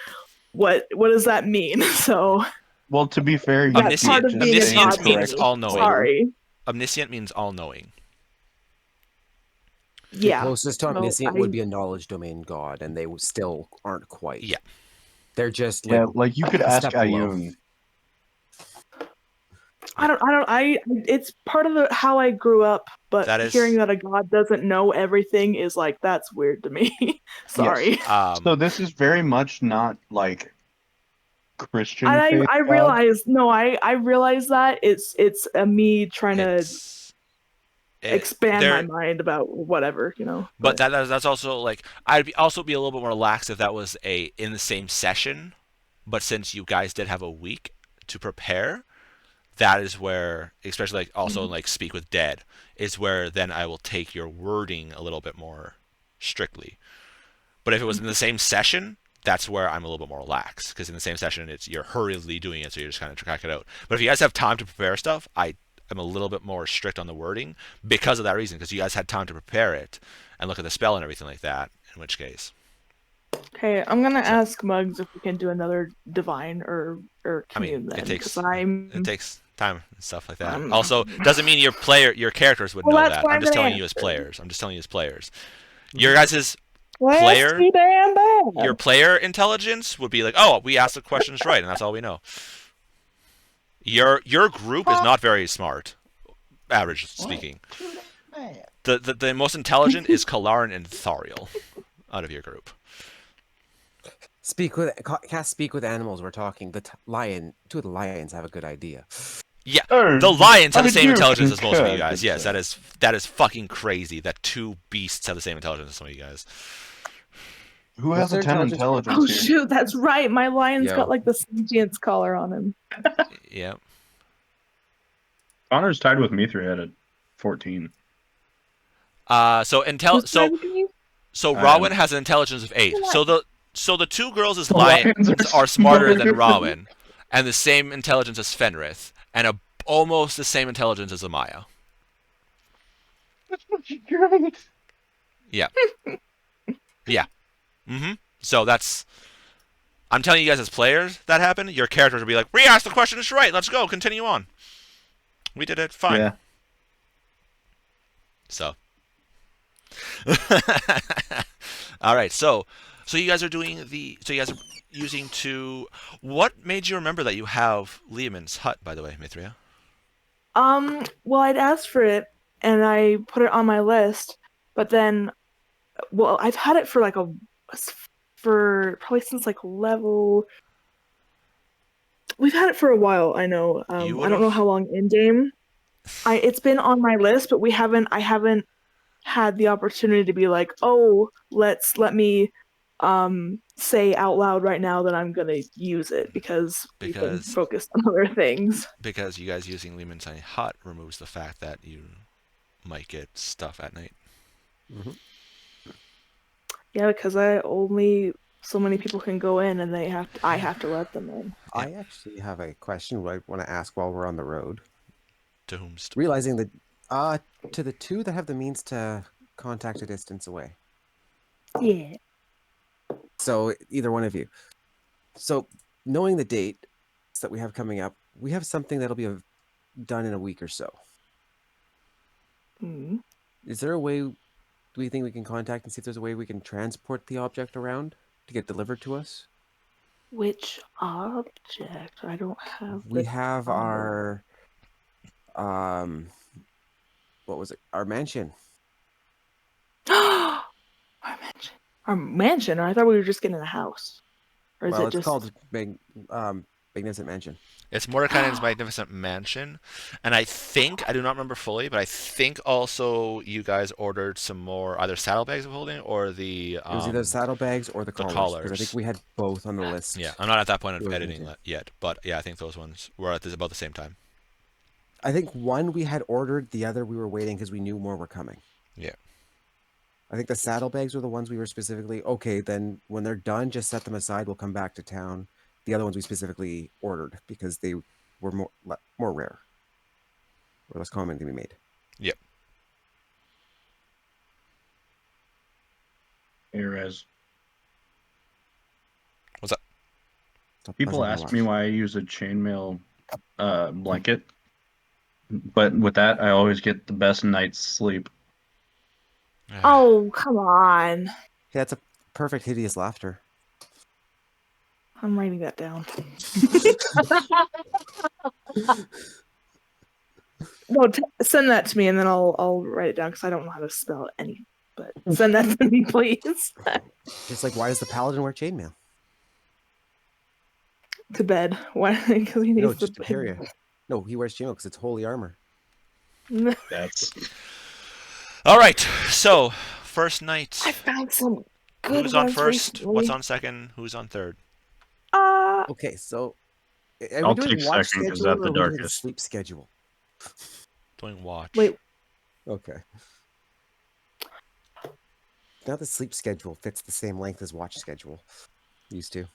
What does that mean? So Well, to be fair, you that's part of just being a saying omniscient god. correct means to me. all-knowing. Sorry. Omniscient means all-knowing. Yeah. The closest to No, omniscient I- would be a knowledge domain god, and they still aren't quite. Yeah. They're just Yeah, like like you could a ask step below. Ayun. It's part of how I grew up, but That is- hearing that a god doesn't know everything is like, that's weird to me. Sorry. Yes. So this is very much not like Christian And faith. I realize, no, I realize that it's me trying to expand my mind about whatever, you know. But that's also like, I'd also be a little bit more relaxed if that was in the same session. But since you guys did have a week to prepare, that is where, especially like also like Speak with Dead, is where then I will take your wording a little bit more strictly. But if it was in the same session, that's where I'm a little bit more relaxed, because in the same session you're hurriedly doing it, so you're just kind of track it out. But if you guys have time to prepare stuff, I'm a little bit more strict on the wording because of that reason, because you guys had time to prepare it and look at the spell and everything like that. In which case, okay, I'm gonna ask Muggs if we can do another divine or commune. I mean, then, it takes time and stuff like that. Also, doesn't mean your characters would know that. I'm just telling you as players. Your guys' your player intelligence would be like, oh, we asked the questions right, and that's all we know. Your group is not very smart, average speaking. The most intelligent is Kalaran and Thariel out of your group. Cast Speak with Animals. We're talking two of the lions have a good idea. Yeah, the lions have the same intelligence as most of you guys. Yes, that is fucking crazy that two beasts have the same intelligence as some of you guys. Who has a 10 intelligence? Oh here? shoot, that's right. My lion's got like the sentience collar on him. Yeah. Connor's tied with Mithra at 14. So Rowan has an intelligence of 8. So the two girls as lions are smarter than Rowan, and the same intelligence as Fenrith, and almost the same intelligence as Amaya. That's great. Yeah. Yeah. So I'm telling you guys as players that happened. Your characters will be like, we asked the questions right. Let's go. Continue on. We did it fine. Yeah. So. All right. So you guys are using what made you remember that you have Liamon's hut, by the way, Mithria? Well, I'd asked for it and I put it on my list, but then, well, I've had it for probably since level. We've had it for a while. I know. I don't know how long in game. It's been on my list, but I haven't had the opportunity to be like, oh, let me say out loud right now that I'm gonna use it because we've been focused on other things. Because you guys using Liamon's tiny hut removes the fact that you might get stuff at night. Mm-hmm. Yeah, because only so many people can go in, and I have to let them in. I actually have a question I want to ask while we're on the road. To whom? Realizing that to the two that have the means to contact a distance away. Yeah. So either one of you. So knowing the date that we have coming up, we have something that'll be done in a week or so. Mm-hmm. Is there a way? Do we think we can contact and see if there's a way we can transport the object around to get delivered to us? Which object? I don't have. We have our what was it? Our mansion. Our mansion? Or I thought we were just getting a house. Or is it's called Magnificent Mansion. It's Mordekainen's Magnificent Mansion, and I do not remember fully, but I think also you guys ordered some more either saddlebags of holding or the. It was either saddlebags or the collars. Because I think we had both on the list. Yeah, I'm not at that point of editing yet, but yeah, I think those ones were at about the same time. I think one we had ordered, the other we were waiting because we knew more were coming. Yeah. I think the saddlebags were the ones we were specifically, okay, then when they're done, just set them aside. We'll come back to town. The other ones we specifically ordered because they were more rare or less common to be made. Yep. Hey, Rez. What's up? People ask me why I use a chainmail blanket, but with that, I always get the best night's sleep. Oh, come on. Yeah, that's a perfect hideous laughter. I'm writing that down. No, send that to me, and then I'll write it down because I don't know how to spell any. But send that to me, please. Just like, why does the paladin wear chainmail? To bed. Why? Because he No, needs just to to carry it. No, he wears chainmail because it's holy armor. That's All right. So first night. I found some good Who's on ones first? recently. What's on second? Who's on third? Okay, so are I'll we doing take watch second, 'cause schedule that's or the are we doing the darkest. sleep schedule? Doing watch. Wait. Okay. Now the sleep schedule fits the same length as watch schedule. Used to.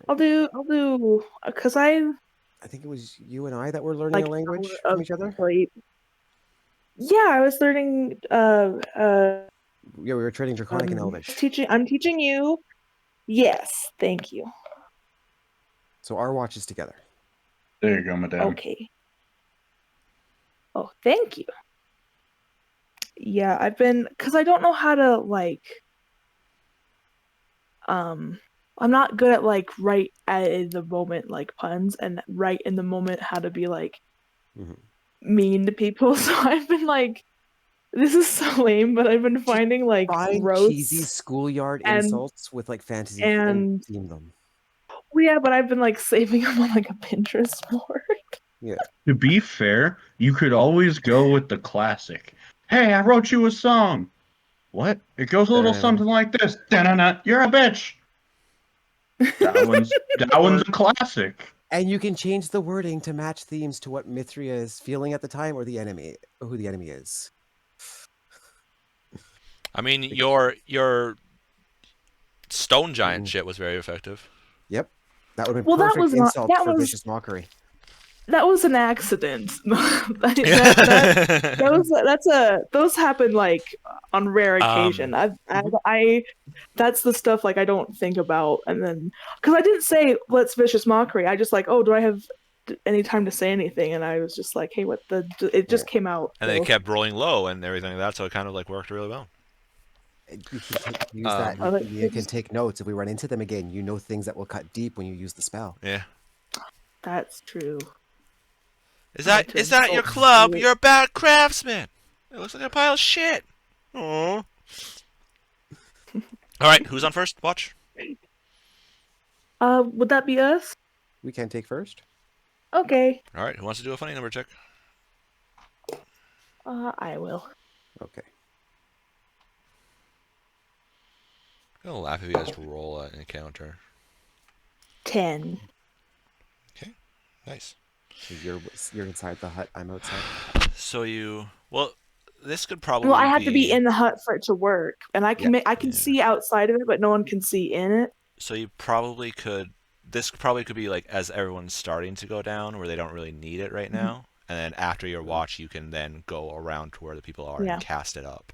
I'll do because I think it was you and I that were learning like a language hour from of each other. sleep. Yeah, I was learning. Yeah, we were trading Draconic and Elvish. I'm teaching you. Yes, thank you. So our watch is together. There you go, madame. Okay. Oh, thank you. Yeah, I've been because I don't know how to like. I'm not good at like right at the moment like puns and right in the moment how to be like mean to people. So I've been like, this is so lame, but I've been finding like Find cheesy roasts schoolyard and- insults with like fantasy and- theme them. Well, yeah, but I've been like saving them on like a Pinterest board. Yeah. To be fair, you could always go with the classic. Hey, I wrote you a song. What? It goes a little something like this. Da-na-na, you're a bitch. That one's a classic. And you can change the wording to match themes to what Mithria is feeling at the time or the enemy, or who the enemy is. I mean, your stone giant shit was very effective. Yep. That would have been Well, that perfect was not- insult that for was- vicious mockery. That was an accident. Those happen like on rare occasion. I that's the stuff like I don't think about, and then because I didn't say let's vicious mockery, I just like, oh, do I have any time to say anything? And I was just like, hey, what the? It just came out. And they kept rolling low and everything like that, so it kind of like worked really well. You can use that. You can take notes. If we run into them again, you know things that will cut deep when you use the spell. Yeah. That's true. Is that your club? You're a bad craftsman. It looks like a pile of shit. Aww. All right, who's on first? Watch. Would that be us? We can take first. Okay. All right, who wants to do a funny number check? I will. Okay. I'm gonna laugh if you guys roll an encounter. 10. Okay, nice. So you're inside the hut. I'm outside. So this could probably. Well, I have to be in the hut for it to work, and I can I can Yeah. see outside of it, but no one can see in it. So you probably could. This probably could be like as everyone's starting to go down, where they don't really need it right now, and then after your watch, you can then go around to where the people are Yeah. and cast it up.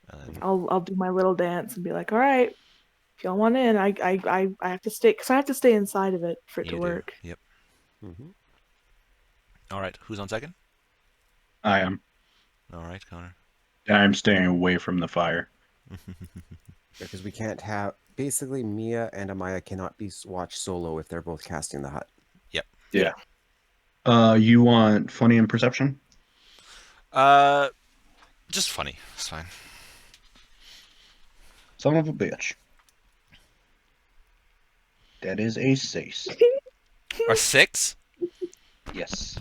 And I'll do my little dance and be like, all right, if y'all want in, I have to stay because I have to stay inside of it for it to you do. work. Yep. All right, who's on second? I am. All right, Connor. I'm staying away from the fire. Because we can't have. Basically, Mia and Amaya cannot be watched solo if they're both casting the hut. Yep. Yeah. You want funny and perception? Just funny. It's fine. Son of a bitch. That is a 6. A 6? Yes.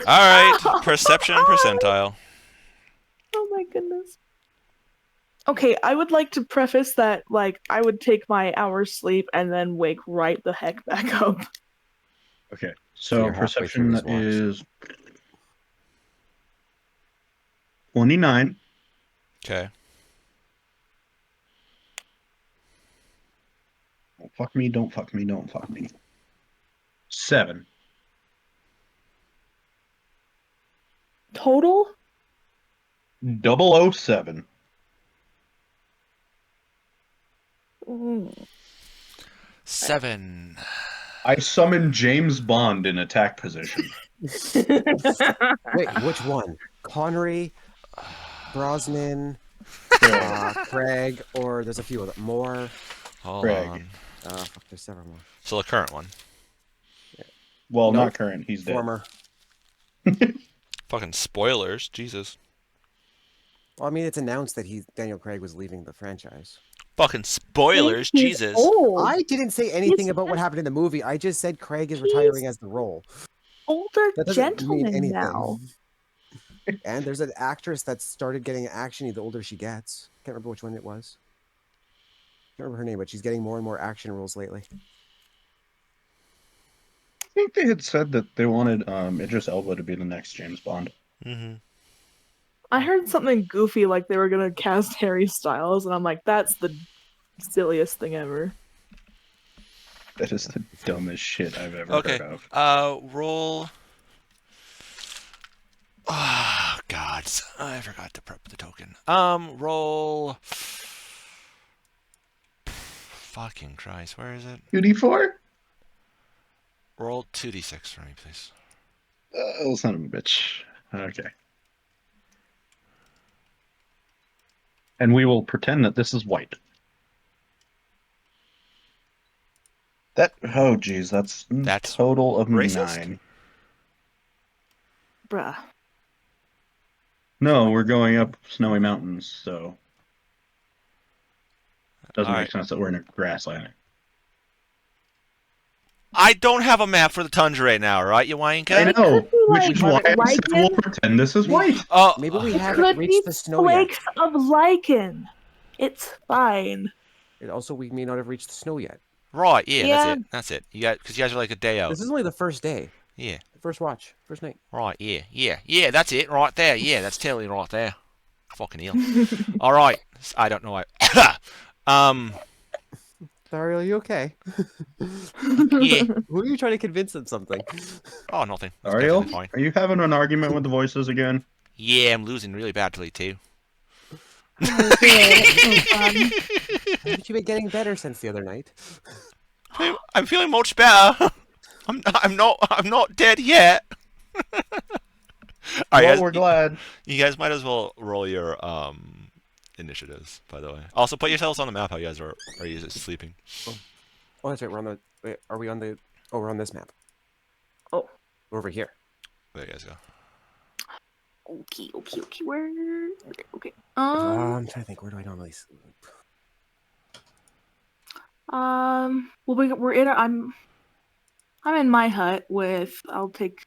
All right, perception percentile. Oh my goodness. Okay, I would like to preface that, like, I would take my hour's sleep and then wake right the heck back up. Okay. So So you're halfway through perception his watch. is 29. Okay. Don't fuck me, don't fuck me, don't fuck me. 7. Total? 007. Mm. 7. I summon James Bond in attack position. Wait, which one? Connery, Brosnan, Craig, or there's a few of them. More. Hold Craig. on. Fuck, there's several more. So the current one. Well, No. not current. He's dead. Former. Fucking spoilers, Jesus. Well, I mean, it's announced that Daniel Craig was leaving the franchise. Fucking spoilers, He's Jesus. old. I didn't say anything He's about what happened in the movie. I just said Craig is He's- retiring as the role. Older That doesn't mean gentleman anything. now. And there's an actress that started getting actiony the older she gets. Can't remember which one it was. Can't remember her name, but she's getting more and more action roles lately. I think they had said that they wanted Idris Elba to be the next James Bond. Mm-hmm. I heard something goofy like they were gonna cast Harry Styles, and I'm like, that's the silliest thing ever. That is the dumbest shit I've ever Okay. heard of. Roll. Oh, God. I forgot to prep the token. Roll. Fucking Christ, where is it? 2d4? Roll 2d6 for me, please. Oh, son of a bitch. Okay. And we will pretend that this is white. Oh, geez, that's total of racist? 9. Bruh. No, we're going up snowy mountains, so doesn't make sense that we're in a grassland. I don't have a map for the tundra right now, right, you wanker? I know, could be which like is why I said we'll lichen. pretend this is white. Oh, Maybe we It haven't could be reached the snow yet. flakes of lichen. It's fine. And also, we may not have reached the snow yet. right, yeah, Yeah. that's it. You guys, because you guys are like a day out. This is only the first day. Yeah, The first watch. First night. right, yeah, that's it, right there. Yeah, that's totally right there. Fucking hell. All right, I don't know why. Sorry, are you okay? Yeah. Who are you trying to convince of something? Oh, nothing. That's Ariel, perfectly fine. are you having an argument with the voices again? Yeah, I'm losing really badly too. Oh, Haven't you been getting better since the other night? I'm feeling much better. I'm not dead yet. All right, Well, guys, we're glad. you guys might as well roll your initiatives, by the way. Also, put yourselves on the map. How you guys are you just sleeping? Oh, that's right. We're on the. Wait, are we on the? Oh, we're on this map. Oh. We're over here. There you guys go. Okay. Where? Okay. I'm trying to think. Where do I normally sleep? Well, we're in. I'm in my hut with. I'll take.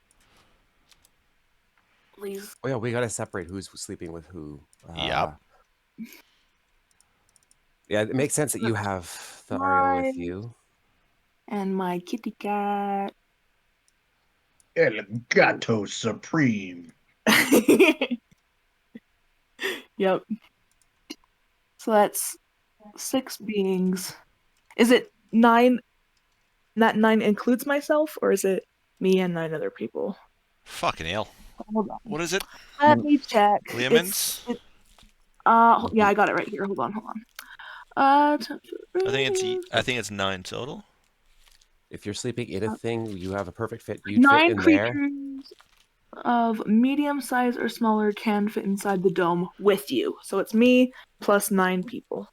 Please. Oh yeah, we gotta separate who's sleeping with who. Yep. Yeah, it makes sense that you have the Ariel with you. And my kitty cat. El Gato Supreme. Yep. So that's 6 beings. Is it 9? That 9 includes myself, or is it me and 9 other people? Fucking hell. Hold on. What is it? Let me check. Lemons? Yeah, I got it right here. Hold on. I think it's 9 total. If you're sleeping in a thing, you have a perfect fit. You 9 fit in there. creatures of medium size or smaller can fit inside the dome with you. So it's me plus 9 people.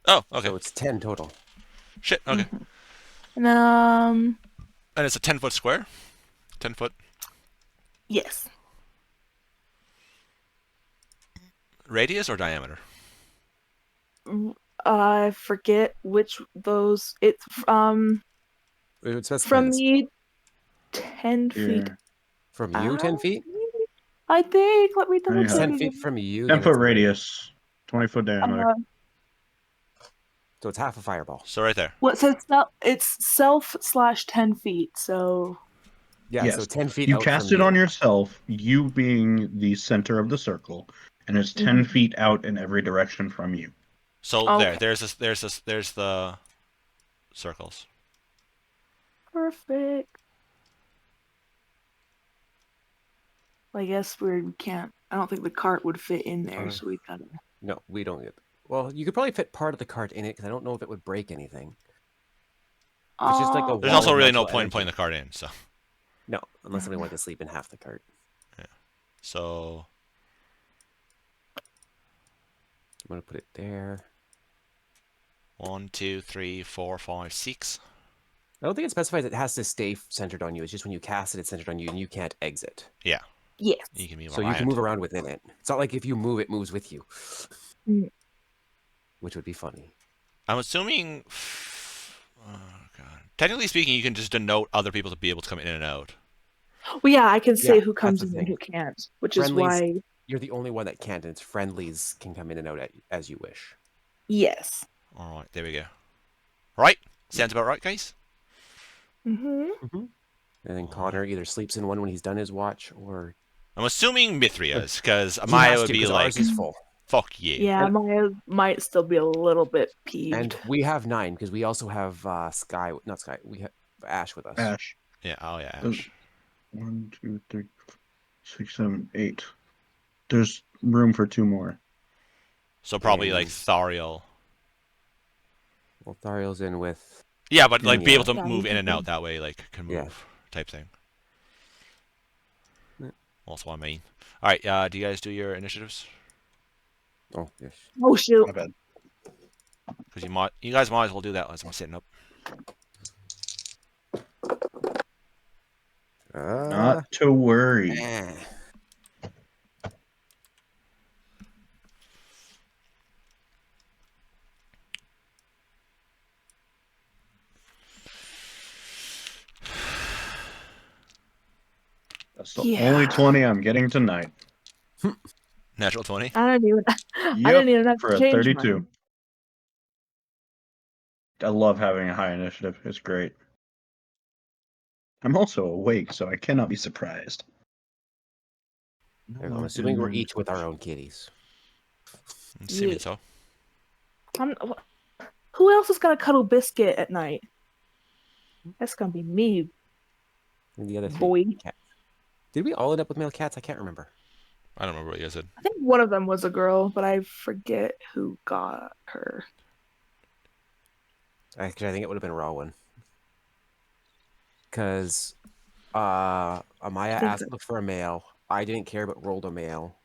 Oh, okay. So it's 10 total. Shit. Okay. And And it's a 10-foot square. 10 foot. yes. Radius or diameter? I forget which those. It's It would specify from this. me 10 feet. From you, 10 feet? I think. Let me double Yeah. check. 10 feet from you. 10 then foot it's- radius, 20-foot diameter. So it's half a fireball. So right there. What says it's self/10 feet. So Yeah, Yes. so 10 feet You out cast from it on yourself, you being the center of the circle, and it's 10 feet out in every direction from you. So Okay. there's the circles. perfect. I guess we can't. I don't think the cart would fit in there, so we gotta. No, we don't. Well, you could probably fit part of the cart in it because I don't know if it would break anything. It's just like a There's wall also of really no natural point in putting energy. the card in. So No, unless somebody wanted to sleep in half the cart. so I'm going to put it there. 1, 2, 3, 4, 5, 6. I don't think it specifies it has to stay centered on you. It's just when you cast it, it's centered on you, and you can't exit. Yes. You can move So around. you can move around within it. It's not like if you move, it moves with you. Mm. Which would be funny. I'm assuming. Oh god. Technically speaking, you can just denote other people to be able to come in and out. Well, yeah, I can say Yeah, who comes that's in the and thing. who can't, which Friendlies- is why. You're the only one that can't, and it's friendlies can come in and out as you wish. Yes. All right, there we go. Right, sounds about right, guys. Mm-hmm. And then Connor either sleeps in one when he's done his watch, or I'm assuming Mithria's, because he Amaya has would to, be 'cause like, ours is full. "Fuck you." Yeah, Maya might still be a little bit peeved. And we have 9 because we also have not Sky. We have Ash with us. Ash. Yeah. Oh yeah. Uh, Ash. 1, 2, 3, 6, 7, 8. There's room for 2 more. So probably like And- Thariel. Well, Thariel's in with. Yeah, but like be Yeah. able to Yeah, move he's in and okay. out that way, like can move Yeah. type thing. Yeah. Also, I mean. All right. Do you guys do your initiatives? Oh, yes. Oh shoot! My bad. Because you guys might as well do that as I'm sitting up. Not to worry. Eh. That's the Yeah. only 20 I'm getting tonight. Natural 20. I didn't even. I Yep, didn't even have for to a change 32. mine. I love having a high initiative. It's great. I'm also awake, so I cannot be surprised. I'm assuming we're each with our own kitties. I'm assuming Yeah. so. Who else is gonna cuddle Biscuit at night? That's gonna be me, And the other 3 boy. cats. Did we all end up with male cats? I can't remember. I don't remember what you guys said. I think one of them was a girl, but I forget who got her. Actually, I think it would have been Rowan. Because Amaya think so. looked for a male. I didn't care, but rolled a male.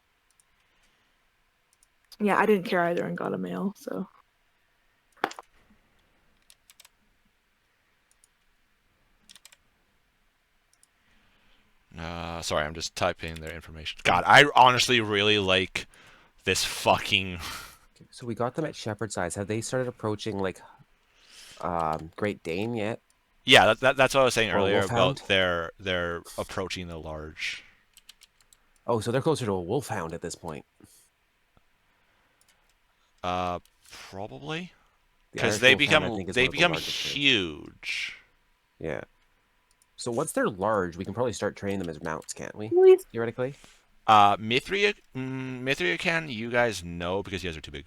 Yeah, I didn't care either and got a male. So Sorry, I'm just typing their information. God, I honestly really like this fucking. So we got them at Shepherd's Eyes. Have they started approaching like Great Dane yet? Yeah, that's what I was saying Or earlier Wolfhound? about they're approaching the large. Oh, so they're closer to a wolfhound at this point. Probably The because Irish they wolfhound, I become think, is they one of the become largest breeds. huge. Yeah. So once they're large, we can probably start training them as mounts, can't we? please. Theoretically. Mithria can. You guys know because you guys are too big.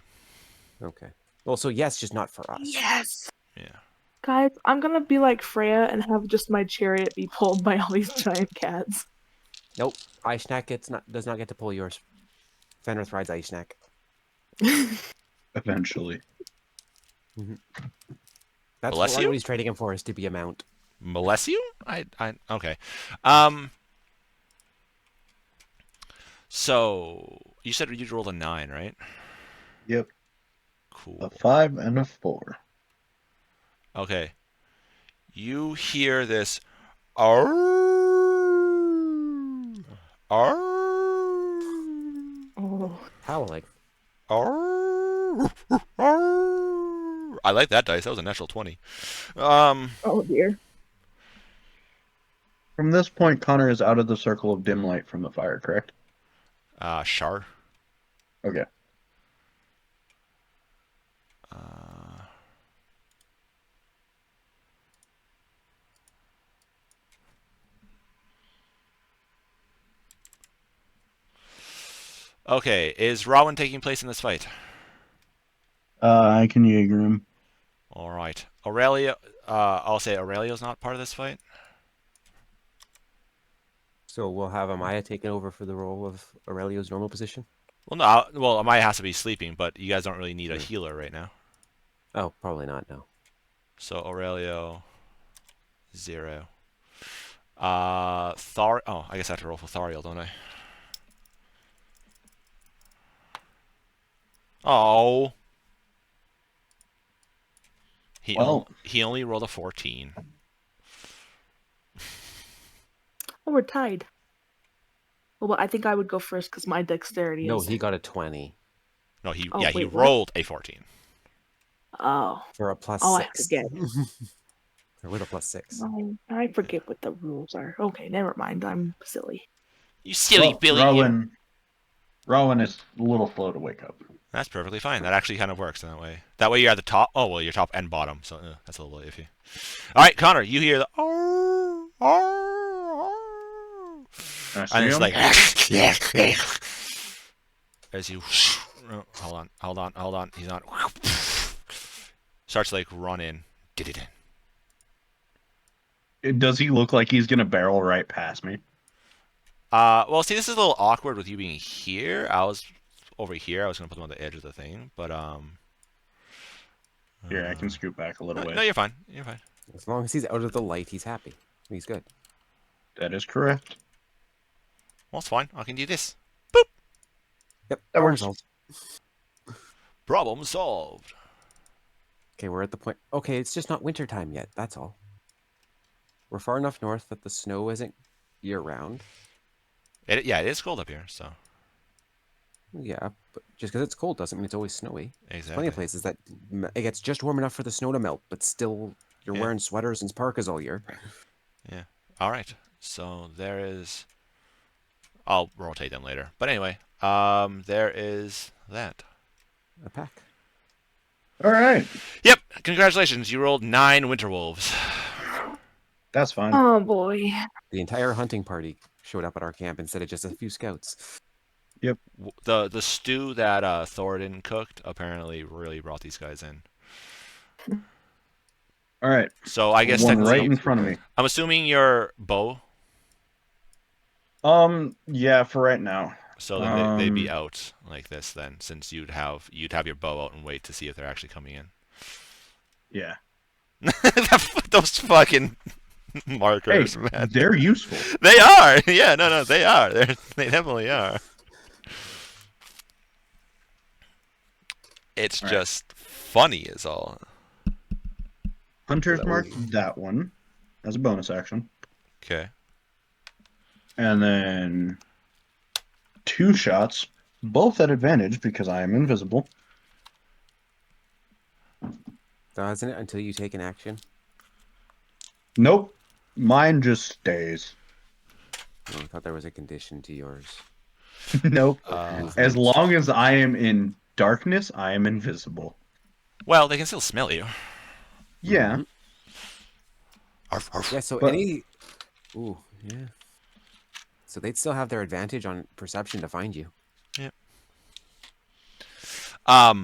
Okay. Well, so yes, just not for us. Yes, Yeah. guys, I'm gonna be like Freya and have just my chariot be pulled by all these giant cats. Nope. Ishnak does not get to pull yours. Fenrith rides Ishnak. Eventually. That's Bless what you? he's trading him for, is to be a mount. Bless you? I okay. So you said you rolled a 9, right? Yep. Cool. A 5 and a 4. Okay. You hear this arr, arr, Oh, Howling. arr, arr. I like that dice. That was a natural 20. oh dear. From this point, Connor is out of the circle of dim light from the fire, correct? Shar. Okay. Okay, is Rowan taking place in this fight? I can Jaeger him. All right. Aurelia, I'll say Aurelio's not part of this fight. So we'll have Amaya taking over for the role of Aurelio's normal position? Well, no. Well, Amaya has to be sleeping, but you guys don't really need a healer right now. Oh, probably not, no. So Aurelio, 0. Oh, I guess I have to roll for Thariel, don't I? Oh. He only rolled a 14. Oh, we're tied. Well, I think I would go first because my dexterity No, is. he got a 20 No, he Oh, he wait, what? rolled a 14. Oh. for a plus Oh, I 6. forget. Or with a plus 6. Oh, I forget what the rules are. Okay, never mind. I'm silly. You silly Well, Billy. you. Rowan is a little slow to wake up. That's perfectly fine. That actually kind of works in that way. That way you're at the top. Oh, well, you're top and bottom, so that's a little iffy. All right, Connor, you hear the I see and it's him. like as you hold on. He's not starts like run in. Does he look like he's gonna barrel right past me? Well, see, this is a little awkward with you being here. I was over here. I was gonna put them on the edge of the thing, but Here, I can scoot back a little no, way. no, you're fine. You're fine. As long as he's out of the light, he's happy. He's good. That is correct. Well, it's fine. I can do this. Yep, That works. solved. Problem solved. Okay, we're at the point. Okay, it's just not winter time yet. That's all. We're far enough north that the snow isn't year-round. Yeah, it is cold up here, so Yeah, but just because it's cold doesn't mean it's always snowy. exactly. Plenty of places that it gets just warm enough for the snow to melt, but still you're Yeah. wearing sweaters and parkas all year. Yeah. All right. So there is. I'll rotate them later. But anyway, there is that. A pack. All right, Yep. Congratulations. You rolled 9 winter wolves. that's fine. Oh boy. The entire hunting party showed up at our camp instead of just a few scouts. The stew that Thoradin cooked apparently really brought these guys in. All right, So I guess one technically, right in front of me. I'm assuming your bow. Yeah, for right now. So then they'd be out like this then, since you'd have your bow out and wait to see if they're actually coming in. Yeah. Those fucking markers, Hey, man. they're useful. They are. Yeah, no, they are. They definitely are. It's All right. just funny is all. Hunter's That mark was- that one as a bonus action, Okay. and then 2 shots, both at advantage because I am invisible. Doesn't it until you take an action? Nope, mine just stays. Oh, I thought there was a condition to yours. Nope. Uh, As long as I am in darkness, I am invisible. well, they can still smell you. Yeah. Arf, arf. Yeah, so But- any... Ooh, yeah. So they'd still have their advantage on perception to find you.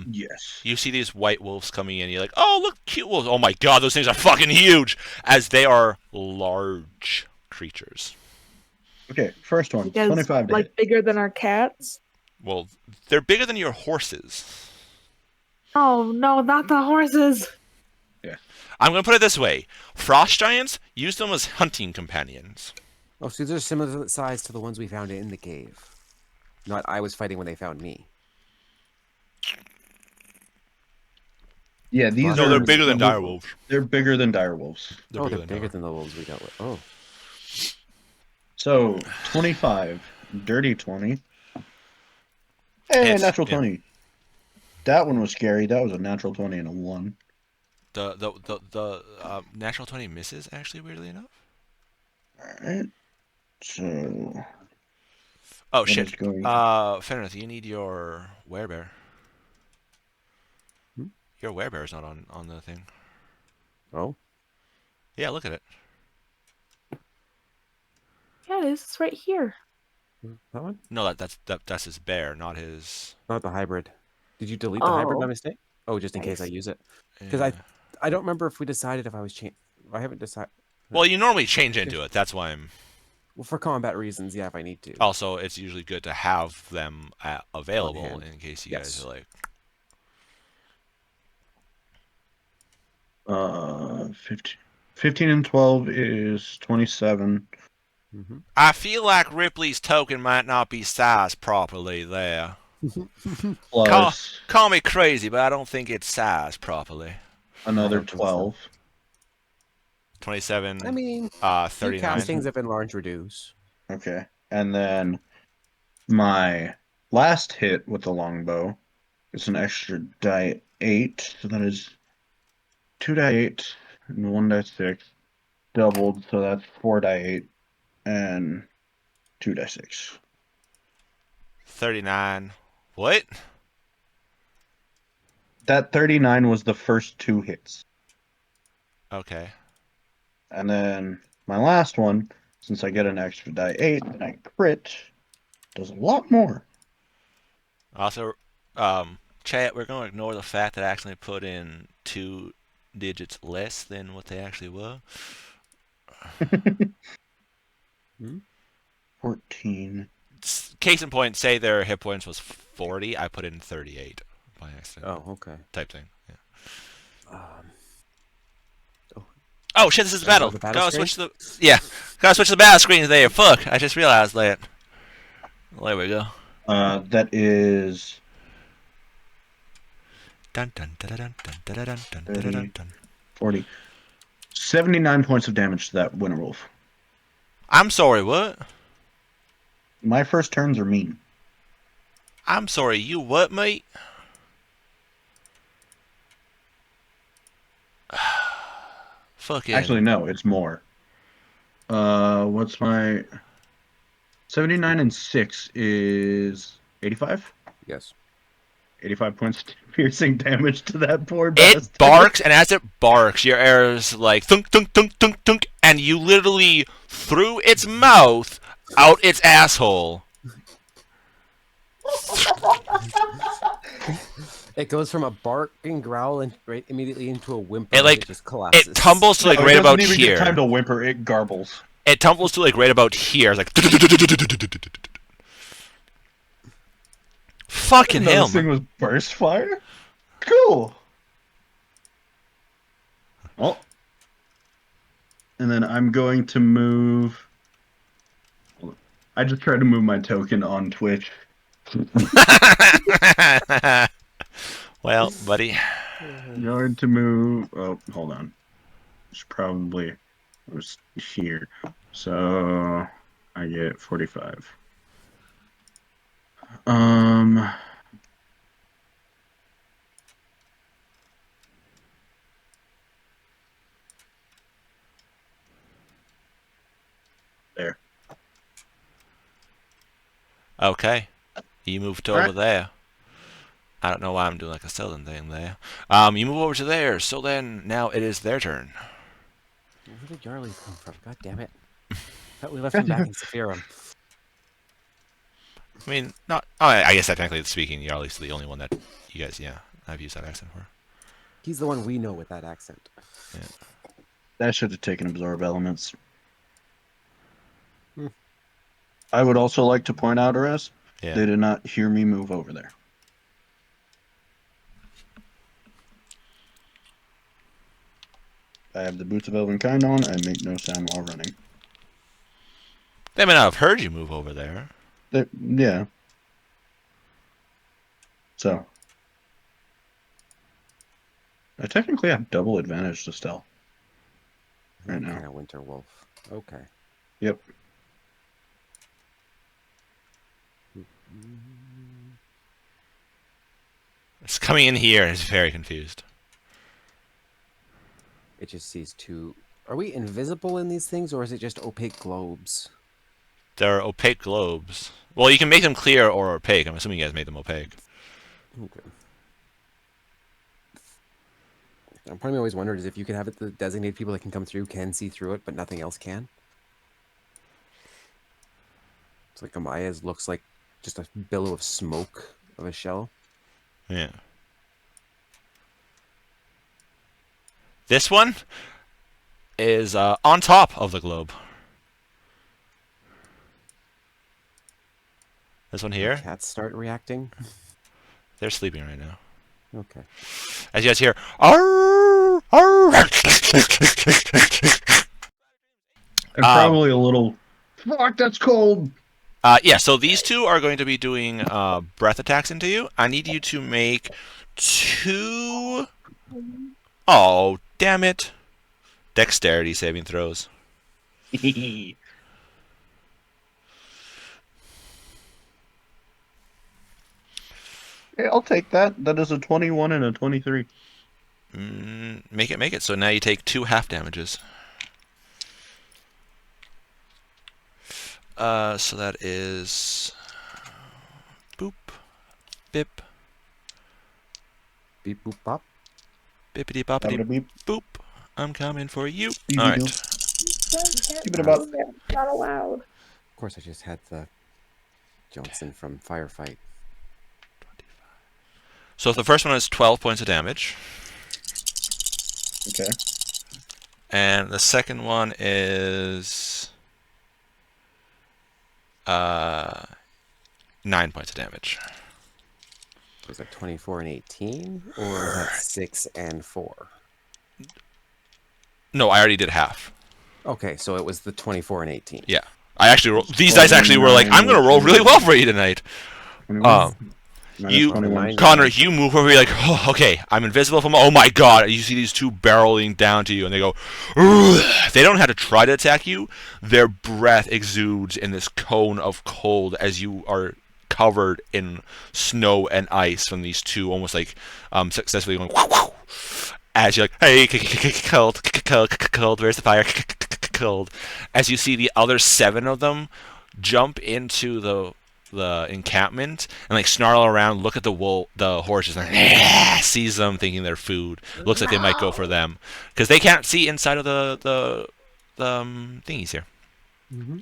Yes. You see these white wolves coming in. You're like, oh, look, cute wolves. Oh my god, those things are fucking huge, as they are large creatures. Okay, first one, Because, 25 to like hit. bigger than our cats. Well, they're bigger than your horses. Oh no, not the horses. I'm going to put it this way. Frost giants, use them as hunting companions. Oh, so they're similar size to the ones we found in the cave. Not I was fighting when they found me. Yeah, these No, are No, they're bigger than direwolves. They're bigger than direwolves. They're bigger than the wolves we dealt with. Oh, So 25, dirty 20, and Hits, natural yeah. 20. That one was scary. That was a natural 20 and a 1. The natural 20 misses, actually, weirdly enough. Alright. So Oh, That shit. is going- Fair enough. You need your werebear. Hmm? Your werebear's not on the thing. oh, Yeah, look at it. Yeah, it is. It's right here. that one? No, that's his bear, not his. Not the hybrid. Did you delete the hybrid by Oh. mistake? Oh, just in case I Nice. use it. Because I don't remember if we decided if I was I haven't decided. Well, you normally change into it. That's why I'm. Well, for combat reasons, yeah, if I need to. Also, it's usually good to have them available hand. in case you Yes. guys are like. 15 and 12 is 27. Mm-hmm. I feel like Ripley's token might not be sized properly there. Plus Call me crazy, but I don't think it's sized properly. another I don't think so. 12. 27. I mean, 39. castings have been large reduce. Okay. And then my last hit with the longbow is an extra die 8. So that is 2 die 8 and 1 die 6 doubled. So that's 4 die 8 and 2 die 6. 39. What? That 39 was the first 2 hits. Okay. And then my last one, since I get an extra die 8 and I crit, does a lot more. Also, chat, we're going to ignore the fact that I actually put in 2 digits less than what they actually were. 14. Case in point, say their hit points was 40, I put in 38 by accident. Oh, okay. Type thing. Yeah. Oh, Oh shit! This is the Should I go battle. to the battle Gotta screen? switch the Gotta switch the battle screen there. Fuck! I just realized that. There we go. That is Dun dun dun dun dun dun dun dun dun dun dun. 40. 79 points of damage to that winter wolf. I'm sorry. What? My first turns are mean. I'm sorry. You what, mate? Fucking. Actually, no, it's more. What's my 79 and 6 is 85? Yes. 85 points piercing damage to that poor It bastard. barks, and as it barks, your arrows like thunk thunk thunk thunk thunk, and you literally through its mouth out its asshole. It goes from a barking growl and right immediately into a whimper. It, like, just collapses. It tumbles to like No, right it doesn't about even here. get time to whimper, it garbles. It tumbles to like right about here. It's like fucking No, hell. this thing was burst fire? Cool. Oh. And then I'm going to move. I just tried to move my token on Twitch. Well, buddy. I'm going to move. Oh, hold on. It's probably was here. So I get 45. There. Okay. You moved over Alright. there. I don't know why I'm doing like a southern thing there. You move over to there, so then now it is their turn. Where did Yarley come from? God damn it. Thought we left him back in Sephirum. I mean, not. Oh, I guess technically speaking, Yarly's the only one that you guys, yeah, I've used that accent for. He's the one we know with that accent. Yeah. That should have taken absorb elements. Hmm. I would also like to point out, Ares, Yeah. they did not hear me move over there. I have the Boots of Elvenkind on. I make no sound while running. They may not have heard you move over there. Yeah. So. I technically have double advantage to stealth. Right now. Kind of winter wolf. Okay. Yep. It's coming in here. It's very confused. It just sees two. Are we invisible in these things, or is it just opaque globes? They're opaque globes. Well, you can make them clear or opaque. I'm assuming you guys made them opaque. Okay. Part of me always wondered is if you could have it the designated people that can come through can see through it, but nothing else can. It's like Amaya's looks like just a billow of smoke of a shell. Yeah. This one is on top of the globe. This one here, Cats start reacting. they're sleeping right now. Okay. As you guys hear, "Arr, arr." And probably a little. Fuck, that's cold. Yeah, so these two are going to be doing breath attacks into you. I need you to make 2. Oh, damn it. Dexterity saving throws. Hey, I'll take that. That is a 21 and a 23. Make it. So now you take 2 half damages. So that is boop, bip, Beep boop bop. bippity boppity Beep. boop. I'm coming for you. Beep, All beep, right. Keep it about. Not allowed. Of course, I just had the Johnson from Firefight. So the first one is 12 points of damage, Okay. and the second one is 9 points of damage. Was that 24 and 18, or is that 6 and 4? No, I already did half. Okay, so it was the 24 and 18. Yeah, I actually these dice actually were like, I'm gonna roll really well for you tonight. You, 21. Connor, you move over. You're like, oh, okay, I'm invisible from. Oh my god! You see these 2 barreling down to you, and they go. Ugh. They don't have to try to attack you. Their breath exudes in this cone of cold as you are covered in snow and ice from these 2, almost like successfully going. As you're like, hey, cold, where's the fire? Cold. As you see the other 7 of them jump into the encampment and like snarl around, look at the horses, and sees them thinking they're food. Looks like they might go for them because they can't see inside of the thingies here. Mm-hmm.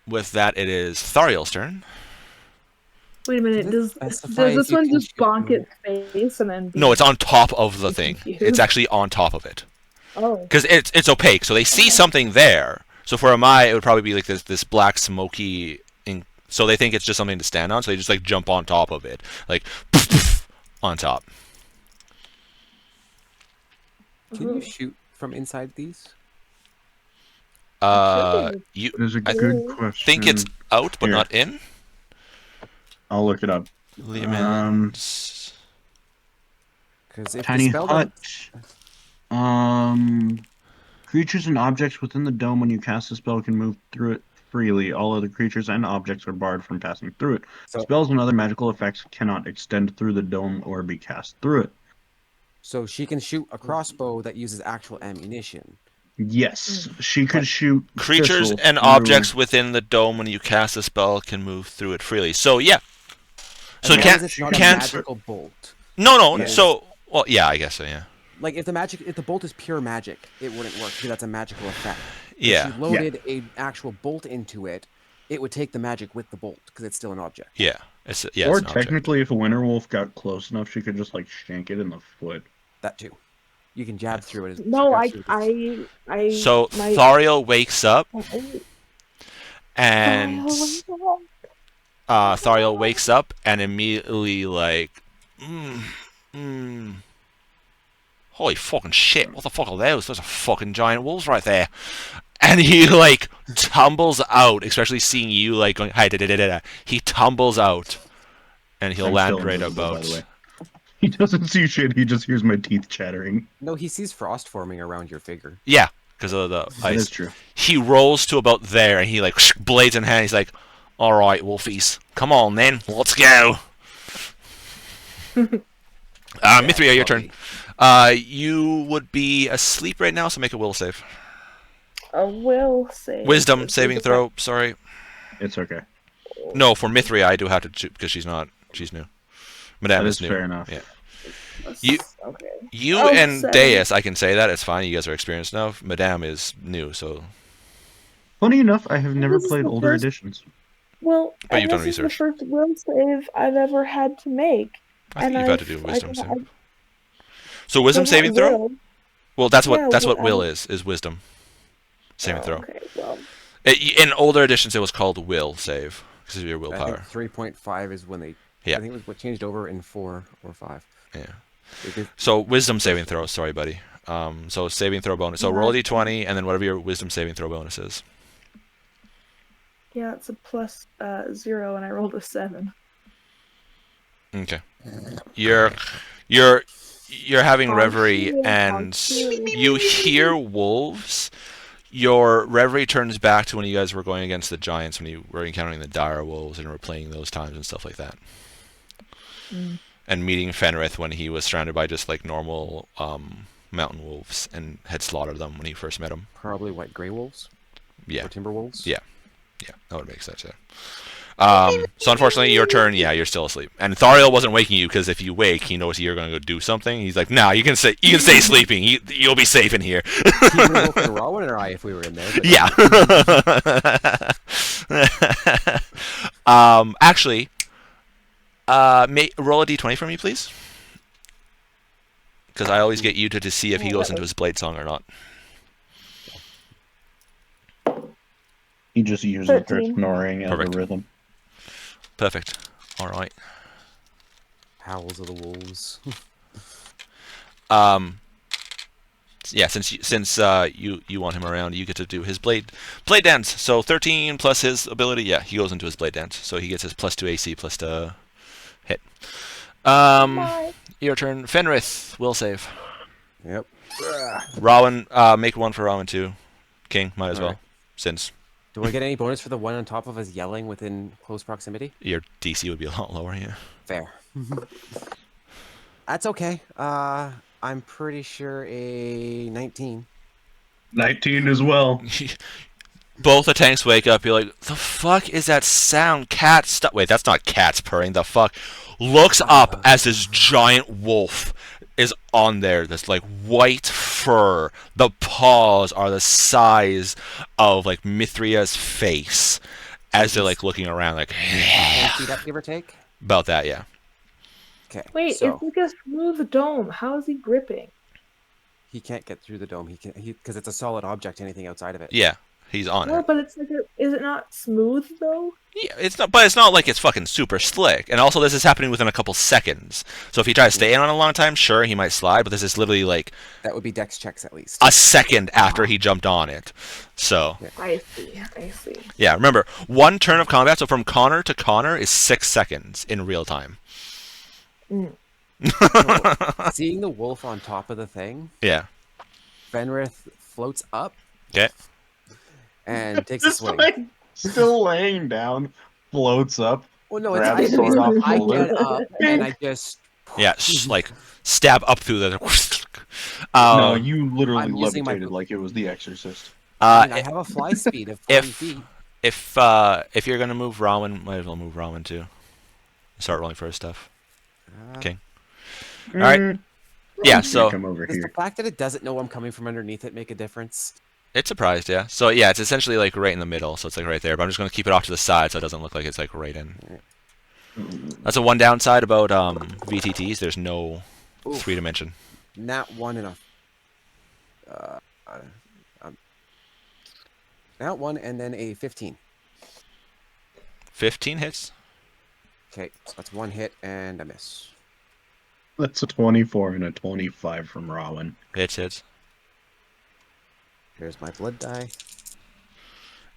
With that, it is Thariel's turn. Wait a minute. Does this one just bonk its face and then? No, it's on top of the thing. confused? It's actually on top of it Oh. because it's opaque, so they see something there. So for Amai, it would probably be like this black smoky. So they think it's just something to stand on, so they just like jump on top of it, like on top. Can you shoot from inside these? You That is a good question. think it's out but Here. not in. I'll look it up. Liamans. Because if Tiny the spell hut. doesn't- Creatures and objects within the dome when you cast a spell can move through it freely. All other creatures and objects are barred from passing through it. So- Spells and other magical effects cannot extend through the dome or be cast through it. So she can shoot a crossbow that uses actual ammunition. Yes, she could shoot Creatures thistle and through- objects within the dome when you cast a spell can move through it freely. So yeah. So As it long can't. as it's not a can't. magical bolt. No. Yeah. So well, yeah, I guess so. Yeah. Like if the bolt is pure magic, it wouldn't work because that's a magical effect. Yeah. If you loaded an actual bolt into it, it would take the magic with the bolt because it's still an object. Yeah. It's or an object. technically, if a winter wolf got close enough, she could just like shank it in the foot. That too. You can jab through it. No, jab through it. So my- Thariel wakes up and Thariel wakes up and immediately like, holy fucking shit! What the fuck are those? Those are fucking giant wolves right there. And he like tumbles out, especially seeing you like going hi da da da da. He tumbles out, and he'll I'm land still right invisible, by the about. way. He doesn't see shit. He just hears my teeth chattering. No, he sees frost forming around your figure. Yeah, because of the That is ice. true. He rolls to about there, and he like blades in hand. He's like, "All right, wolfies, come on then, let's go." Mithria, your turn. You would be asleep right now, so make a will save. A will save. Wisdom saving throw. Sorry. It's okay. No, for Mithria, I do have to because she's new. Madame That is is new. fair enough. Yeah. You- Okay. You Oh, and seven. Deus, I can say that. It's fine. You guys are experienced enough. Madame is new, so. Funny enough, I have never This is played the older first- editions. Well, But you've done this is the research. first will save I've ever had to make. I think And you've had to do I've- wisdom I- save. So wisdom Well, saving not throw? will. Well, that's Yeah, what well, will is wisdom saving Oh, throw. Okay, well, In older editions, it was called will save because of your I willpower. think 3.5 is when they. Yeah. I think it was what changed over in 4 or 5. Yeah. Because So wisdom saving throw. Sorry, buddy. So saving throw bonus. So roll a d20 and then whatever your wisdom saving throw bonus is. yeah, it's a plus 0, and I rolled a 7. Okay. You're having Oh, reverie shit. and Oh, shit. you hear wolves. Your reverie turns back to when you guys were going against the giants, when you were encountering the dire wolves and were playing those times and stuff like that. And meeting Fenrith when he was surrounded by just like normal mountain wolves and had slaughtered them when he first met him. Probably what, gray wolves? Yeah. Or timber wolves? Yeah. Yeah, that would make sense, yeah. So unfortunately, your turn, yeah, you're still asleep. And Thariel wasn't waking you because if you wake, he knows you're going to go do something. He's like, nah, you can stay sleeping. You'll be safe in here. He would have woken Rowan or I if we were in there. But... Yeah. Actually, roll a d20 for me, please. Because I always get you to see if he goes into his blade song or not. He just uses her 13. snoring as a Perfect. rhythm. Perfect. All right. Howls of the wolves. Yeah, since you want him around, you get to do his blade dance. So 13 plus his ability, yeah, he goes into his blade dance. So he gets his +2 AC +2 hit. Your turn. Fenrith will save. Yep. Rowan, make one for Rowan too. King, might as well, Alright. since Do I get any bonus for the one on top of us yelling within close proximity? your DC would be a lot lower. Yeah. Fair. That's okay. I'm pretty sure a 19. 19 as well. Both the tanks wake up. You're like, the fuck is that sound? Cat stuff. Wait, that's not cats purring. The fuck? Looks up as this giant wolf is on there. This like white fur. The paws are the size of like Mithria's face as they're like looking around, like 10 feet up, give or take? about that. Yeah. Okay. Wait, so it's like a smooth dome. How is he gripping? he can't get through the dome. Because it's a solid object. Anything outside of it. Yeah. He's on Well, it. but it's like is it not smooth though? Yeah, it's not, but it's not like it's fucking super slick. And also, this is happening within a couple seconds. So if he tries to stay in on a long time, sure, he might slide. But this is literally like That would be dex checks at least. a second after he jumped on it. So I see. I see. yeah, remember, one turn of combat. So from Connor to Connor is 6 seconds in real time. Seeing the wolf on top of the thing, Yeah. Fenrith floats up Okay. and takes a Just swing. like still laying down, floats up. Well, no, grabs it's sword off I shoulder. get up and I just Yeah, like stab up through the. No, you literally I'm using my- levitated like it was The Exorcist. I mean, I have a fly speed of 20 feet. if you're gonna move Rowan, might as well move Rowan too. Start rolling for his stuff. Okay. All right. Yeah. So Come over Does the here. fact that it doesn't know I'm coming from underneath it make a difference? it's surprised, yeah. So yeah, it's essentially like right in the middle. So it's like right there. But I'm just gonna keep it off to the side so it doesn't look like it's like right in. That's a one downside about VTTs. There's no Oof. 3-dimension. Nat 1 and Nat 1 and then a 15. 15 hits. Okay, so that's one hit and a miss. That's a 24 and a 25 from Rowan. Hits. Here's my blood die.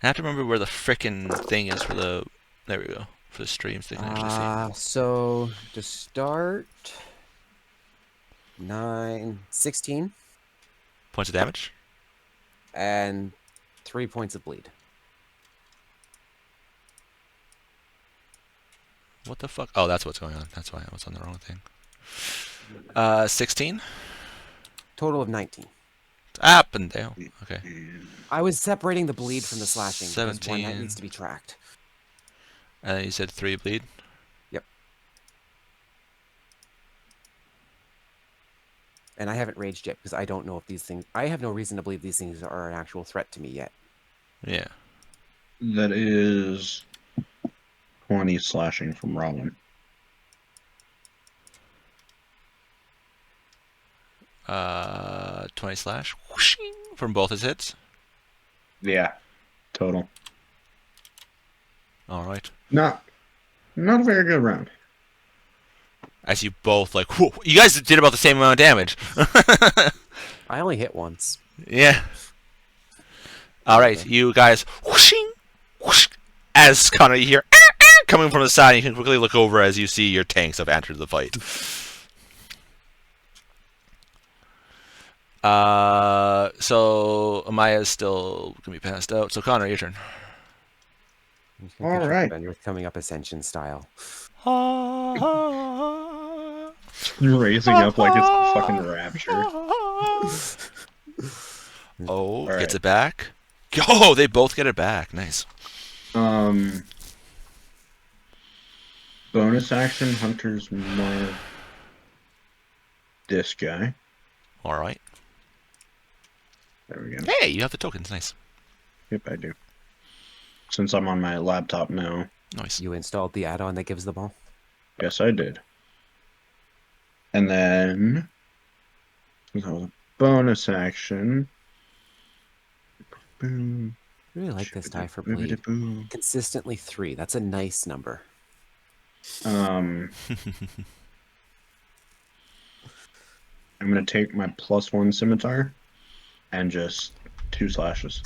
I have to remember where the frickin' thing is for the. There we go. For the streams, they can actually see. So to start, 16 Points of damage. and 3 points of bleed. What the fuck? Oh, that's what's going on. That's why I was on the wrong thing. 16. Total of 19. Up and down. Okay. I was separating the bleed from the slashing because one that 17. needs to be tracked. And then you said 3 bleed. And I haven't raged yet because I don't know if these things. I have no reason to believe these things are an actual threat to me yet. Yeah. That is 20 slashing from Rowan. 20 slash whooshing, from both his hits. Yeah, total. All right. Not a very good round. As you both like, whoa, you guys did about the same amount of damage. I only hit once. Yeah. All right, you guys whooshing, whoosh, as Connor you hear coming from the side. You can quickly look over as you see your tanks have entered the fight. So Amaya's still gonna be passed out. So Connor, your turn. I'm just gonna All picture right. Fenris coming up Ascension style. Raising up like it's the fucking rapture. Oh, All right. gets it back. Oh, they both get it back. Nice. Bonus action, Hunter's Mark. This guy. All right. There we go. Hey, you have the tokens. Nice. Yep, I do. Since I'm on my laptop now. Nice. You installed the add-on that gives them all? Yes, I did. And then that was a bonus action. Boom. I really like this die for bleed. Boom. Consistently 3. That's a nice number. I'm gonna take my +1 scimitar and just 2 slashes.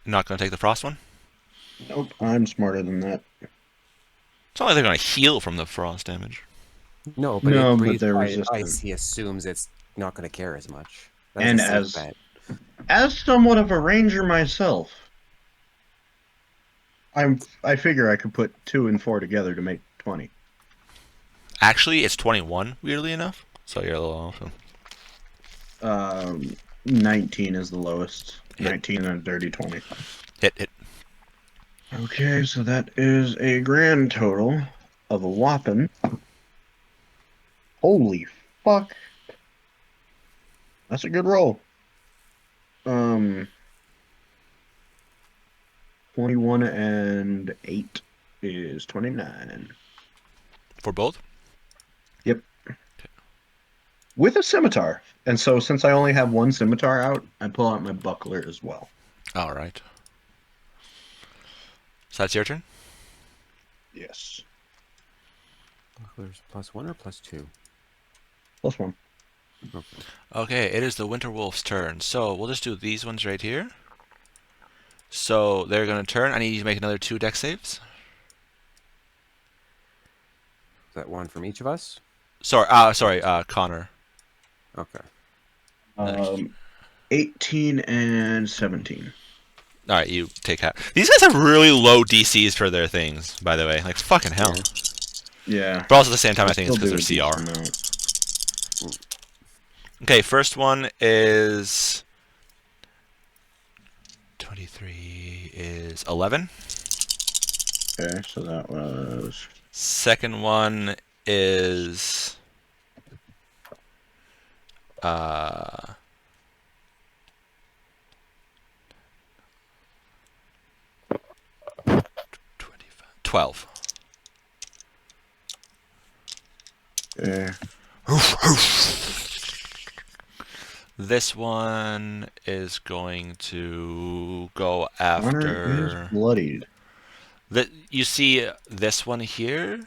Not gonna take the frost one. Nope, I'm smarter than that. It's not like they're gonna heal from the frost damage. No, but No, it but breathes they're by resistant. ice. He assumes it's not going to care as much. That And is a safe bet. as somewhat of a ranger myself, I figure I could put 2 and 4 together to make 20. Actually, it's 21. Weirdly enough, so you're a little off. 19 is the lowest. Hit. 19 and a dirty 20. Hit. Okay, so that is a grand total of a whopping. Holy fuck. That's a good roll. 21 and 8 is 29. For both. Yep. With a scimitar. And so since I only have 1 scimitar out, I pull out my buckler as well. All right. So that's your turn. Yes. Buckler's +1 or +2? +1. Okay. Okay, it is the Winter Wolf's turn. So we'll just do these ones right here. So they're gonna turn. I need you to make another 2 dex saves. Is that one from each of us? Sorry, Connor. Okay. 18 and 17. All right, you take half. These guys have really low DCs for their things, by the way. Like fucking hell. Yeah. But also at the same time, I think it's Still because do they're a CR. decent amount. Okay, first one is 23 is 11. Okay, so that was Second one is 12. okay. This one is going to go Honor is after. bloodied. You see, this one here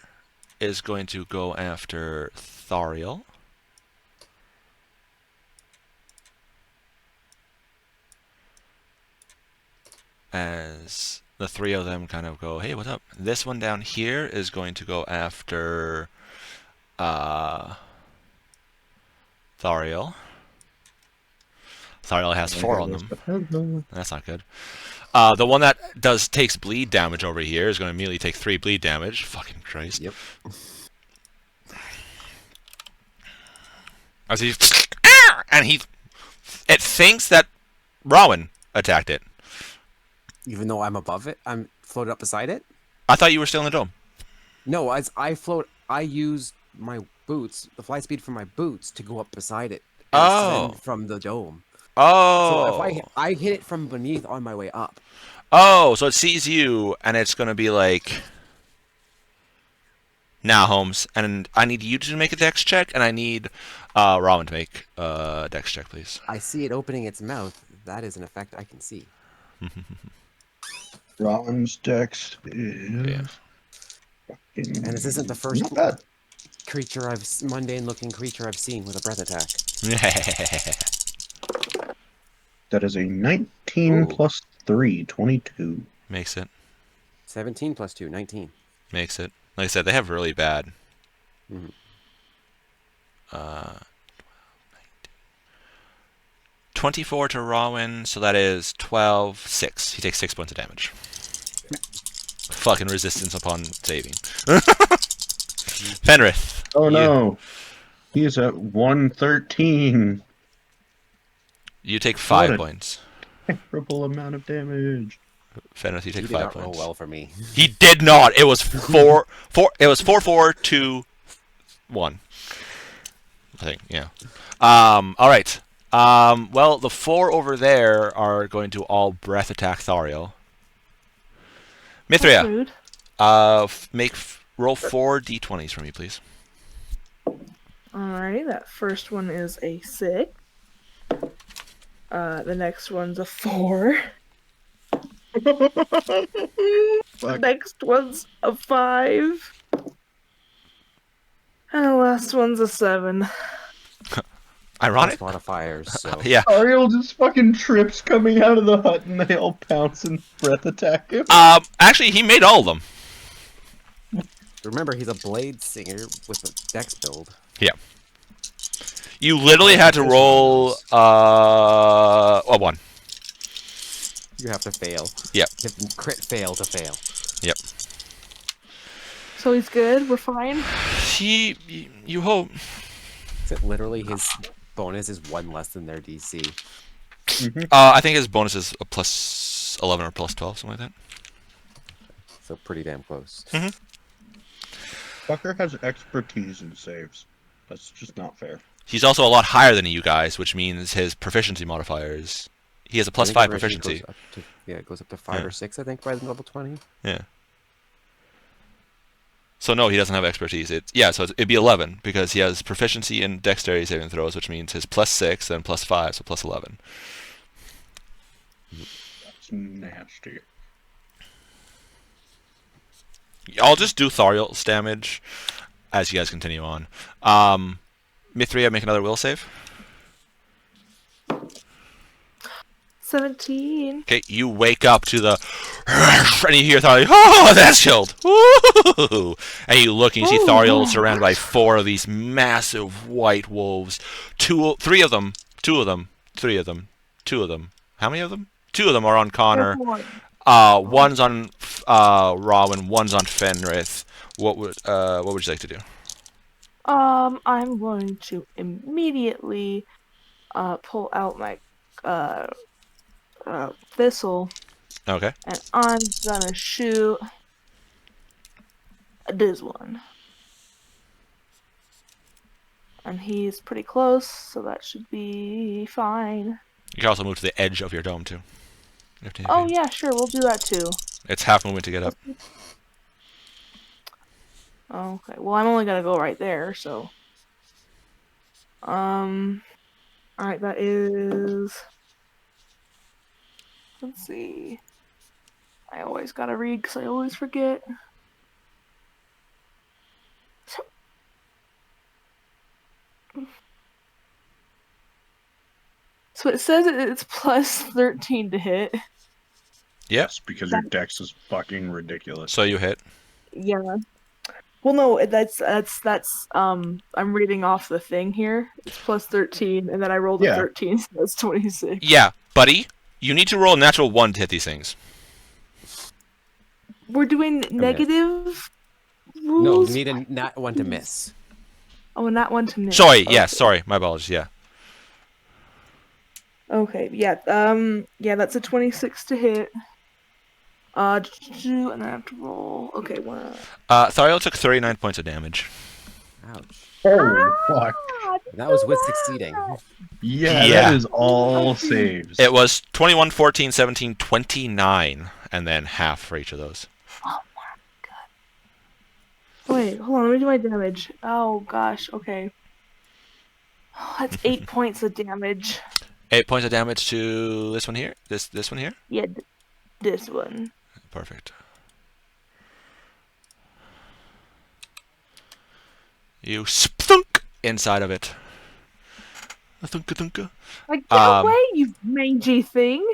is going to go after Thariel. As the 3 of them kind of go, hey, what's up? This one down here is going to go after Thariel. Thariel has 4 on them. That's not good. The one that takes bleed damage over here is going to immediately take 3 bleed damage. Fucking Christ. Yep. As he and it thinks that Rowan attacked it. Even though I'm above it, I'm floated up beside it? I thought you were still in the dome. No, as I float, I use my boots, the fly speed from my boots, to go up beside it. And ascend from the dome. Oh. So if I hit it from beneath on my way up. Oh, so it sees you, and it's going to be like, now, Holmes, and I need you to make a dex check, and I need Rowan to make a dex check, please. I see it opening its mouth. That is an effect I can see. Rollins dex is Yeah. And this isn't the first not bad. creature mundane-looking creature I've seen with a breath attack. That is a 19 Ooh. plus 3, 22. Makes it. 17 plus 2, 19. Makes it. Like I said, they have really bad. Mhm. 24 to Rowan, so that is 12, 6. He takes 6 points of damage. Fucking resistance upon saving. Fenrith. Oh no. He's at 113. You take 5 What a- points. Terrible amount of damage. Fenrith, you He take did 5 not roll points. well for me. He did not. It was 4, 4, 2, 1. I think, yeah. All right. Well, the 4 over there are going to all breath attack Thariel. That's Mithria, rude. roll 4 d20s for me, please. Alrighty, that first one is a 6. The next one's a 4. The Fuck. next one's a 5. And the last one's a 7. Ironic. Modifiers. So Yeah. Ariel just fucking trips coming out of the hut and they all pounce and breath attack him. Actually, he made all of them. remember, he's a blade singer with a dex build. Yeah. You literally had to roll a 1. You have to fail. Yep. You have to crit fail to fail. Yep. So he's good. We're fine. You hope. So literally, his bonus is 1 less than their DC. I think his bonus is a plus 11 or plus 12, something like that. So pretty damn close. Fucker has expertise in saves. That's just not fair. He's also a lot higher than you guys, which means his proficiency modifiers. He has a plus I think 5 it actually proficiency. goes up to- yeah, it goes up to 5 Yeah. or 6, I think, by the level 20. Yeah. So no, he doesn't have expertise. So it'd be 11 because he has proficiency in dexterity saving throws, which means his plus 6, then plus 5, so plus 11. That's nasty. I'll just do Thariel's damage as you guys continue on. Mithria, make another will save. 17. Okay, you wake up to the and you hear Thariel, oh, that's killed. Woo! And you look and you see Thariel surrounded by 4 of these massive white wolves. 2 of them. How many of them? 2 of them are on Connor. One's on Rowan, one's on Fenrith. What would you like to do? I'm going to immediately pull out my thistle, Okay. and I'm gonna shoot this one. And he's pretty close, so that should be fine. You can also move to the edge of your dome too. Oh yeah, sure, we'll do that too. It's half movement to get up. Okay, well I'm only gonna go right there, so. Alright, that is. Let's see. I always gotta read because I always forget. So it says it's plus 13 to hit. Yes. Because your dex is fucking ridiculous. So you hit. Yeah. Well, no, that's I'm reading off the thing here. It's plus 13, and then I rolled a 13, so that's 26. Yeah, buddy. You need to roll a natural 1 to hit these things. We're doing negative No, rules? you need a nat 1 to miss. Oh, and that one to miss. Sorry, Okay. yes, sorry. My apologies, yeah. Okay, yeah, that's a 26 to hit. And I have to roll. Okay, one. Thariel took 39 points of damage. Ouch. Oh, fuck. That was with succeeding. Yeah, Yeah. that is all saves. It was 21, 14, 17, 29, and then half for each of those. Wait, hold on, let me do my damage. Oh gosh, okay. That's 8 points of damage. 8 points of damage to this one here? This one here? Yeah, this one. Perfect. You spthunk inside of it. A thunka thunka. Like, get away, you mangy thing!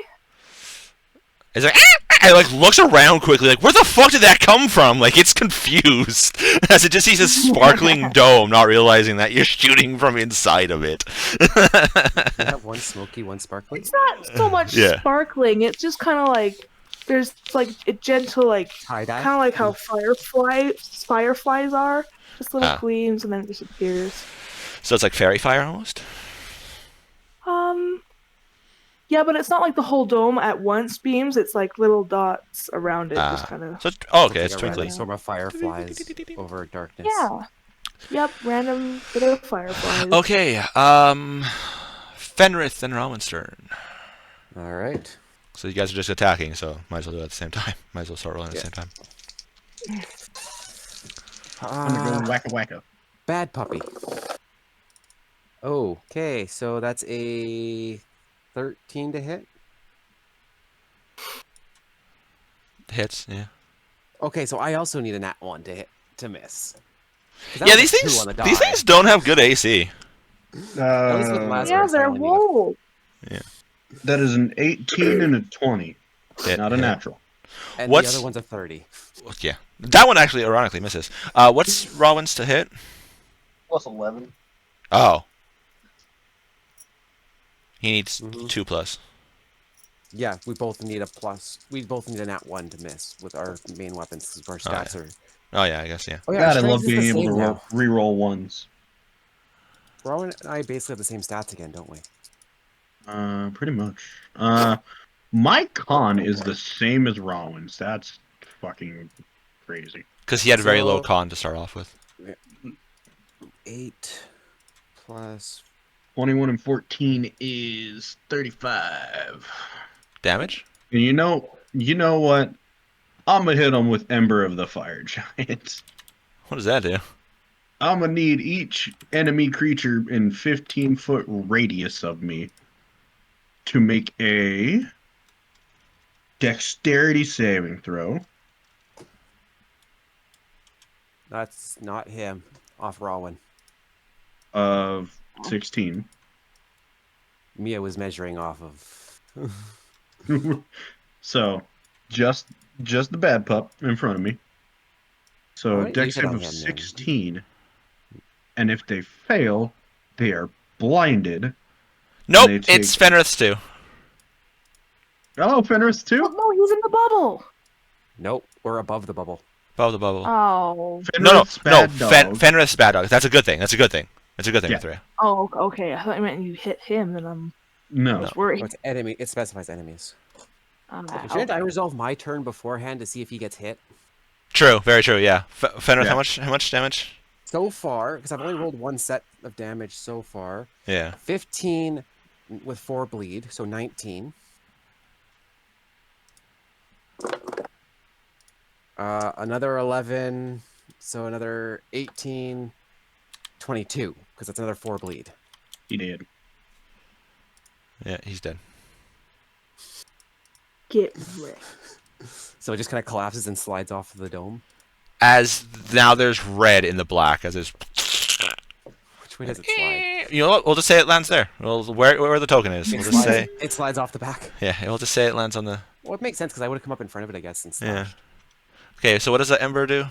It's like, and like looks around quickly, like where the fuck did that come from? Like it's confused as it just sees a sparkling dome, not realizing that you're shooting from inside of it. We have one smoky, one sparkling. It's not so much sparkling. It's just kind of like there's like a gentle like tie-dye, kind of like how fireflies are, just little gleams and then it disappears. So it's like fairy fire almost. Yeah, but it's not like the whole dome at once beams. It's like little dots around it, just kind of. So okay, it's twinkly. Sort of fireflies over darkness. Yeah. Yep, random bit of fireflies. Okay, Fenrith and Rowanstern. All right. So you guys are just attacking, so might as well do it at the same time. Might as well start rolling at the same time. I'm gonna go wacka wacka. Bad puppy. Okay, so that's a 13 to hit. Hits, yeah. Okay, so I also need a nat 1 to miss. Yeah, these things don't have good AC. Yeah, they're wool. Yeah. That is an 18 and a 20. Not a natural. And the other one's a 30. Yeah. That one actually ironically misses. What's Rowan's to hit? Plus 11. Oh. He needs 2+. Yeah, we both need a plus. We both need a nat 1 to miss with our main weapons because our stats are. Oh yeah, I guess yeah. Oh yeah, God, I love being able to re-roll ones. Rowan and I basically have the same stats again, don't we? Pretty much. My con is the same as Rowan's. That's fucking crazy. Because he had a very low con to start off with. 8 plus 21 and 14 is 35. Damage? And you know what? I'm gonna hit him with Ember of the Fire Giant. What does that do? I'm gonna need each enemy creature in 15-foot radius of me to make a dexterity saving throw. That's not him. Off Rowan. Of 16. Mia was measuring off of. So, just the bad pup in front of me. So, dex save of 16. And if they fail, they are blinded. Nope, it's Fenrith's too. Oh, Fenrith's too? Oh, no, he's in the bubble. Nope, we're above the bubble. Above the bubble. Oh. Fenrith's bad dog. That's a good thing. That's a good thing. That's a good thing with 3. Oh, okay. I thought you meant you hit him, and I'm. No. I was worried. It's enemy. It specifies enemies. Shouldn't I resolve my turn beforehand to see if he gets hit? True. Very true. Yeah. Fenrith, how much damage? So far, because I've only rolled 1 set of damage so far. Yeah. 15 with 4 bleed, so 19. Another 11, so another 18, 22, because that's another 4 bleed. He did. Yeah, he's dead. Get wrecked. So it just kind of collapses and slides off of the dome. As now there's red in the black as there's. Which way does it slide? You know what? We'll just say it lands there. Where the token is. We'll just say it slides off the back. Yeah, we'll just say it lands on the. Well, it makes sense because I would have come up in front of it, I guess, and stuff. Yeah. Okay, so what does the Ember do?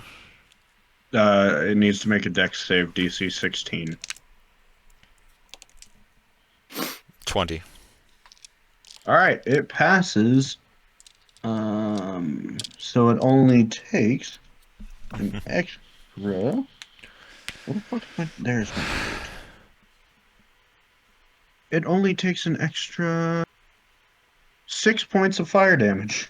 It needs to make a dex save DC 16. 20. All right, it passes. So it only takes an extra. What the fuck? There's one. It only takes an extra 6 points of fire damage.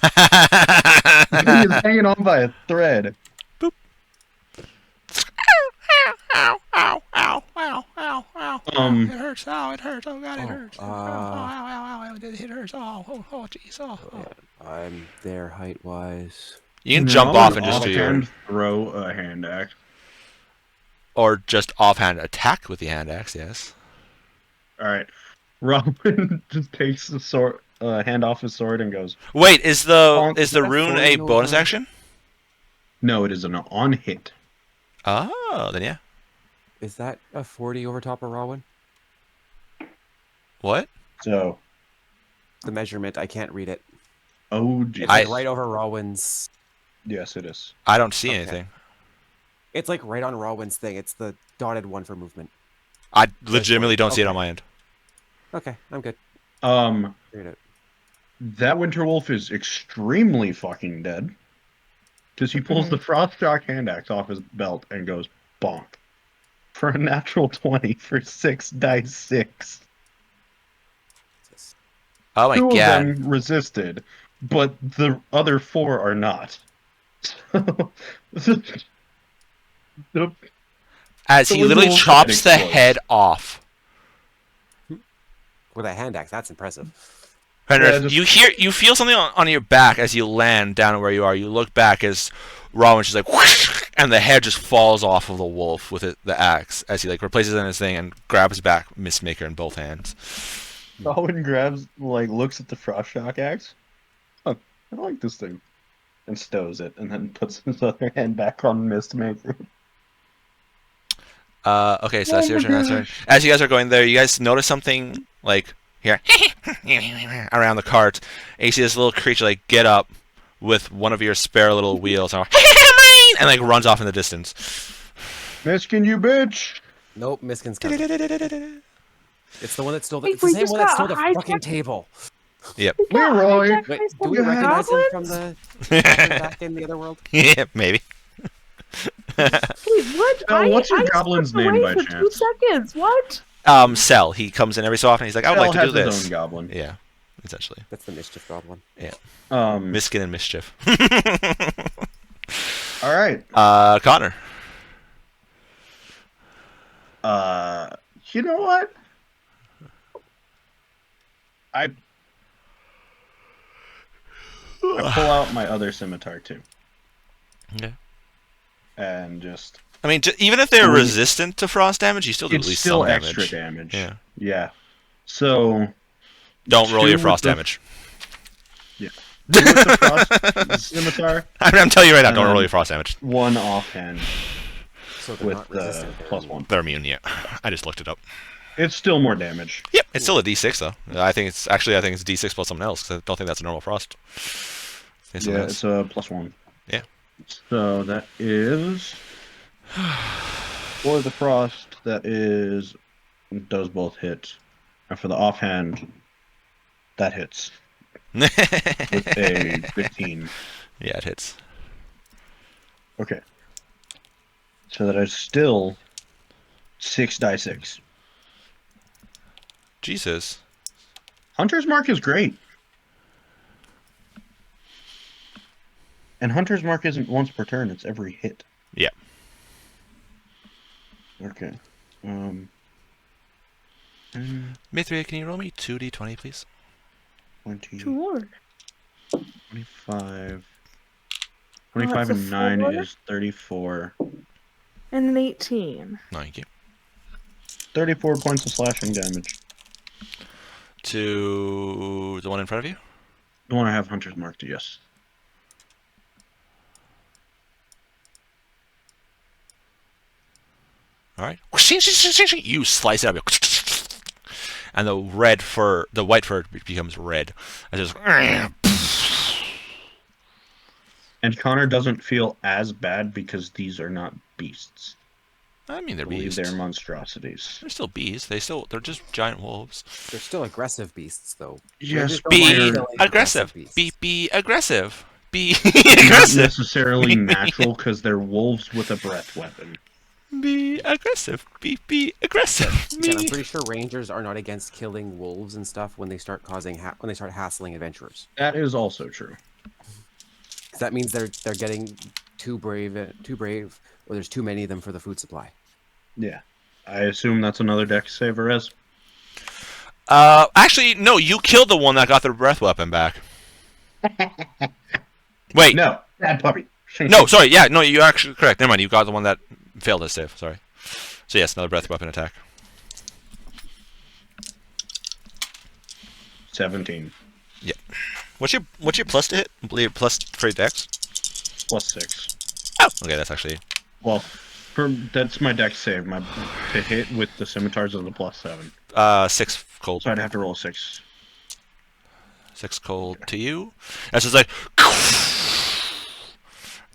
He's hanging on by a thread. Boop. Ow, ow, ow, ow, ow, ow. It hurts. Oh, it hurts. Oh, God, it hurts. Ow, ow, ow. It hurts. Oh, jeez. Oh. I'm there height-wise. You can jump off and just do your... throw a hand axe. Or just offhand attack with the hand axe, yes. Alright. Robin just takes the sword, hand off his sword and goes... Wait, is the rune a bonus action? No, it is an on-hit. Oh, then yeah. Is that a 40 over top of Rowan? What? So... The measurement, I can't read it. Oh, It's geez. like right over Rawwin's. Yes, it is. I don't see Okay. anything. It's like right on Rawwin's thing. It's the dotted one for movement. I legitimately don't see it on Okay. my end. Okay, I'm good. Figured it. That winter wolf is extremely fucking dead. Because he pulls the frost shock hand axe off his belt and goes bonk. For a natural 20 for 6 dice 6. Oh my Two of god. them resisted, but the other 4 are not. As The he winter literally wolf's chops the head explodes. head off. With a hand axe, that's impressive. Penrith, Yeah, you feel something on your back as you land down where you are. You look back as Rowan just like whoosh, and the head just falls off of the wolf with the axe as he like replaces it in his thing and grabs back Mistmaker in both hands. Owen grabs, looks at the frost shock axe. Oh, I like this thing. And stows it, and then puts his other hand back on Mistmaker. Okay, so that's your turn. Answer. As you guys are going there, you guys notice something like here around the cart. And you see this little creature like get up with one of your spare little wheels and like runs off in the distance. Miskin, you bitch! Nope, Miskin's coming. It's the one that stole the. Hey, It's the we same just one that got stole the hijacked. fucking table. Yep. Leroy! hijacked Wait, by do we some recognize him from goblins? the back in the other world? Yeah, maybe. Wait, what? Oh, what's your I goblin's stepped name away by for 2 chance? seconds. What? Cell. He comes in every so often. He's like, I would like to Cell do has his this. own goblin. Yeah, essentially. That's the mischief goblin. Miskin and mischief. All right. Connor. You know what? I pull out my other scimitar too. Okay. And just. I mean, even if they're resistant to frost damage, you still do at It's least still some damage. extra damage. Yeah. Yeah. So. Don't roll 2 your with frost the- damage. Yeah. 2 with the frost scimitar. I'm telling you right now, don't roll your frost damage. 1 offhand So they're with not the resistant. they're plus immune. 1. They're immune, yeah. I just looked it up. It's still more damage. Yep, it's still a D6 though. I think it's D6 plus something else because I don't think that's a normal frost. Yeah, it's a plus 1. Yeah. So that is for the frost. That is does both hit, and for the offhand, that hits with a 15. Yeah, it hits. Okay. So that is still 6 die 6. Jesus. Hunter's Mark is great. And Hunter's Mark isn't once per turn, it's every hit. Yeah. Okay. Mithria, can you roll me 2d20, please? 20, Sure. 25. Oh, 25 that's a and 9 4. is 34. And an 18. Thank you. 34 points of slashing damage. To the one in front of you? The one I have Hunter's Mark to, yes. All right. You slice it up, and the white fur becomes red. And just And Connor doesn't feel as bad because these are not beasts. I mean, they're I believe bees. they're monstrosities. They're still bees. They're just giant wolves. They're still aggressive beasts, though. Yes, Rangers don't mind Be killing aggressive. beasts. Be aggressive. Be Not aggressive. necessarily natural because they're wolves with a breath weapon. Be aggressive. Be aggressive. And I'm pretty sure rangers are not against killing wolves and stuff when they start when they start hassling adventurers. That is also true. 'Cause that means they're getting too brave, or there's too many of them for the food supply. Yeah. I assume that's another dex saver, as. Actually, no. You killed the one that got their breath weapon back. Wait. No, bad puppy. No, sorry. Yeah, no. You're actually correct. Never mind. You got the one that failed his save. Sorry. So yes, another breath weapon attack. 17. Yeah. What's your plus to hit? Your plus for your dex? Plus 6. Oh, okay. That's actually. Well, that's my dex save. My to hit with the scimitars is a plus 7. 6 cold. So I'd have to roll a 6. 6 cold to you. That's just like,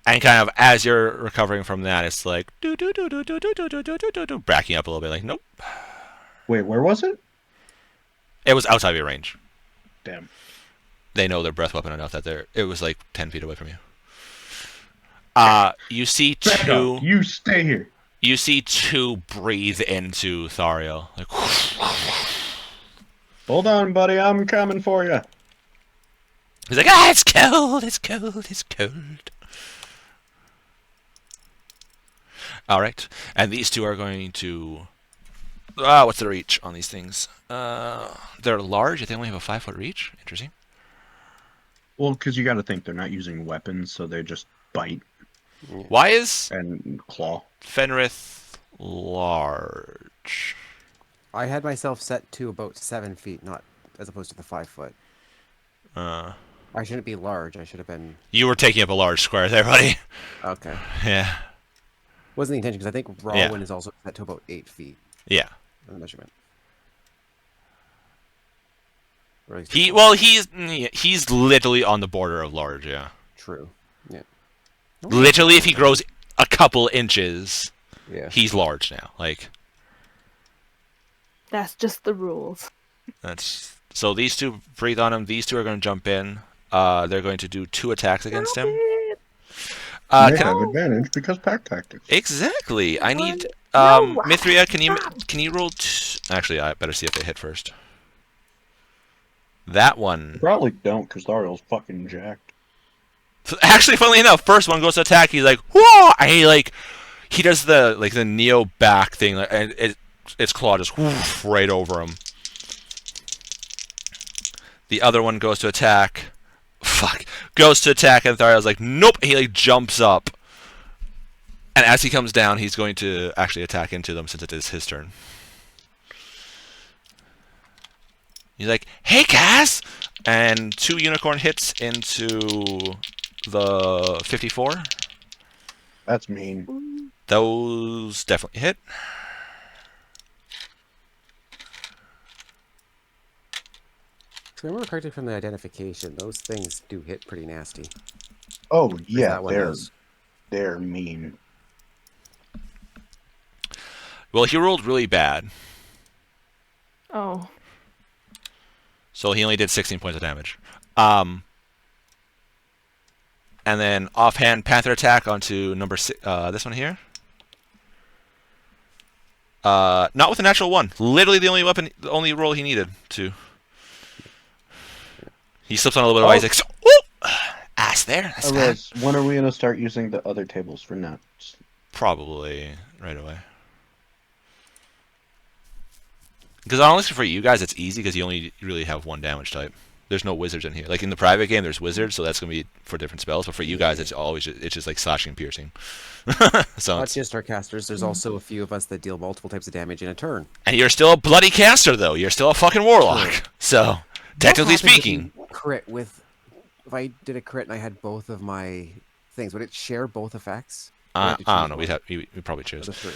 and kind of as you're recovering from that, it's like backing up a little bit. Like, nope. Wait, where was it? It was outside of your range. Damn. They know their breath weapon enough that it was like 10 feet away from you. You see Back two. up. You stay here. You see two breathe into Thariel. Like, Hold on, buddy. I'm coming for you. he's like, ah, it's cold, it's cold, it's cold. All right, and these two are going to. What's the reach on these things? They're large. They only have a 5-foot reach. Interesting. Well, because you got to think they're not using weapons, so they just bite Why is and claw. Fenrith large? I had myself set to about 7 feet, not as opposed to the 5 foot. I shouldn't be large. I should have been. You were taking up a large square there, buddy. Okay. Yeah. Wasn't the intention because I think Rawwin is also set to about 8 feet. Yeah. In the measurement. He's literally on the border of large. Yeah. True. Yeah. Literally, if he grows a couple inches, he's large now. Like. That's just the rules. So these two breathe on him. These two are going to jump in. They're going to do 2 attacks against him. They have advantage because pack tactics. Exactly. I need Mithria. Can you roll? Actually, I better see if they hit first. That one. You probably don't because Thariel's fucking jacked. Actually, funnily enough, first one goes to attack. He's like, whoa! And he does the Neo back thing, and its claw just right over him. The other one goes to attack. Goes to attack, and Thariel's like, nope. He jumps up, and as he comes down, he's going to actually attack into them since it is his turn. He's like, hey, Cass! And 2 unicorn hits into the 54. That's mean. Those definitely hit. If I remember correctly from the identification, those things do hit pretty nasty. Oh, yeah, That one does. they're mean. Well, he rolled really bad, Oh. so he only did 16 points of damage. And then offhand Panther attack onto number 6, this one here. Not with a natural 1. Literally the only roll he needed to. He slips on a little bit of ice. Like, ass there. That's When are we going to start using the other tables for nuts? probably right away. Because honestly, for you guys, it's easy because you only really have 1 damage type. There's no wizards in here. Like in the private game, there's wizards, so that's gonna be for different spells. But for you guys, it's just like slashing and piercing. So Not just our casters. There's also a few of us that deal multiple types of damage in a turn. and you're still a bloody caster, though. You're still a fucking warlock. True. So technically What happens if speaking, you crit with. If I did a crit and I had both of my things, would it share both effects? Or I have to don't know. choose We'd probably choose. one of the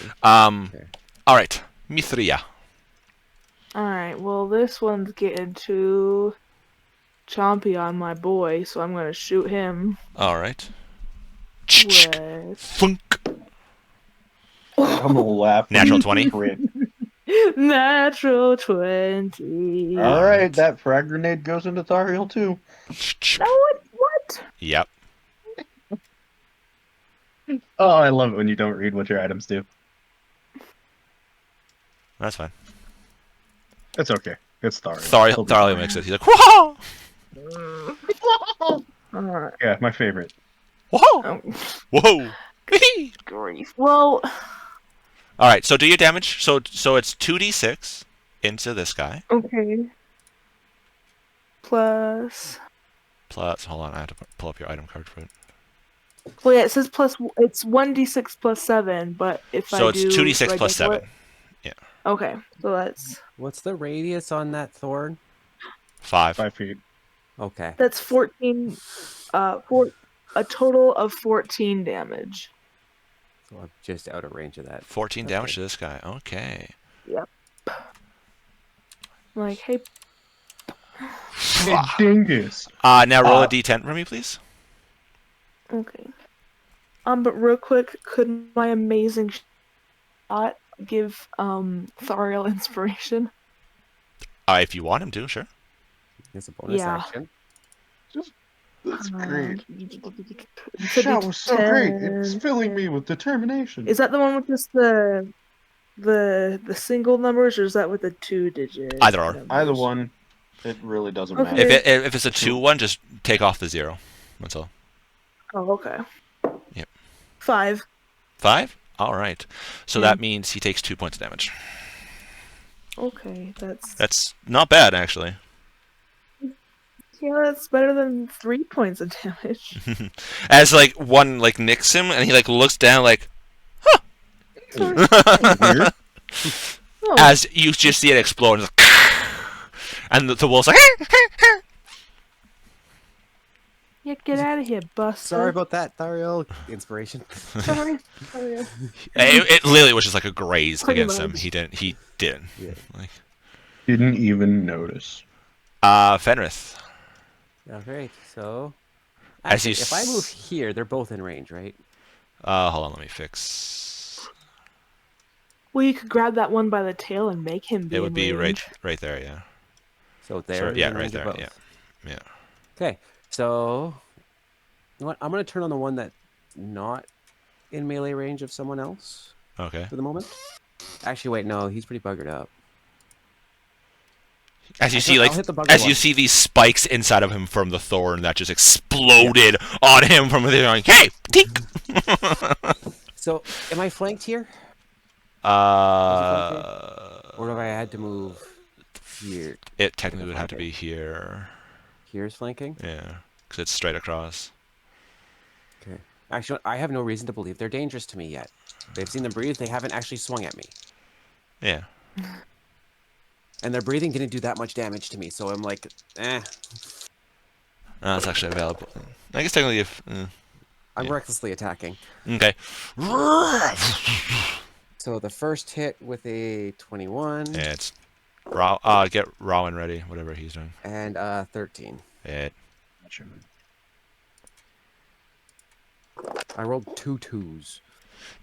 3? Okay. All right, Mithria. All right. Well, this one's getting too chompy on my boy, so I'm gonna shoot him All right. with Funk. I'm gonna laugh. Natural 20. Crit. natural 20. All right, that frag grenade goes into Thariel too. What? Yep. Oh, I love it when you don't read what your items do. That's fine. It's okay. It's Thariel. Thariel makes it. He's like, whoa! Alright. Yeah, my favorite. Whoa! Whoa! Grief. Well, All right. So do your damage. So it's 2d6 into this guy. okay. Plus. Hold on. I have to pull up your item card for it. Well, yeah, it says plus. It's 1d6 plus 7, but if So I it's do. 2d6 like, plus 7. Yeah. Okay, so that's. What's the radius on that thorn? 5. 5 feet. Okay. That's 14. A total of 14 damage. So I'm just out of range of that. 14 Okay. damage to this guy. Okay. Yep. Like, hey. dingus. Now roll a d10 for me, please. Okay. But real quick, could my amazing shot give Thariel inspiration? If you want him to, sure. It's a bonus Yeah. action. That's great. The Your shot was so great. It's filling me with determination. Is that the one with just the single numbers, or is that with the 2-digit? Either or. numbers? Either one. It really doesn't Okay. matter. If it's a 2-1, just take off the 0. That's all. Oh, okay. Yep. 5. 5? All right. So Yeah. that means he takes 2 points of damage. Okay, That's not bad, actually. yeah, that's better than 3 points of damage. As like one like nicks him, and he like looks down like, Weird. Oh, as you just see it explode, and, and the wolf's like, yeah, get out of here, Buster. Sorry about that, Thariel. Inspiration. Sorry. it literally was just like a graze Pretty against him. much. He didn't. Yeah. Like, Didn't even notice. Fenrith. Okay, so As actually, you if I move here, they're both in range, right? Hold on, let me fix. Well, you could grab that one by the tail and make him be It would in be range. right there, yeah. So there. Sure, yeah, right there, yeah. Okay, so you know what? I'm gonna turn on the one that's not in melee range of someone else Okay. for the moment. Actually, wait, no, he's pretty buggered up. As you Actually, see, like, I'll hit the bugger as you one. see these spikes inside of him from the thorn that just exploded on him from there, like, hey, tink! So, am I flanked here, or have I had to move here? It technically would have to be here. Here's flanking. Yeah, because it's straight across. Okay. Actually, I have no reason to believe they're dangerous to me yet. They've seen them breathe. They haven't actually swung at me, Yeah. and their breathing didn't do that much damage to me. So I'm like, eh. No, it's actually available. I guess technically if... I'm Yeah. recklessly attacking. Okay. So the first hit with a 21 Yeah, it's... get Rowan ready, whatever he's doing. and 13. It. I rolled 2 2s.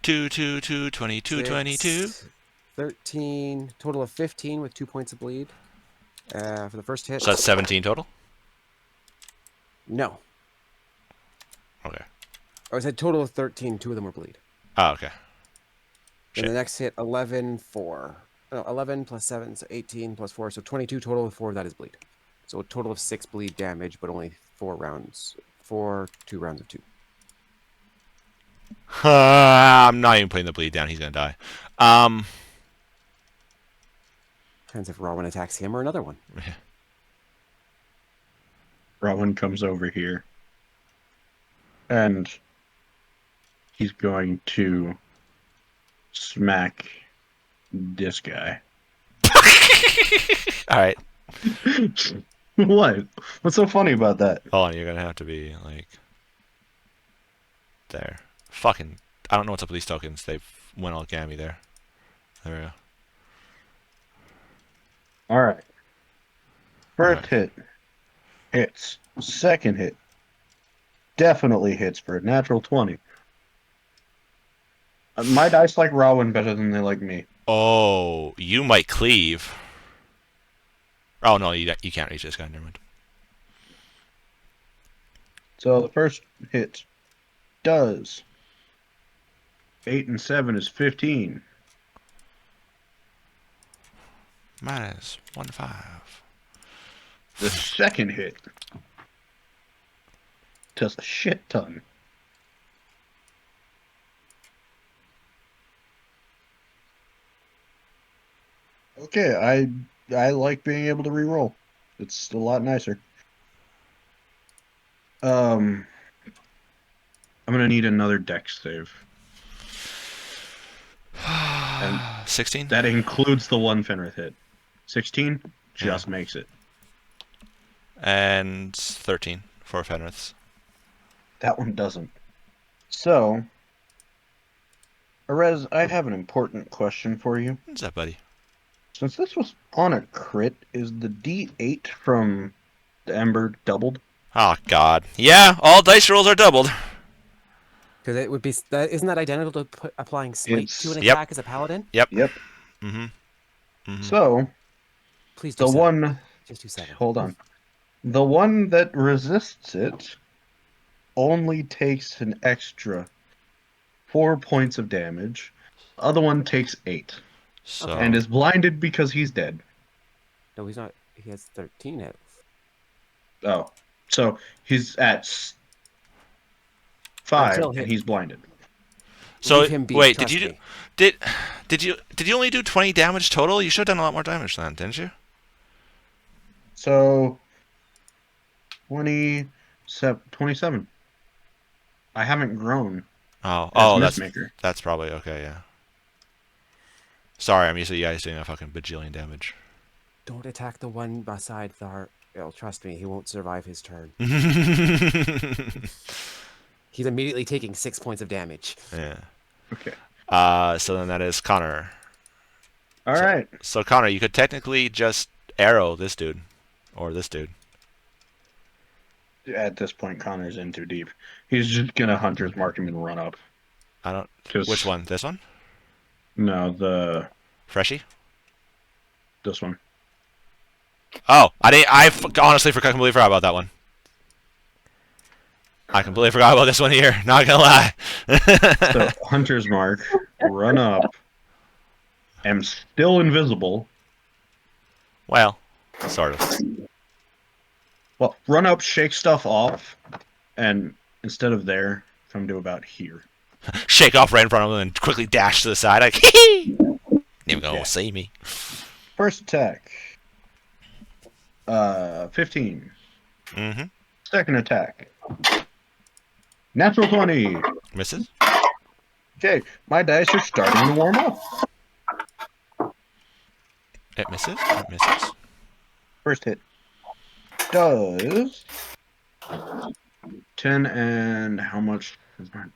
2, 2, 2, 22, 22. 13, total of 15 with 2 points of bleed. For the first hit. So that's 17 total? No. Okay. I said total of 13, 2 of them were bleed. Oh, okay. Then the next hit, 11, 4. No, 11 plus 7, so 18 plus 4, so 22 total with 4 of that is bleed. So a total of 6 bleed damage, but only 4 rounds. 2 rounds of 2. I'm not even putting the bleed down. He's going to die. Depends if Rowan attacks him or another one. Rowan comes over here. And he's going to smack this guy. All right. What? What's so funny about that? Hold on, you're going to have to be, like... There. Fucking... I don't know what's up with these tokens. They went all gammy there. There we go. Alright. First Alright. hit. Hits. Second hit. Definitely hits for a natural 20. My dice like Rowan better than they like me. Oh, you might cleave. Oh, no, you can't reach this guy. Never mind. So the first hit does. 8 and 7 is 15. Minus 1/5. The second hit does a shit ton. Okay, I like being able to reroll. It's a lot nicer. I'm gonna need another dex save. And 16? that includes the one Fenrith hit. 16 just makes it. And 13 for Fenrith's. That one doesn't. So, Arez, I have an important question for you. What's that, buddy? Since this was on a crit, is the D8 from the ember doubled? Oh God. Yeah, all dice rolls are doubled. Because it would be isn't that identical to applying smite to an Yep. attack as a paladin? Yep. Yep. Mm-hmm. Mm-hmm. So Please do the 7. one. Just do 7. Hold on. The one that resists it only takes an extra 4 points of damage. The other one takes 8 So and is blinded because he's dead. No, he's not. He has 13 health. Oh, so he's at 5 Until and hit. he's blinded. So Leave him be, wait, trust did you me. did you only do 20 damage total? You should have done a lot more damage then, didn't you? So 27. I haven't grown. Oh, as Mistmaker. that's probably okay. Yeah. Sorry, I'm used to you guys doing a fucking bajillion damage. Don't attack the one beside Thar. Oh, trust me, he won't survive his turn. He's immediately taking 6 points of damage. Yeah. Okay. So then that is Connor. All right. So Connor, you could technically just arrow this dude, or this dude. At this point, Connor's in too deep. He's just gonna hunter's mark him and run up. I don't. 'Cause- Which one? This one? No, Freshie? this one. Oh, I honestly completely forgot about that one. I completely forgot about this one here. Not gonna lie. So hunter's mark, run up. Am still invisible. Well, sort of. Well, run up, shake stuff off, and instead of there, come to about here. Shake off right in front of him and quickly dash to the side. Like, hee. Never gonna see me. First attack. 15. Mm-hmm. Second attack. Natural 20. Misses. Okay, my dice are starting to warm up. It misses. It misses. First hit does 10 and how much is mine?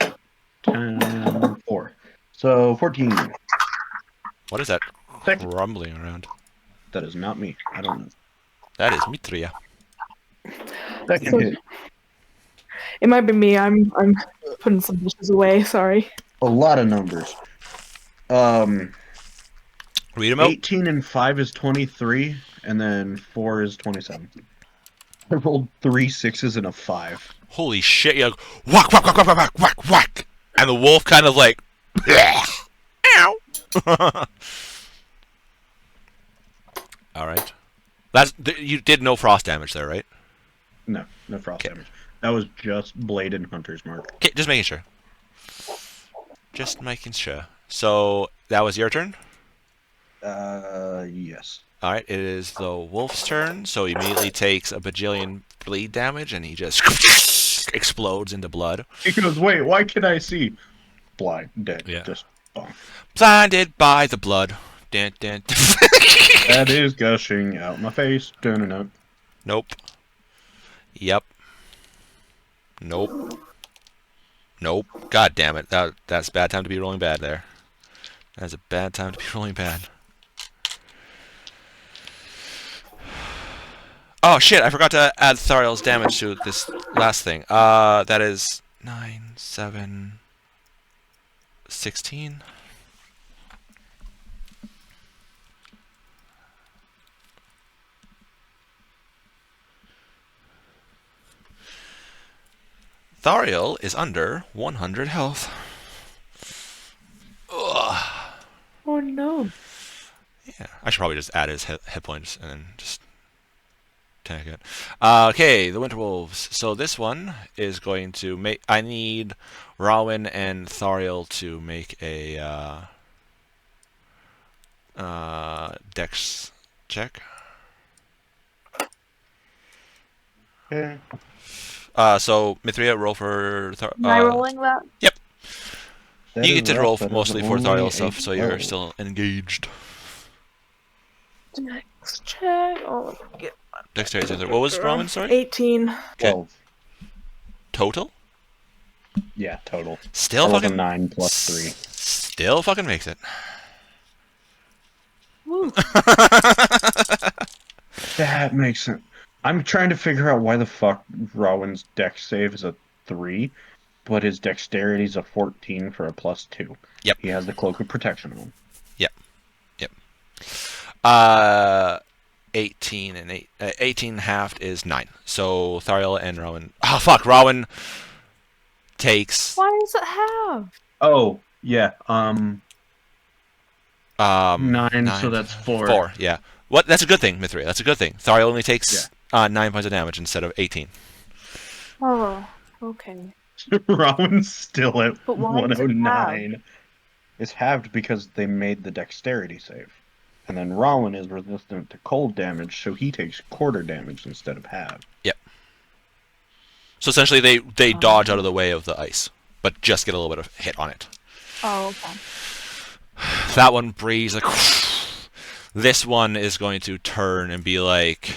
10, 4. So 14. What is that Second. rumbling around? That is not me. I don't know. That is Mitria. Second So- hit. It might be me. I'm putting some dishes away. Sorry. A lot of numbers. Read them out. 18 and 5 is 23, and then 4 is 27. I rolled 3 6s and a 5. Holy shit! You're like whack, whack, whack, whack, whack, whack, whack, and the wolf kind of like, ow. All right. You did no frost damage there, right? No frost Okay. damage. That was just blade and hunter's mark. Okay, just making sure. Just making sure. So that was your turn. Yes. All right, it is the wolf's turn. So he immediately takes a bajillion bleed damage, and he just explodes into blood. He goes, wait, why can I see? Blind, dead, Yeah. just bonk. Blinded by the blood. Dun, dun, dun. That is gushing out my face. Dun-dun-dun. Nope. Yep. Nope. Nope. God damn it. That's a bad time to be rolling bad there. That's a bad time to be rolling bad. Oh shit, I forgot to add Thariel's damage to this last thing. That is 9, 7, 16. Thariel is under 100 health. Ugh. Oh no. Yeah, I should probably just add his hit points and then just tank it. Okay, the Winter Wolves. So this one is going to make. I need Rowan and Thariel to make a Dex check. Okay. So Mithria, roll for. Am I rolling that? That You is get to rough. roll That is mostly for only Thariel a stuff, so you're 12. still engaged. Next check. Oh, let me get Dexterity. What was Rowan? Sorry. 18. 12. Total. Yeah, total. Still I rolled a fucking 9 plus 3. Still fucking makes it. Woo. That makes sense. I'm trying to figure out why the fuck Rowan's dex save is a 3, but his dexterity is a 14 for a +2. Yep. He has the cloak of protection on him. Yep. 18 and 18 halved is 9. So Thariel and Rowan. Oh fuck, Rowan takes. Why does it have? Oh, yeah. 9, so Nine. that's 4. 4, yeah. What? That's a good thing, Mithria. That's a good thing. Thariel only takes 9 points of damage instead of 18. Oh, okay. Rowan's still at But why does it 109. It's halved because they made the dexterity save. And then Rowan is resistant to cold damage, so he takes quarter damage instead of half. Yep. So essentially they dodge out of the way of the ice, but just get a little bit of hit on it. Oh, okay. That one breathes like. This one is going to turn and be like,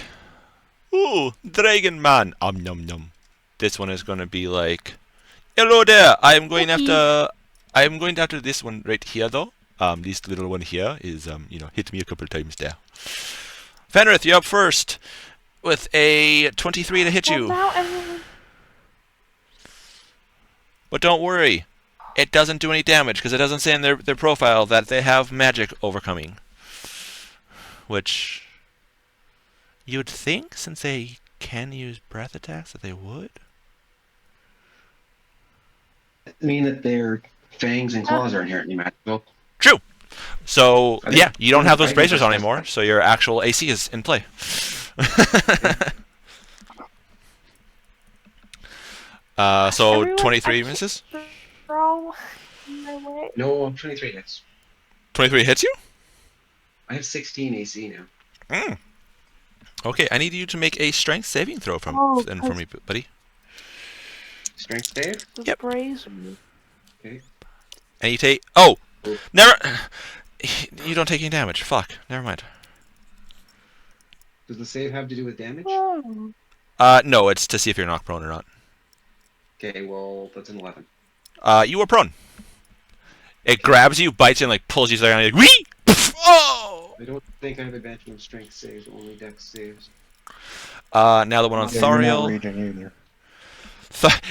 "Ooh, dragon man, num num." This one is going to be like, "Hello there. I'm going after this one right here though. This little one here is hit me a couple of times there." Fenrith, you're up first with a 23 to hit you. Well, now everyone... But don't worry, it doesn't do any damage because it doesn't say in their profile that they have magic overcoming. Which you'd think, since they can use breath attacks, that they would. I mean that their fangs and claws are inherently magical. True. So think you don't have those I think bracers on that's- anymore, so your actual AC is in play. So Everyone 23 actually- misses. Throw my way. No, I'm 23 hits. 23 hits you. I have 16 AC now. Okay, I need you to make a strength saving throw from me, buddy. Strength save? The Yep. brazier. Okay. And you take. Oh, never. You don't take any damage. Fuck. Never mind. Does the save have to do with damage? Oh. No, it's to see if you're knocked prone or not. Okay, well, that's an 11. You were prone. It grabs you, bites you, and like pulls you to the ground. And you're like, wee! Oh! I don't think I have advantage on strength saves, only dex saves. Now the one on Yeah, you're not Thariel. raging either.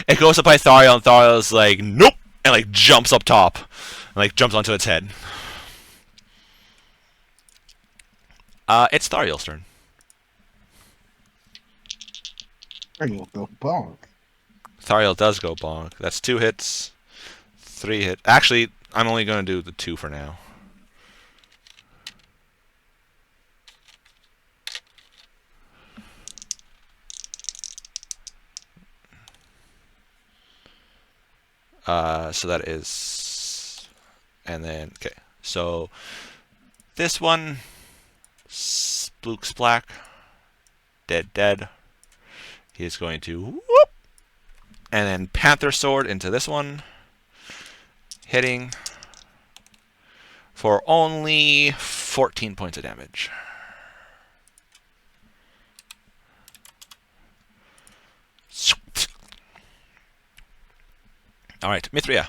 It goes up by Thariel, and Thariel's like, nope! And like jumps up top. And like jumps onto its head. It's Thariel's turn. You'll go bonk. Thariel does go bonk. That's 2 hits. 3 hits. Actually, I'm only going to do the 2 for now. So that is... And then, okay. So, this one... Splook Splack. Dead. He is going to... Whoop! And then Panther Sword into this one. Hitting... For only 14 points of damage. Alright, Mithria,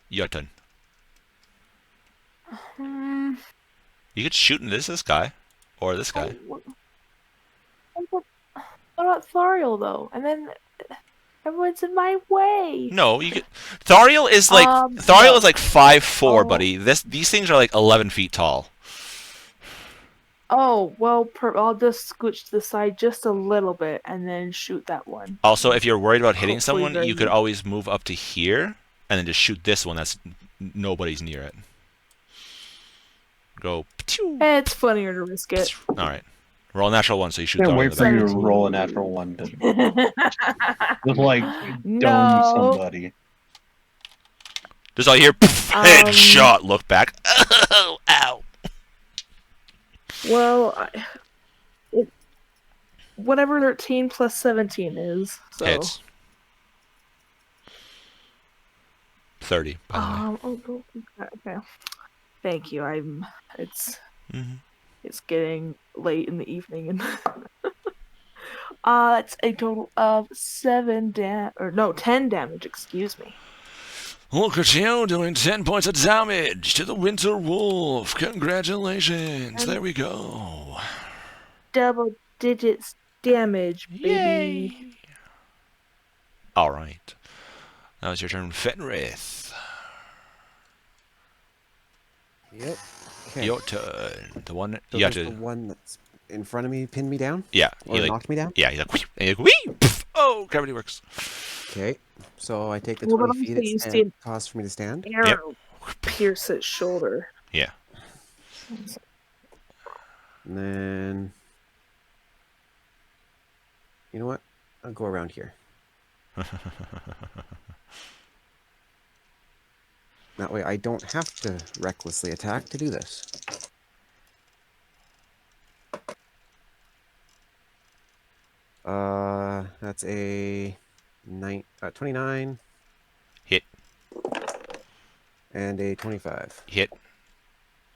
your turn. You could shoot into this guy. Or this guy. What about Thariel though? And then everyone's in my way. No, you could... Thariel is like... Thariel no. is like 5'4", Oh. buddy. These things are like 11 feet tall. Oh, well, I'll just scooch to the side just a little bit and then shoot that one. Also, if you're worried about hitting Hopefully someone, very you could neat. always move up to here and then just shoot this one that's nobody's near it. Go. It's funnier to risk it. Alright. Roll a natural 1, so you shoot Can't Thariel wait in the for back. you to roll a natural 1 to just like dome No. somebody. Just all you hear, headshot, look back. Oh, ow. Well, whatever 13 plus 17 is. So. Hits. 30, by the way. Okay. Thank you. It's Mhm. it's getting late in the evening, and it's a total of 10 damage. Excuse me. Look at you doing 10 points of damage to the Winter Wolf. Congratulations. There we go. Double digits damage, baby. Yay! All right. That was your turn, Fenrith. Yep. Okay. Your turn. The one So you have does to. the one that's in front of me pinned me down? Yeah. Or knocked me down? Yeah. He's like, "Whee!" And you're like, wee! Pff, oh, gravity works. Okay. So I take the Well, but 20 feet also you it see an costs for me to stand. arrow pierce its shoulder. Yeah. And then, you know what? I'll go around here. That way I don't have to recklessly attack to do this. That's a 29. Hit. And a 25. Hit.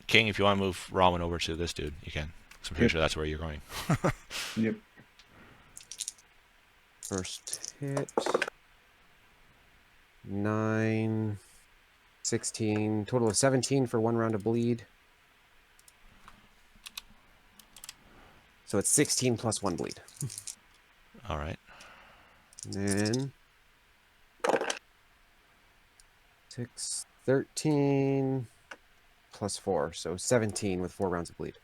King, if you want to move Ramen over to this dude, you can. 'Cause I'm pretty sure that's where you're going. Yep. First hit. 9, 16, total of 17 for 1 round of bleed. So it's 16 plus 1 bleed. All right. And then 6, 13 plus 4, so 17 with 4 rounds of bleed.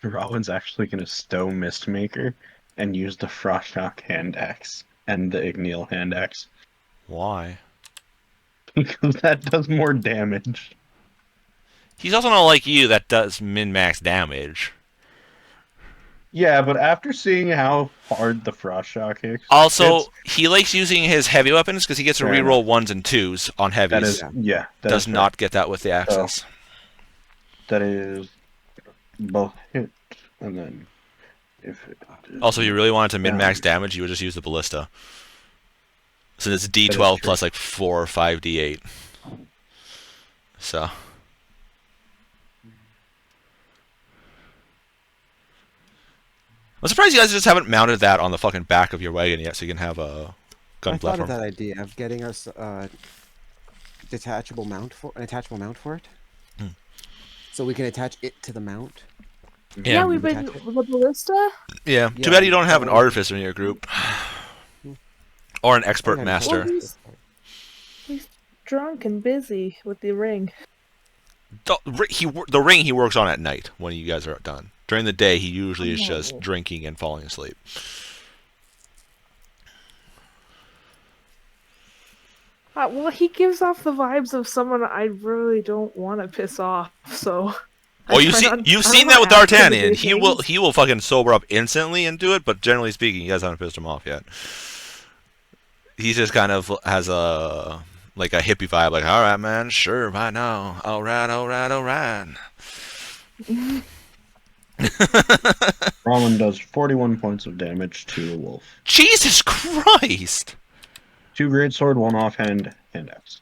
Robin's actually going to stow Mistmaker and use the Frostshock hand axe and the Igneel hand axe. Why? Because that does more damage. He's also not like you that does min-max damage. Yeah, but after seeing how hard the Frostshock hits... Also, he likes using his heavy weapons because he gets to Fair reroll enough. 1s and 2s on heavies. That is, yeah. That Does is not fair. get that with the axes. That is both hit, and then if it... Also, if you really wanted to min-max damage, you would just use the ballista. So it's D12 plus like 4 or 5 D8. So... I'm surprised you guys just haven't mounted that on the fucking back of your wagon yet, so you can have a gun I thought of platform. that idea of getting us an attachable mount for it. So we can attach it to the mount. Yeah, we've been the ballista. Yeah. Too bad you don't have an artificer in your group, or an expert master. Well, he's drunk and busy with the ring. The ring he works on at night when you guys are done. During the day, he usually is just drinking and falling asleep. Well, he gives off the vibes of someone I really don't want to piss off. So. Oh, you've seen that with D'Artagnan. He will fucking sober up instantly and do it. But generally speaking, you guys haven't pissed him off yet. He just kind of has a hippie vibe, like, all right, man, sure, I know, all right. Roland does 41 points of damage to a wolf. Jesus Christ! 2 greatsword, 1 offhand, and axe.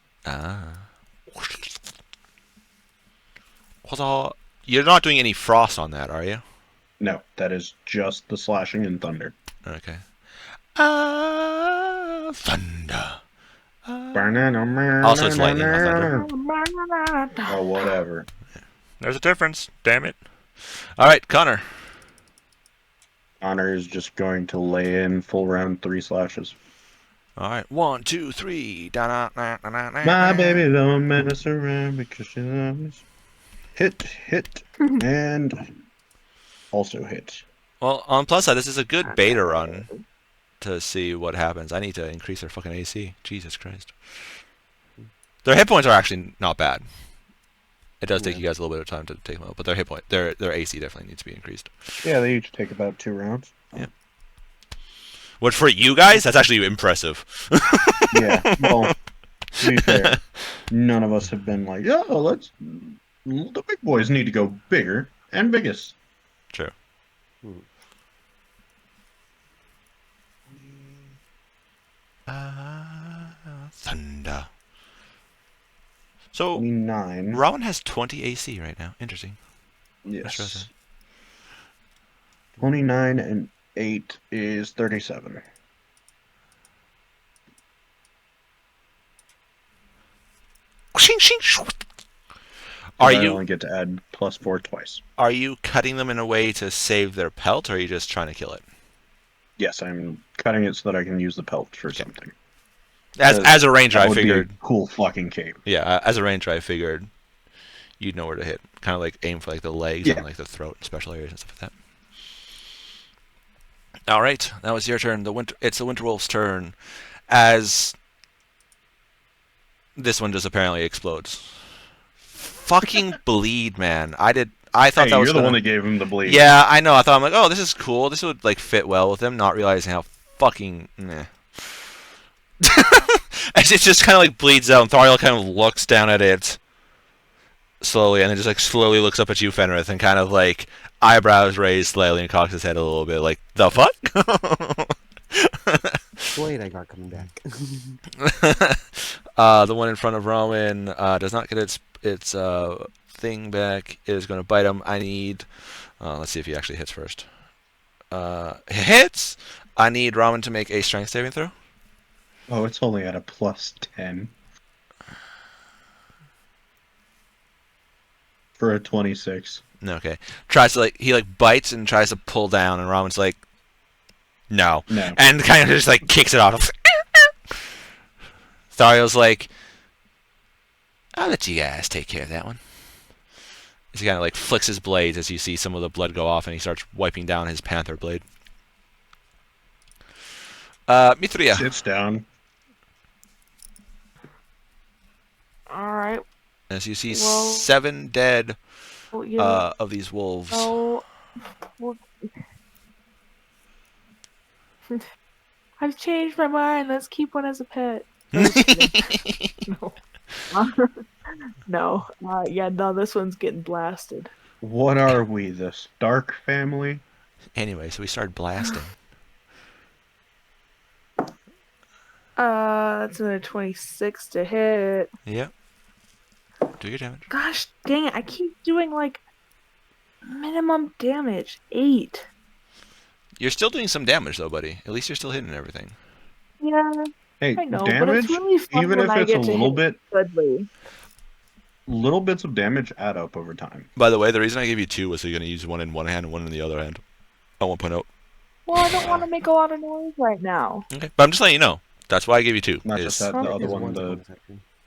You're not doing any frost on that, are you? No, that is just the slashing and thunder. Okay. Thunder. Also, it's lightning, not thunder. Oh, whatever. There's a difference, damn it. Alright, Connor. Connor is just going to lay in full round 3 slashes. Alright, 1, 2, 3. My baby don't mess around because she loves. Hit, and also hit. Well, on plus side, this is a good beta run to see what happens. I need to increase their fucking AC. Jesus Christ. Their hit points are actually not bad. It does take you guys a little bit of time to take them out, but their AC definitely needs to be increased. Yeah, they each take about 2 rounds. Yeah. Which for you guys, that's actually impressive. Yeah, well, to be fair, none of us have been like, the big boys need to go bigger and biggest. True. Thunder. So, 29. Rowan has 20 AC right now. Interesting. Yes. 29 and 8 is 37. Are I you only get to add +4 twice. are you cutting them in a way to save their pelt, or are you just trying to kill it? Yes, I'm cutting it so that I can use the pelt for something. As a ranger, That I would figured. be a cool fucking cape. Yeah, as a ranger, I figured you'd know where to hit. Kind of like aim for like the legs and like the throat and special areas and stuff like that. All right, that was your turn. It's the Winter Wolf's turn, as this one just apparently explodes. Fucking bleed, man! I thought that was you're the one that gave him the bleed. Yeah, I know. I thought, I'm like, oh, this is cool. This would like fit well with him. Not realizing how fucking meh. As it just kind of like bleeds out, and Thariel kind of looks down at it slowly, and then just like slowly looks up at you, Fenrith, and kind of like eyebrows raised slightly and cocks his head a little bit, like, the fuck? Blade I got coming back. The one in front of Rowan does not get its thing back. It is going to bite him. I need. Let's see if he actually hits first. Hits. I need Rowan to make a strength saving throw. Oh, it's only at a +10 for a 26. Okay. Tries to he bites and tries to pull down, and Rowan's like, no, and kind of just like kicks it off. Thariel's like, I'll let you guys take care of that one. He kind of like flicks his blades as you see some of the blood go off, and he starts wiping down his panther blade. Mithria sits down. All right. As you see 7 dead of these wolves. So, I've changed my mind. Let's keep one as a pet. No. No. No, this one's getting blasted. What are we, the Stark family? Anyway, so we started blasting. That's another 26 to hit. Yep. Do your damage. Gosh dang it, I keep doing like minimum damage. 8. You're still doing some damage though, buddy. At least you're still hitting everything. Yeah. Hey, I know, damage, but it's really fun even when if I it's a get to little hit bit, goodly. little bits of damage add up over time. By the way, the reason I gave you 2 was so you're going to use one in one hand and one in the other hand. I won't point out. Well, I don't want to make a lot of noise right now. Okay, but I'm just letting you know. That's why I gave you 2. Not just that, the other one, the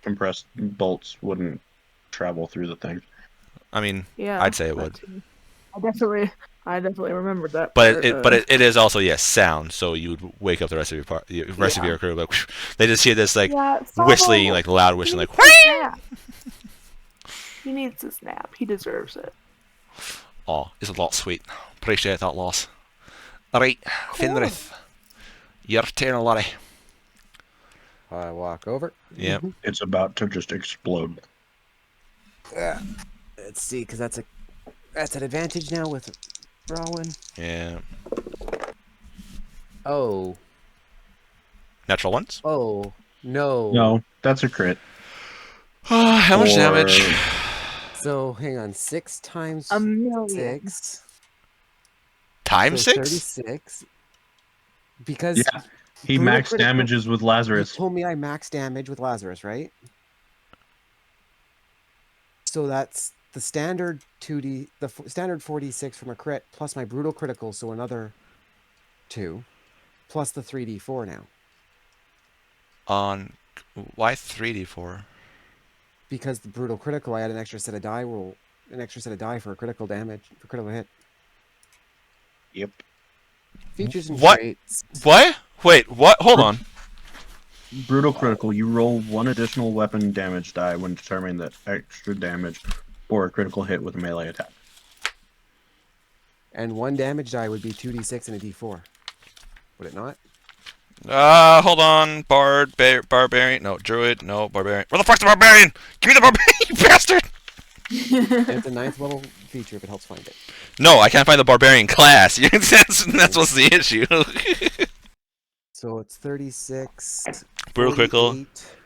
compressed bolts wouldn't travel through the thing. I mean, Yeah, I'd say it would. I definitely remembered that. But it is also sound. So you would wake up the rest of your crew. Like they just hear this like whistling, like loud whistling, like. He needs a snap. He deserves it. Oh, it's a lot sweet. Appreciate that loss. All right, Fenrith, your turn, laddie. I walk over. Yep. It's about to just explode. Let's see, because that's an advantage now with Rowan. Yeah. Oh. Natural ones? Oh, no. No, that's a crit. How much damage? So, hang on. 6 times 6. Times 6? 36. Because... Yeah, he max damages with Lazarus. You told me I max damage with Lazarus, right? So that's the standard 2d, the standard 4d6 from a crit, plus my brutal critical, so another 2, plus the 3d4 now. Why 3d4? Because the brutal critical, I had an extra set of die for a critical damage, for critical hit. Yep. Features and what? traits. What? Wait, what? Hold on. Brutal critical. You roll 1 additional weapon damage die when determining the extra damage or a critical hit with a melee attack. And 1 damage die would be 2d6 and a d4. Would it not? Hold on. Barbarian. No, druid. No, barbarian. Where the fuck's the barbarian? Give me the barbarian, you bastard! It's a 9th level feature if it helps find it. No, I can't find the barbarian class. that's what's the issue. So it's 36. Brutal critical. 48.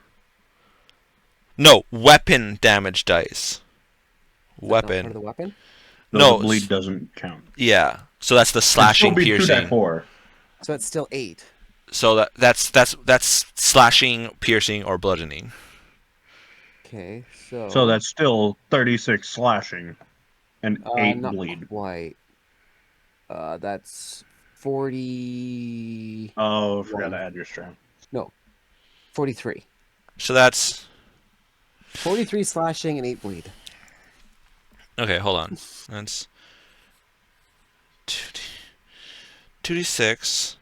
No, weapon damage dice. Weapon. Part of the weapon? No, the bleed doesn't count. Yeah. So that's the slashing, piercing. 2d4. So it's still 8. So that's slashing, piercing, or bludgeoning. Okay, so... So that's still 36 slashing and 8 not bleed. quite. That's 40... Oh, forgot to add your strength. No, 43. So that's 43 slashing and 8 bleed. okay. Hold on. That's 2d6,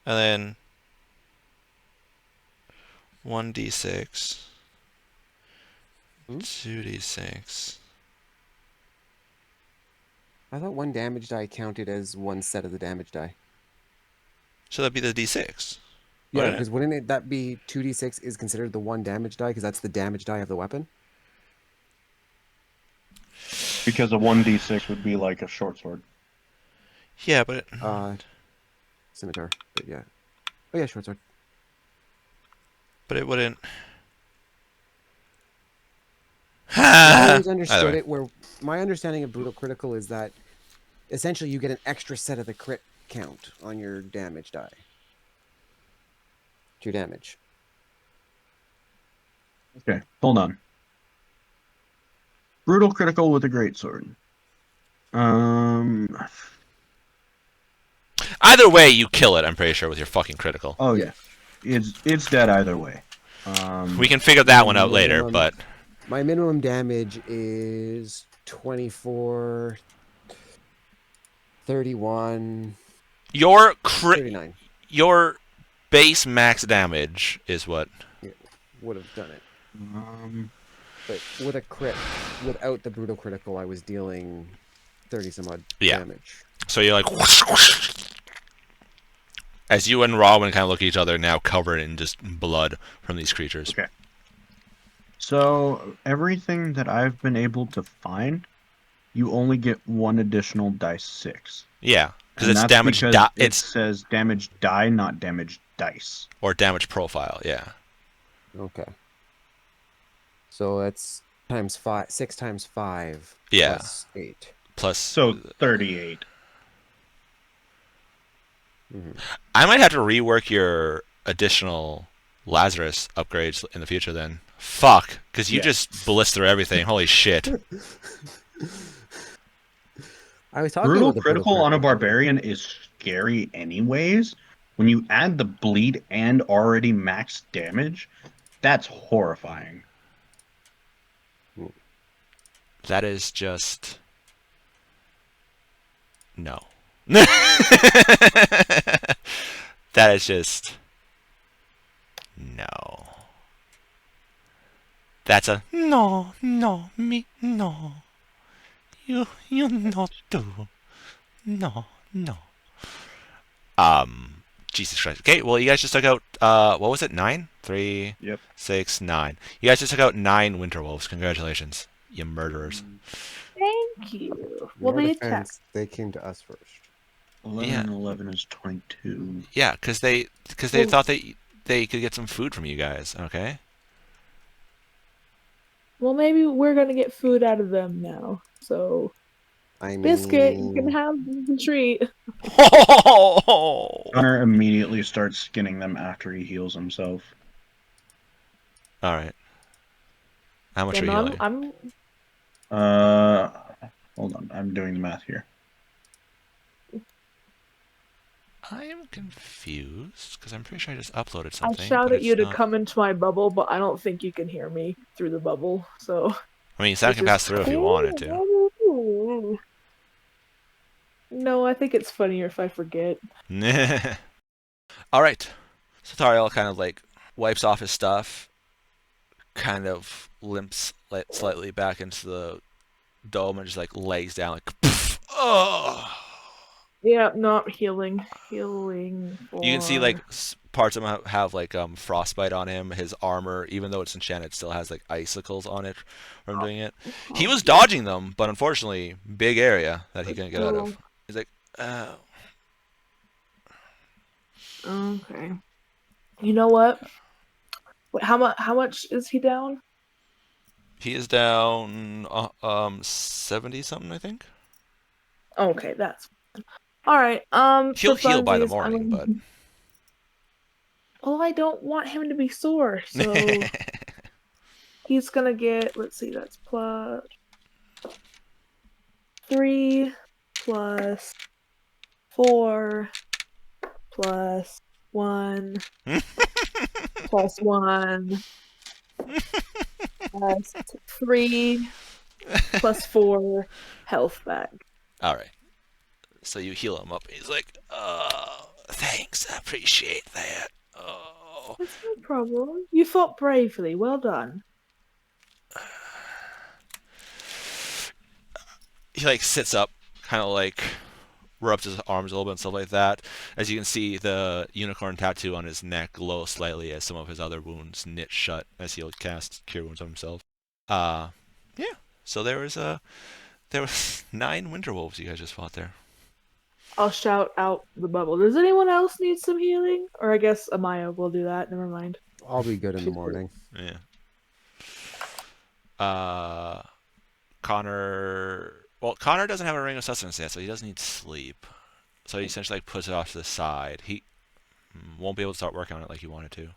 and then 1d6, 2d6. I thought one damage die counted as one set of the damage die. So that'd be the d6. Yeah, Wouldn't it? because wouldn't that be 2d6 is considered the one damage die because that's the damage die of the weapon? Because a 1d6 would be like a short sword. Yeah, but Scimitar, but yeah. Oh yeah, short sword. but it wouldn't. I always Either understood way. it where my understanding of brutal critical is that essentially you get an extra set of the crit count on your damage die. 2 damage. Okay, hold on. Brutal critical with a greatsword. Either way, you kill it. I'm pretty sure with your fucking critical. Oh yeah, it's dead either way. We can figure that one out later, but My minimum damage is 24, 31, your 39. your base max damage is what? Would have done it. But with a crit, without the brutal critical, I was dealing 30 some odd damage. So you're like whoosh, whoosh. As you and Robin kind of look at each other now, covered in just blood from these creatures. Okay. So everything that I've been able to find, you only get 1 additional dice 6. Yeah, because And it's that's damage. because It says damage die, not damage dice. Or damage profile. Yeah. Okay. So that's times 5, 6 times 5. Yeah. Plus 8. Plus. So 38. I might have to rework your additional Lazarus upgrades in the future then. Fuck, because you just blister everything. Holy shit. I was talking Brutal about the critical on a barbarian is scary anyways. When you add the bleed and already max damage, that's horrifying. That is just... No. That is just... No. That's a... No, me, no. You not do. No. Jesus Christ. Okay, well, you guys just took out, what was it, 9? 3, Yep. 6, 9. You guys just took out 9 winter wolves. Congratulations, you murderers. Thank you. Well, Well, they attacked. they came to us first. 11 Yeah. and 11 is 22. Yeah, because they thought they could get some food from you guys, okay? Well, maybe we're gonna get food out of them now. So, I mean, Biscuit, you can have the treat. Connor immediately starts skinning them after he heals himself. Alright. How much are you And healing? I'm Hold on, I'm doing the math here. I am confused, because I'm pretty sure I just uploaded I'll something. shout but at you it's to not- come into my bubble, but I don't think you can hear me through the bubble. So. I mean, sound can pass through if you wanted to. No, I think it's funnier if I forget. Alright. So Tariel kind of like wipes off his stuff, kind of limps slightly back into the dome and just like lays down like poof. Oh. Yeah, not healing. Healing. You can see like parts of him have like frostbite on him. His armor, even though it's enchanted, still has like icicles on it from doing it. He was dodging them, but unfortunately, big area that he couldn't get out of. He's like, oh. Okay. You know what? Wait, how much is he down? He is down 70 something, I think. Okay, that's all right. He'll for heal by the funsies, morning, but well, I don't want him to be sore, so he's gonna get, let's see, that's plus 3 plus 4 plus 1 plus 1 plus 3 plus 4 health back. All right. So you heal him up. He's like, "Oh, thanks. I appreciate that. Oh." That's no problem. You fought bravely. Well done. He like sits up, kind of like rubs his arms a little bit and stuff like that. As you can see, the unicorn tattoo on his neck glows slightly as some of his other wounds knit shut as he'll cast Cure Wounds on himself. Yeah. So there was 9 winter wolves you guys just fought there. I'll shout out the bubble. Does anyone else need some healing? Or I guess Amaya will do that. Never mind. I'll be good in the morning. Yeah. Connor. Well, Connor doesn't have a ring of sustenance yet, so he doesn't need sleep. So he essentially like puts it off to the side. He won't be able to start working on it like he wanted to,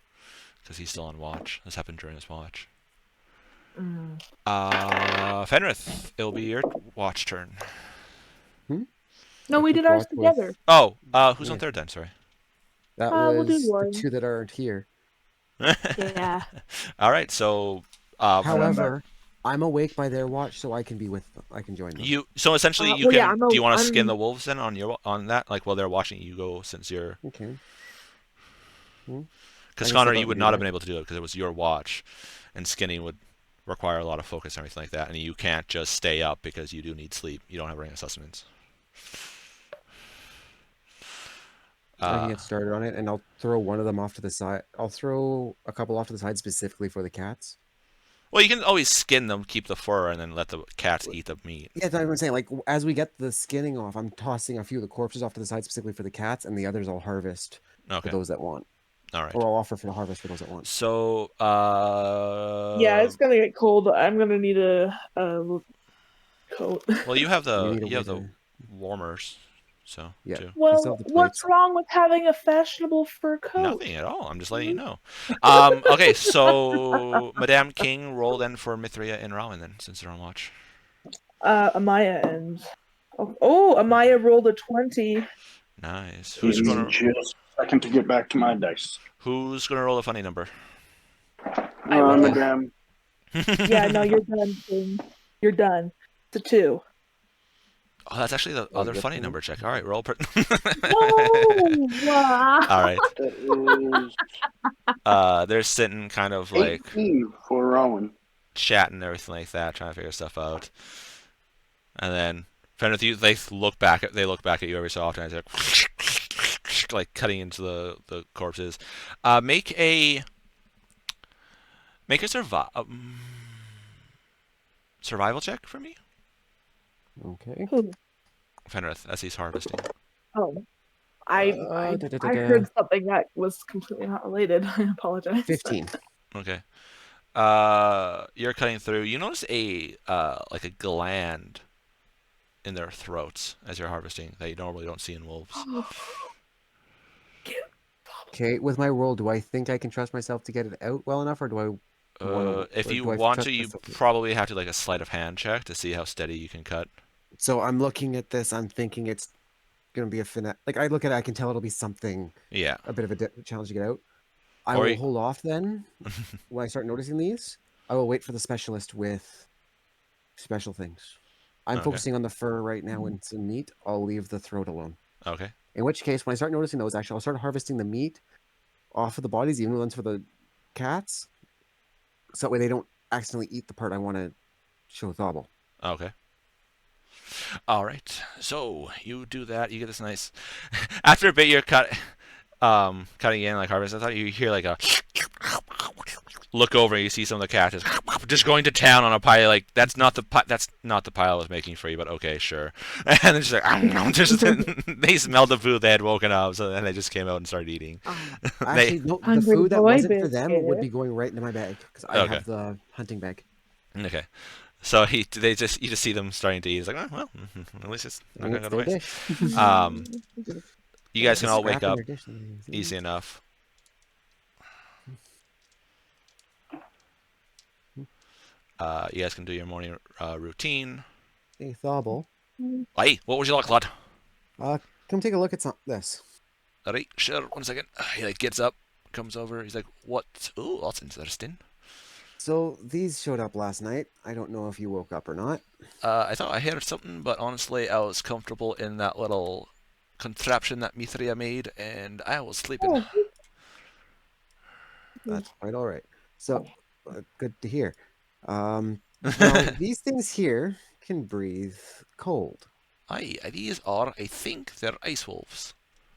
because he's still on watch. This happened during his watch. Fenrith, it'll be your watch turn. No, we did ours together. Oh, who's on third then? Sorry. That we'll was do the one. 2 that aren't here. Yeah. All right, so However, I'm awake by their watch, so I can be with them. I can join them. So essentially, you well, can. yeah, do you want to skin the wolves then on that, like while they're watching you go, since you're? Okay. Because Connor, you would not have been able to do it because it was your watch, and skinning would require a lot of focus and everything like that, and you can't just stay up because you do need sleep. You don't have a ring of sustenance. I can get started on it, and I'll throw one of them off to the side. I'll throw a couple off to the side specifically for the cats. Well, you can always skin them, keep the fur, and then let the cats eat the meat. Yeah, that's what I'm saying. Like, as we get the skinning off, I'm tossing a few of the corpses off to the side specifically for the cats, and the others I'll harvest for those that want. All right. Or I'll offer for the harvest for those that want. So, yeah, it's gonna get cold. I'm gonna need a coat. Well, you have the warmers, so yeah. too. Well, what's wrong with having a fashionable fur coat? Nothing at all. I'm just letting you know. Okay, so Madame King, roll then for Mithria and Rowan then, since they're on watch. Amaya and Amaya rolled a 20. Nice. Who's gonna just a second to get back to my dice? Who's gonna roll a funny number? Madame. Yeah, no, you're done, King. You're done. It's a 2. Oh, that's actually the other funny number check. All right, roll. All right. They're sitting kind of like 18 for Rowan. Chatting and everything like that, trying to figure stuff out. And then Fenrith, they look back at you every so often as they're like cutting into the corpses. Make a survival check for me. Okay. Fenrith, as he's harvesting. Oh. I heard something that was completely not related. I apologize. 15. Okay. You're cutting through. You notice like a gland in their throats as you're harvesting that you normally don't see in wolves. Okay, with my roll, do I think I can trust myself to get it out well enough, or do I? If you want to, you probably have to like a sleight of hand check to see how steady you can cut. So I'm looking at this. I'm thinking it's gonna be a finesse. Like I look at it, I can tell it'll be something. Yeah. A bit of a challenge to get out. I will hold off then. When I start noticing these, I will wait for the specialist with special things. I'm focusing on the fur right now and some meat. I'll leave the throat alone. Okay. In which case, when I start noticing those, actually, I'll start harvesting the meat off of the bodies, even the ones for the cats. So that way they don't accidentally eat the part I want to show Thobble. Okay. All right. So you do that. You get this nice. After a bit, you're cutting in like harvest. I thought you hear like a look over and you see some of the cats just going to town on a pile. Like that's not the pile I was making for you, but okay, sure. And then just like they smelled the food they had woken up, so then they just came out and started eating. Actually, no, the food that wasn't for them would be going right into my bag because I have the hunting bag. Okay. So you just see them starting to eat. It's like, oh, well, at least it's not going to go to waste. You guys can all wake up easy enough. You guys can do your morning routine. Hey, Thobble. Aye, what would you like, lad? Come take a look at this. Alright, sure, 1 second. He like gets up, comes over, he's like, what? Oh, that's interesting. So these showed up last night. I don't know if you woke up or not. I thought I heard something, but honestly, I was comfortable in that little contraption that Mithria made, and I was sleeping. That's quite all right. So, good to hear. Now, these things here can breathe cold. Aye, these are, I think, they're ice wolves.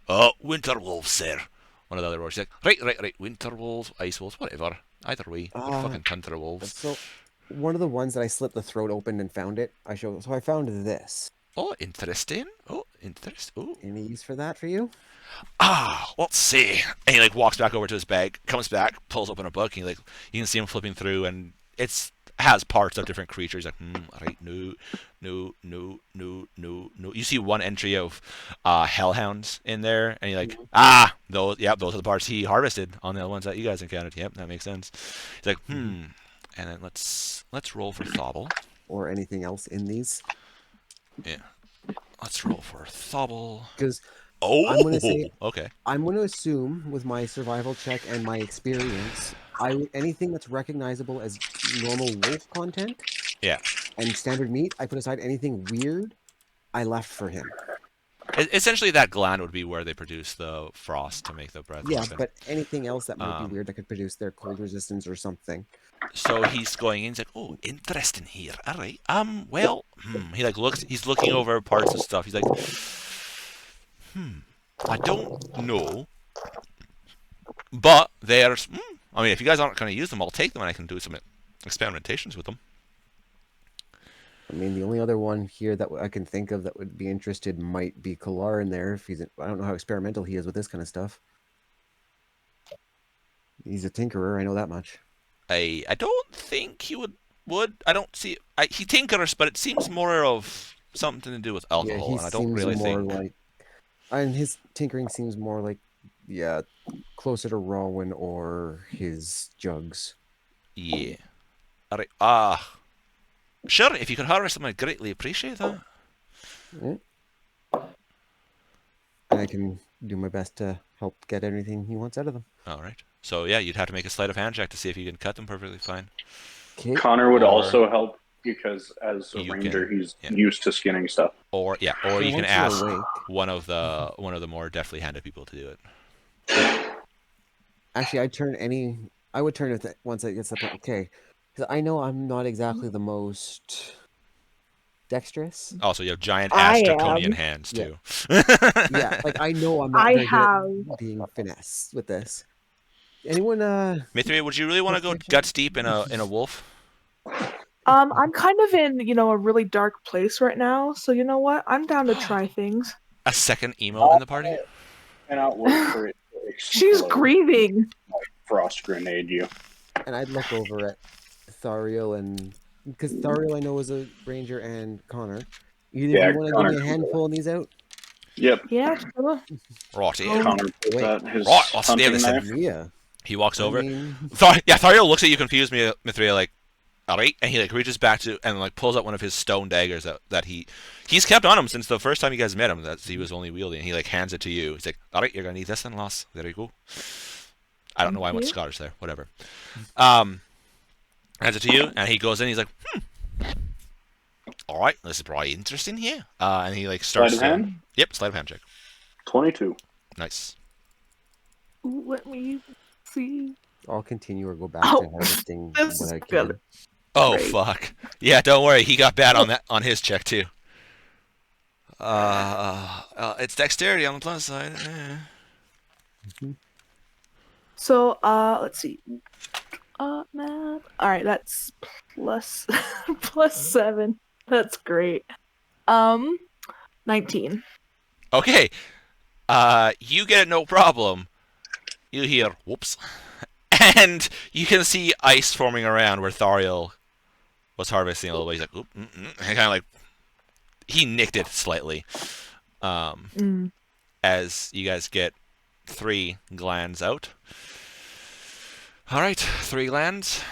Oh, winter wolves, sir. One of the other wolves. He's like, right, winter wolves, ice wolves, whatever. Either way, they're fucking tundra wolves. So, one of the ones that I slit the throat open and found it, So I found this. Oh, interesting. Oh, interesting. Oh. Any use for that for you? Let's see. And he like walks back over to his bag, comes back, pulls open a book, and you can see him flipping through, and it has parts of different creatures. Like, right, no. You see one entry of hellhounds in there, and you're like, those are the parts he harvested on the ones that you guys encountered. Yep, that makes sense. He's like, and then let's roll for Thobble. Or anything else in these? Yeah, let's roll for Thobble. Because I'm going to say, okay. I'm going to assume with my survival check and my experience, anything that's recognizable as normal wolf content, and standard meat, I put aside. Anything weird, I left for him. Essentially, that gland would be where they produce the frost to make the breath. Yeah, but anything else that might be weird that could produce their cold resistance or something. So he's going in. He's like, "Oh, interesting here. All right. Well, he like looks. He's looking over parts of stuff. He's like, I don't know, but there's. I mean, if you guys aren't going to use them, I'll take them and I can do some experimentations with them. I mean, the only other one here that I can think of that would be interested might be Kalar in there. I don't know how experimental he is with this kind of stuff. He's a tinkerer, I know that much. I don't think he would. I don't see. He tinkers, but it seems more of something to do with alcohol, and I don't really think. And his tinkering seems more like, closer to Rowan or his jugs. Yeah. All right. Sure, if you could harvest them, I'd greatly appreciate that. And I can do my best to help get anything he wants out of them. All right. So, yeah, you'd have to make a sleight of hand check to see if you can cut them perfectly fine. Okay. Connor would also help because as a ranger, he's used to skinning stuff. Or you can ask one of the more deftly handed people to do it. Actually, I would turn it once it gets up. Okay. Because I know I'm not exactly the most dexterous. Also, you have giant ass draconian hands too. Yeah, like I know I'm not very good at being finesse with this. Anyone? Mithria, would you really want to go guts deep in a wolf? I'm kind of in a really dark place right now, so you know what? I'm down to try things. A second emo in the party? Cannot wait for it to explode. She's grieving. Frost grenade you. And I'd look over at Thariel because Thariel I know is a ranger and Connor. You want to give me a handful of these out? Yep. Yeah, sure. Righty. Connor put that his let's do this. Yeah. He walks over. Thariel looks at you confused, Mithria, like, all right, and he like reaches back to and like pulls out one of his stone daggers that he's kept on him since the first time you guys met him. That he was only wielding. And he like hands it to you. He's like, all right, you're gonna need this then, lass. There you go. I don't know why I went Scottish there. Whatever. Hands it to you, and he goes in. He's like, all right, this is probably interesting here. And he like starts. Sleight of hand? Yep, sleight of hand check. 22. Nice. Let me see. I'll continue or go back to harvesting what I can. Oh fuck! Yeah, don't worry. He got bad on his check too. It's dexterity on the plus side. So let's see. Man. All right, that's plus 7. That's great. 19. Okay. You get it no problem. You hear whoops. And you can see ice forming around where Thariel was harvesting a little bit. He's like, oop, and kind of like he nicked it slightly. As you guys get 3 glands out. All right, 3 glands.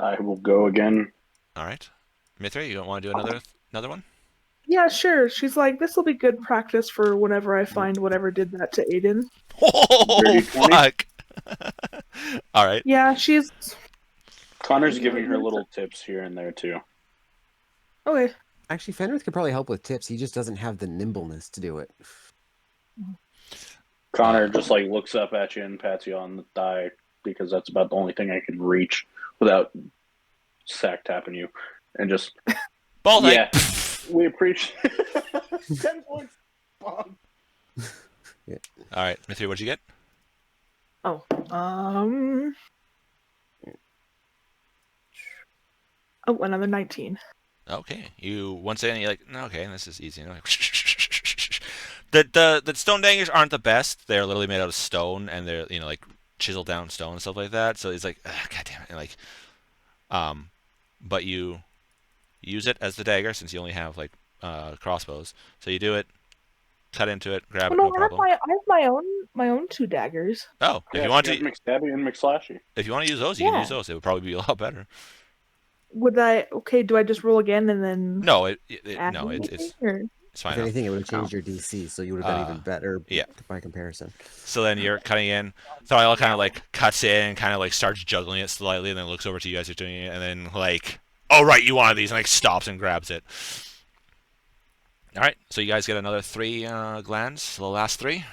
I will go again. All right. Mithra, you don't want to do another one? Yeah, sure. She's like, this will be good practice for whenever I find whatever did that to Aiden. Oh, Dirty 20? fuck. All right. Yeah, she's... Connor's giving her little tips here and there, too. Okay. Actually, Fenrith could probably help with tips. He just doesn't have the nimbleness to do it. Connor just, like, looks up at you and pats you on the thigh, because that's about the only thing I can reach without sack tapping you. And just... Ball thing. Yeah. We appreciate 10 points. Bomb. Yeah. All right. Mithra, what'd you get? Oh, another 19. Okay. You once again, you're like, "No, okay, this is easy. Like, the stone daggers aren't the best. They're literally made out of stone, and they're like chiseled down stone and stuff like that. So it's like, god damn it, and like, but you use it as the dagger since you only have like crossbows. So you do it, cut into it, grab it, no problem. I have my own 2 daggers. Oh, Yeah, if you want to, McStabby and McSlashy. if you want to use those, you can use those. It would probably be a lot better. Would I? Okay, do I just roll again and then? No, add it's fine. If anything, it would have changed your DC, so you would have been even better. Yeah. By comparison. So then you're cutting in. Thoriel kind of like cuts in and kind of like starts juggling it slightly, and then looks over to you guys who're doing it, and then like, oh right, you wanted these, and like stops and grabs it. All right, so you guys get another 3 glands. The last 3.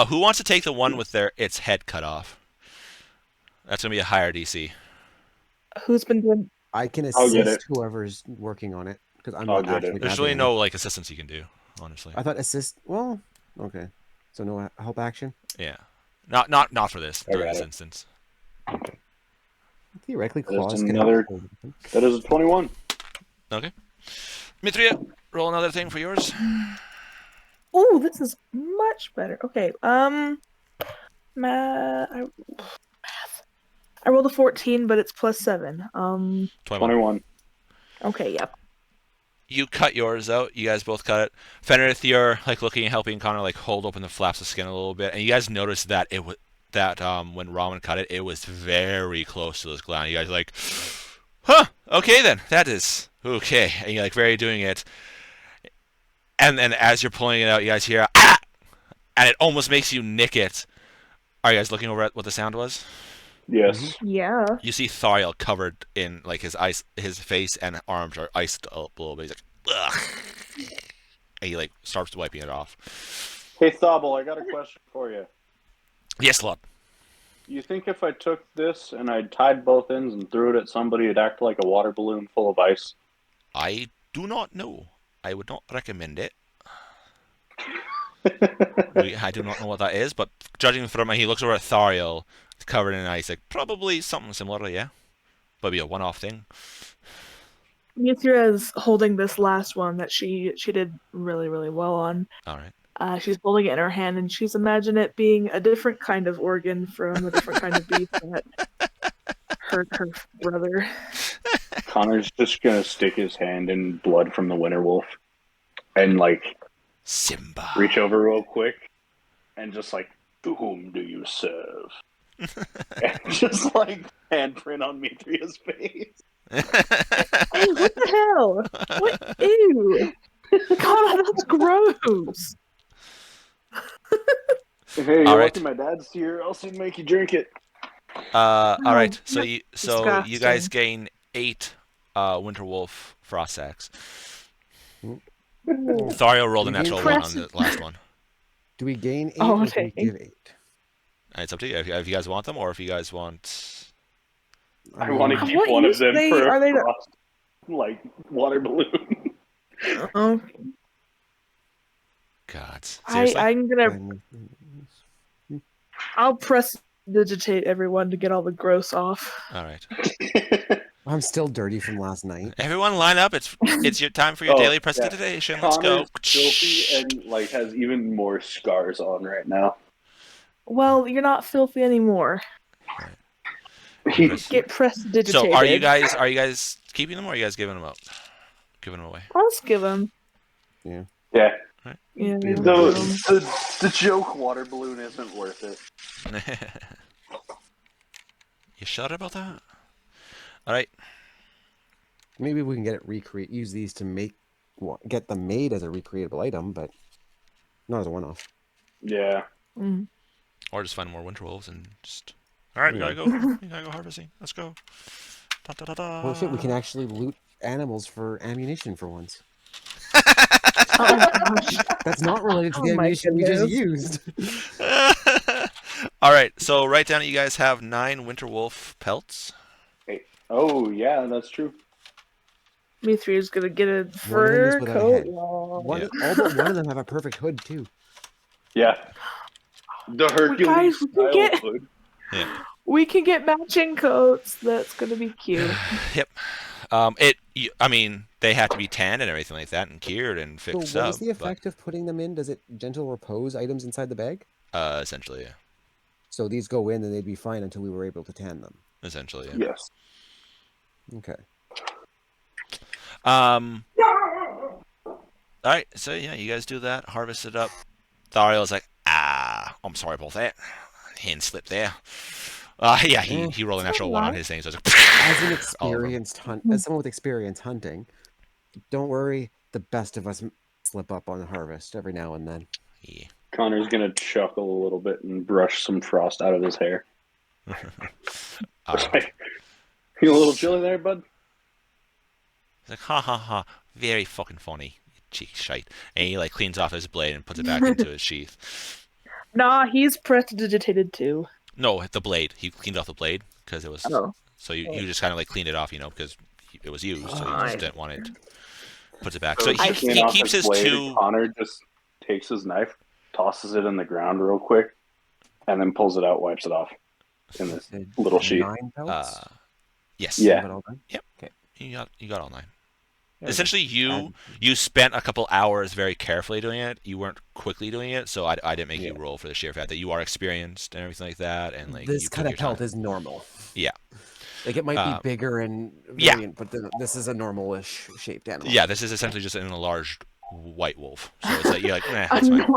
Who wants to take the one with its head cut off? That's gonna be a higher DC. Who's been doing? I can I'll get assist it. whoever's working on it because I'm I'll not get actually. it. There's really no like assistance you can do, honestly. I thought assist. Well, okay. So no help action. Yeah, not for this. I Not in got this it. instance. Theoretically, There's claws can another- help. That is a 21. Okay. Mithria, roll another thing for yours. Oh, this is much better. Okay. I rolled a 14, but it's plus 7. 21. Okay, yep. You cut yours out. You guys both cut it. Fenrith, you're like looking and helping Connor like hold open the flaps of skin a little bit, and you guys notice that it was when Ramen cut it, it was very close to this gland. You guys are like, huh? Okay then, that is okay. And you're like very doing it, and then as you're pulling it out, you guys hear ah, and it almost makes you nick it. Are you guys looking over at what the sound was? Yes. Yeah. You see Thoriel covered in like his face and arms are iced up a little bit. He's like, ugh. And he like starts wiping it off. Hey, Thobble, I got a question for you. Yes, Lord. You think if I took this and I tied both ends and threw it at somebody, it'd act like a water balloon full of ice? I do not know. I would not recommend it. I do not know what that is, but judging from he looks over at Thoriel, covered in ice, like probably something similar, yeah. But it'd be a one-off thing. Mithra is holding this last one that she did really, really well on. All right. She's holding it in her hand, and she's imagined it being a different kind of organ from a different kind of beast that hurt her brother. Connor's just gonna stick his hand in blood from the winter wolf and like Simba. reach over real quick and just like, to whom do you serve? And just like handprint on Mithria's face. Hey, what the hell? What? Ew! God, that's gross. Hey, you're All right. lucky my dad's here, else he'd make you drink it. All right. So that's you guys disgusting. gain 8 winter wolf frost sacks. Thoriel rolled a natural 1 on the last one. Do we gain 8 Oh, or do we okay. give 8? It's up to you. If you guys want them, or if you guys want. I want to What keep one use of them they- for are a they the- frost, like water balloon. Oh, God. Seriously? I'm gonna. I'll press digitate everyone to get all the gross off. All right. I'm still dirty from last night. Everyone line up. It's your time for your Oh, daily yeah. prestidigitation. Let's go. Connor's filthy and like has even more scars on right now. Well, you're not filthy anymore. Get prestidigitated. So are you guys keeping them, or are you guys giving them out? Giving them away. Let's give them. Yeah. Yeah. Yeah. The joke water balloon isn't worth it. You sure about that? All right. Maybe we can get it use these to get them made as a recreatable item, but not as a one-off. Yeah. Mm. Or just find more winter wolves and just. All right, we gotta go. We gotta go harvesting. Let's go. Da, da, da, da. Oh shit, we can actually loot animals for ammunition for once. Oh gosh. That's not related to Oh the my ammunition we just goodness. used. All right, so write down that you guys have 9 winter wolf pelts. Hey. Oh, yeah, that's true. Me3 is gonna get a One of them is fur without a coat. head. Wall. All but one of them have a perfect hood too. Yeah. The Hercules we can style get- hood. Yeah. We can get matching coats. That's gonna be cute. Yep. I mean, they have to be tanned and everything like that, and cured and So fixed what up. is the effect of putting them in? Does it gentle repose items inside the bag? Essentially, yeah. So these go in and they'd be fine until we were able to tan them. Essentially, yeah. Yes. Okay. All right, so yeah, you guys do that, harvest it up. Thariel's like, I'm sorry about that. Hand slip there. Yeah, he rolled a natural 1 on his thing, so it's like, As an experienced as someone with experience hunting, don't worry. The best of us slip up on harvest every now and then. Yeah. Connor's going to chuckle a little bit and brush some frost out of his hair. You a little chilly there, bud? He's like, ha ha ha, very fucking funny, you cheeky shite. And he like cleans off his blade and puts it back into his sheath. Nah, he's prestidigitated too. No, the blade. He cleaned off the blade because it was. Oh. So you just kind of like cleaned it off, because it was used, so you just didn't want it. Puts it back. So I he keeps his blade, 2. Connor just takes his knife, tosses it in the ground real quick, and then pulls it out, wipes it off in this little sheet. 9 pelts? Yes. Yeah. Yep. Okay. You got all 9. Yeah, Essentially, you spent a couple hours very carefully doing it. You weren't quickly doing it, so I didn't make you roll for the sheer fact that you are experienced and everything like that. And like This you kind took of your pelt time. is normal. Yeah. Like it might be bigger and variant, but this is a normal-ish shaped animal. Yeah, this is essentially just an enlarged white wolf. So it's like you're like, nah, that's fine.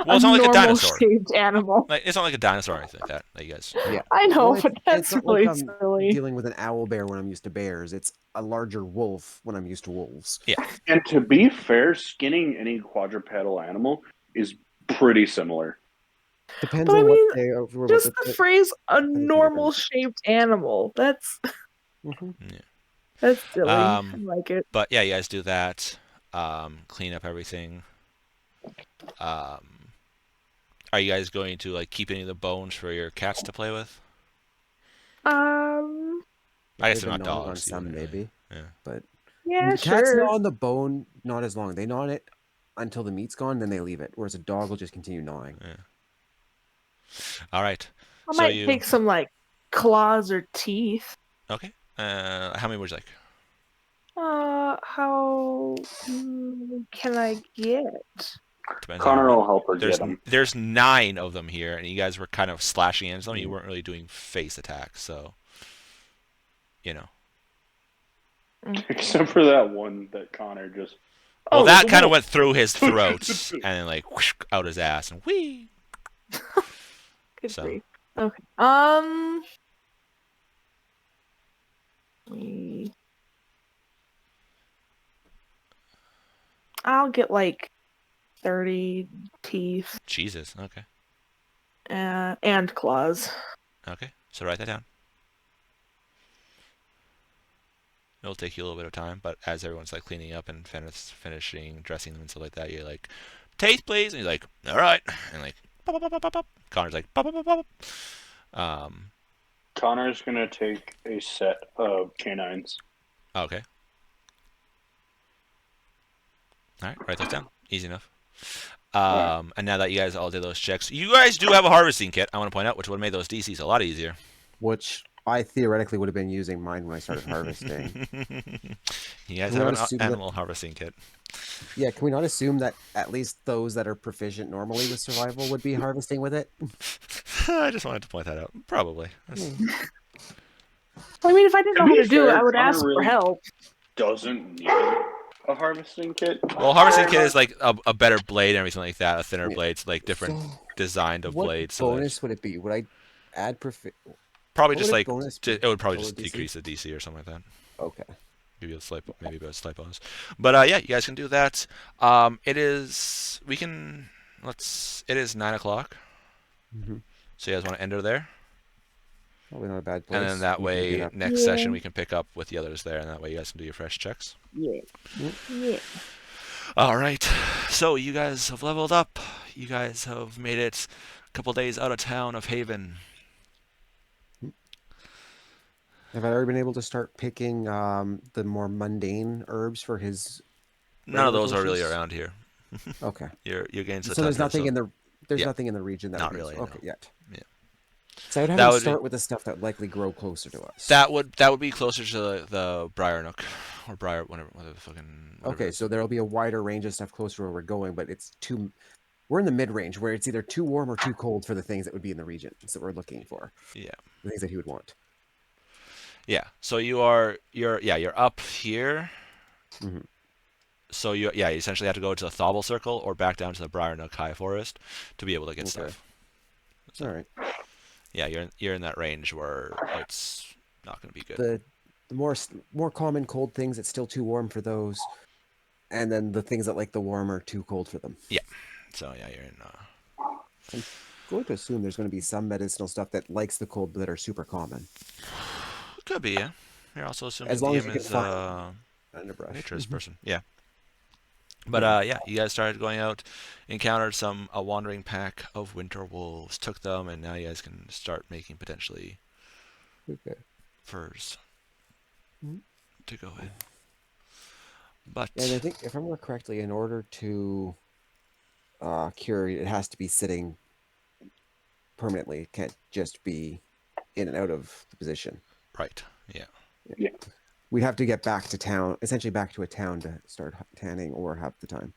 Well, it's not like a dinosaur. Shaped animal. Like, it's not like a dinosaur or anything like that. Like you guys. Yeah. I know, Well, but that's not really like I'm silly. dealing with an owl bear when I'm used to bears. It's a larger wolf when I'm used to wolves. Yeah. And to be fair, skinning any quadrupedal animal is pretty similar. Depends But I on mean, what they are. just the phrase "a normal shaped animal." That's that's silly. I like it. But yeah, you guys do that. Clean up everything. Are you guys going to like keep any of the bones for your cats to play with? I guess they're They've not been gnawing on dogs. some either, maybe. Yeah. But Yeah, the cats sure. gnaw on the bone not as long. They gnaw on it until the meat's gone, then they leave it. Whereas a dog will just continue gnawing. Yeah. All right. I So might you take some like claws or teeth. okay? How many would you like? How can I get? Depends Connor on will help her get them. There's 9 of them here, and you guys were kind of slashing into them. You weren't really doing face attacks, so you know. Except for that one that Connor just. Well, that kind of went through his throat and then like whoosh, out his ass and whee. Good So. grief. Okay. I'll get like 30 teeth Jesus. Okay. and claws. Okay. So write that down. It'll take you a little bit of time, but as everyone's like cleaning up and finishing dressing them and stuff like that, you're like, teeth, please, and you're like, all right, and like, pop, pop, pop, pop, pop. Connor's like, pop, pop, pop, pop. Connor's gonna take a set of canines. Okay. All right, write those down. Easy enough. And now that you guys all did those checks, you guys do have a harvesting kit, I want to point out, which would have made those DCs a lot easier. Which I theoretically would have been using mine when I started harvesting. You guys Can we have not assume an that- animal harvesting kit. Yeah, can we not assume that at least those that are proficient normally with survival would be harvesting with it? I just wanted to point that out. Probably. I mean, if I didn't know how to do it, I would Connor ask for really help. Doesn't need a harvesting kit. Well, harvesting kit is like a better blade and everything like that, a thinner blade, so like different design of What blades. So bonus would it be? Would I add Probably What just would like bonus be? it would probably Lower just DC? decrease the DC or something like that. Okay. Give you a slight, maybe a slight bonus. But yeah, you guys can do that. It is we can it is 9 o'clock. Mm-hmm. So you guys want to enter there, Probably not a bad place. and then that We can get way up. next Yeah. session we can pick up with the others there, and that way you guys can do your fresh checks. Yeah. Yeah. All right. So you guys have leveled up. You guys have made it a couple days out of town of Haven. Have I already been able to start picking the more mundane herbs for his? None of regular those are really bushes? around here. Okay. You're against the So there's tundra, nothing so in the Yeah. nothing in the region that Not would be really, okay no. yet. Yeah. So I would have That him would be- start with the stuff that likely grow closer to us. that would be closer to the Briar Nook or Briar whatever the fucking. Whatever it Okay, is. so there'll be a wider range of stuff closer where we're going, but it's too. We're in the mid range where it's either too warm or too cold for the things that would be in the region that we're looking for. Yeah. The things that he would want. Yeah. So you're up here. Mhm. So you essentially have to go to the Thobble Circle or back down to the Briar Nook High Forest to be able to get Okay. stuff. All right. Yeah, you're in that range where it's not going to be good. The more common cold things, it's still too warm for those, and then the things that like the warm are too cold for them. So yeah, you're in. I'm going to assume there's going to be some medicinal stuff that likes the cold that are super common. Could be, yeah. You're also assuming As long as DM you can is find underbrush. nature's person. Yeah. But yeah, you guys started going out, encountered a wandering pack of winter wolves, took them, and now you guys can start making potentially Okay. furs Mhm. to go in. But And I think if I remember correctly, in order to cure, it has to be sitting permanently. It can't just be in and out of the position. right, yeah. We'd have to get back to town, essentially back to a town to start tanning or have the time.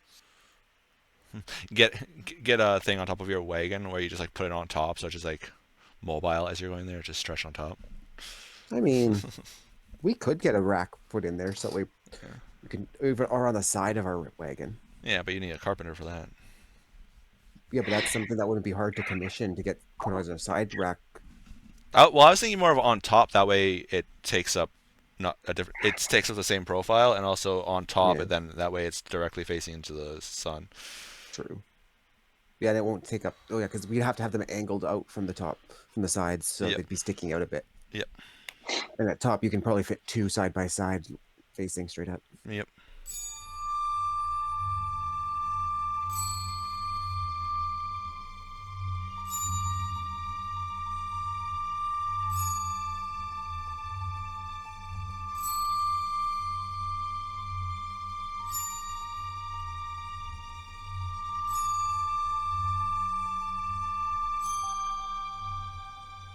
Get a thing on top of your wagon where you just like put it on top, so it's just like mobile as you're going there, just stretch on top. I mean, we could get a rack put in there so that we can, or on the side of our wagon. Yeah, but you need a carpenter for that. Yeah, but that's something that wouldn't be hard to commission to get put on a side rack. Well, I was thinking more of on top. That way, it takes up not a different. It takes up the same profile, and also on top. Yeah. And then that way, it's directly facing into the sun. True. Yeah, that won't take up. Oh yeah, because we'd have to have them angled out from the top, from the sides, so Yep. they'd be sticking out a bit. Yep. And at top, you can probably fit two side by side, facing straight up. Yep.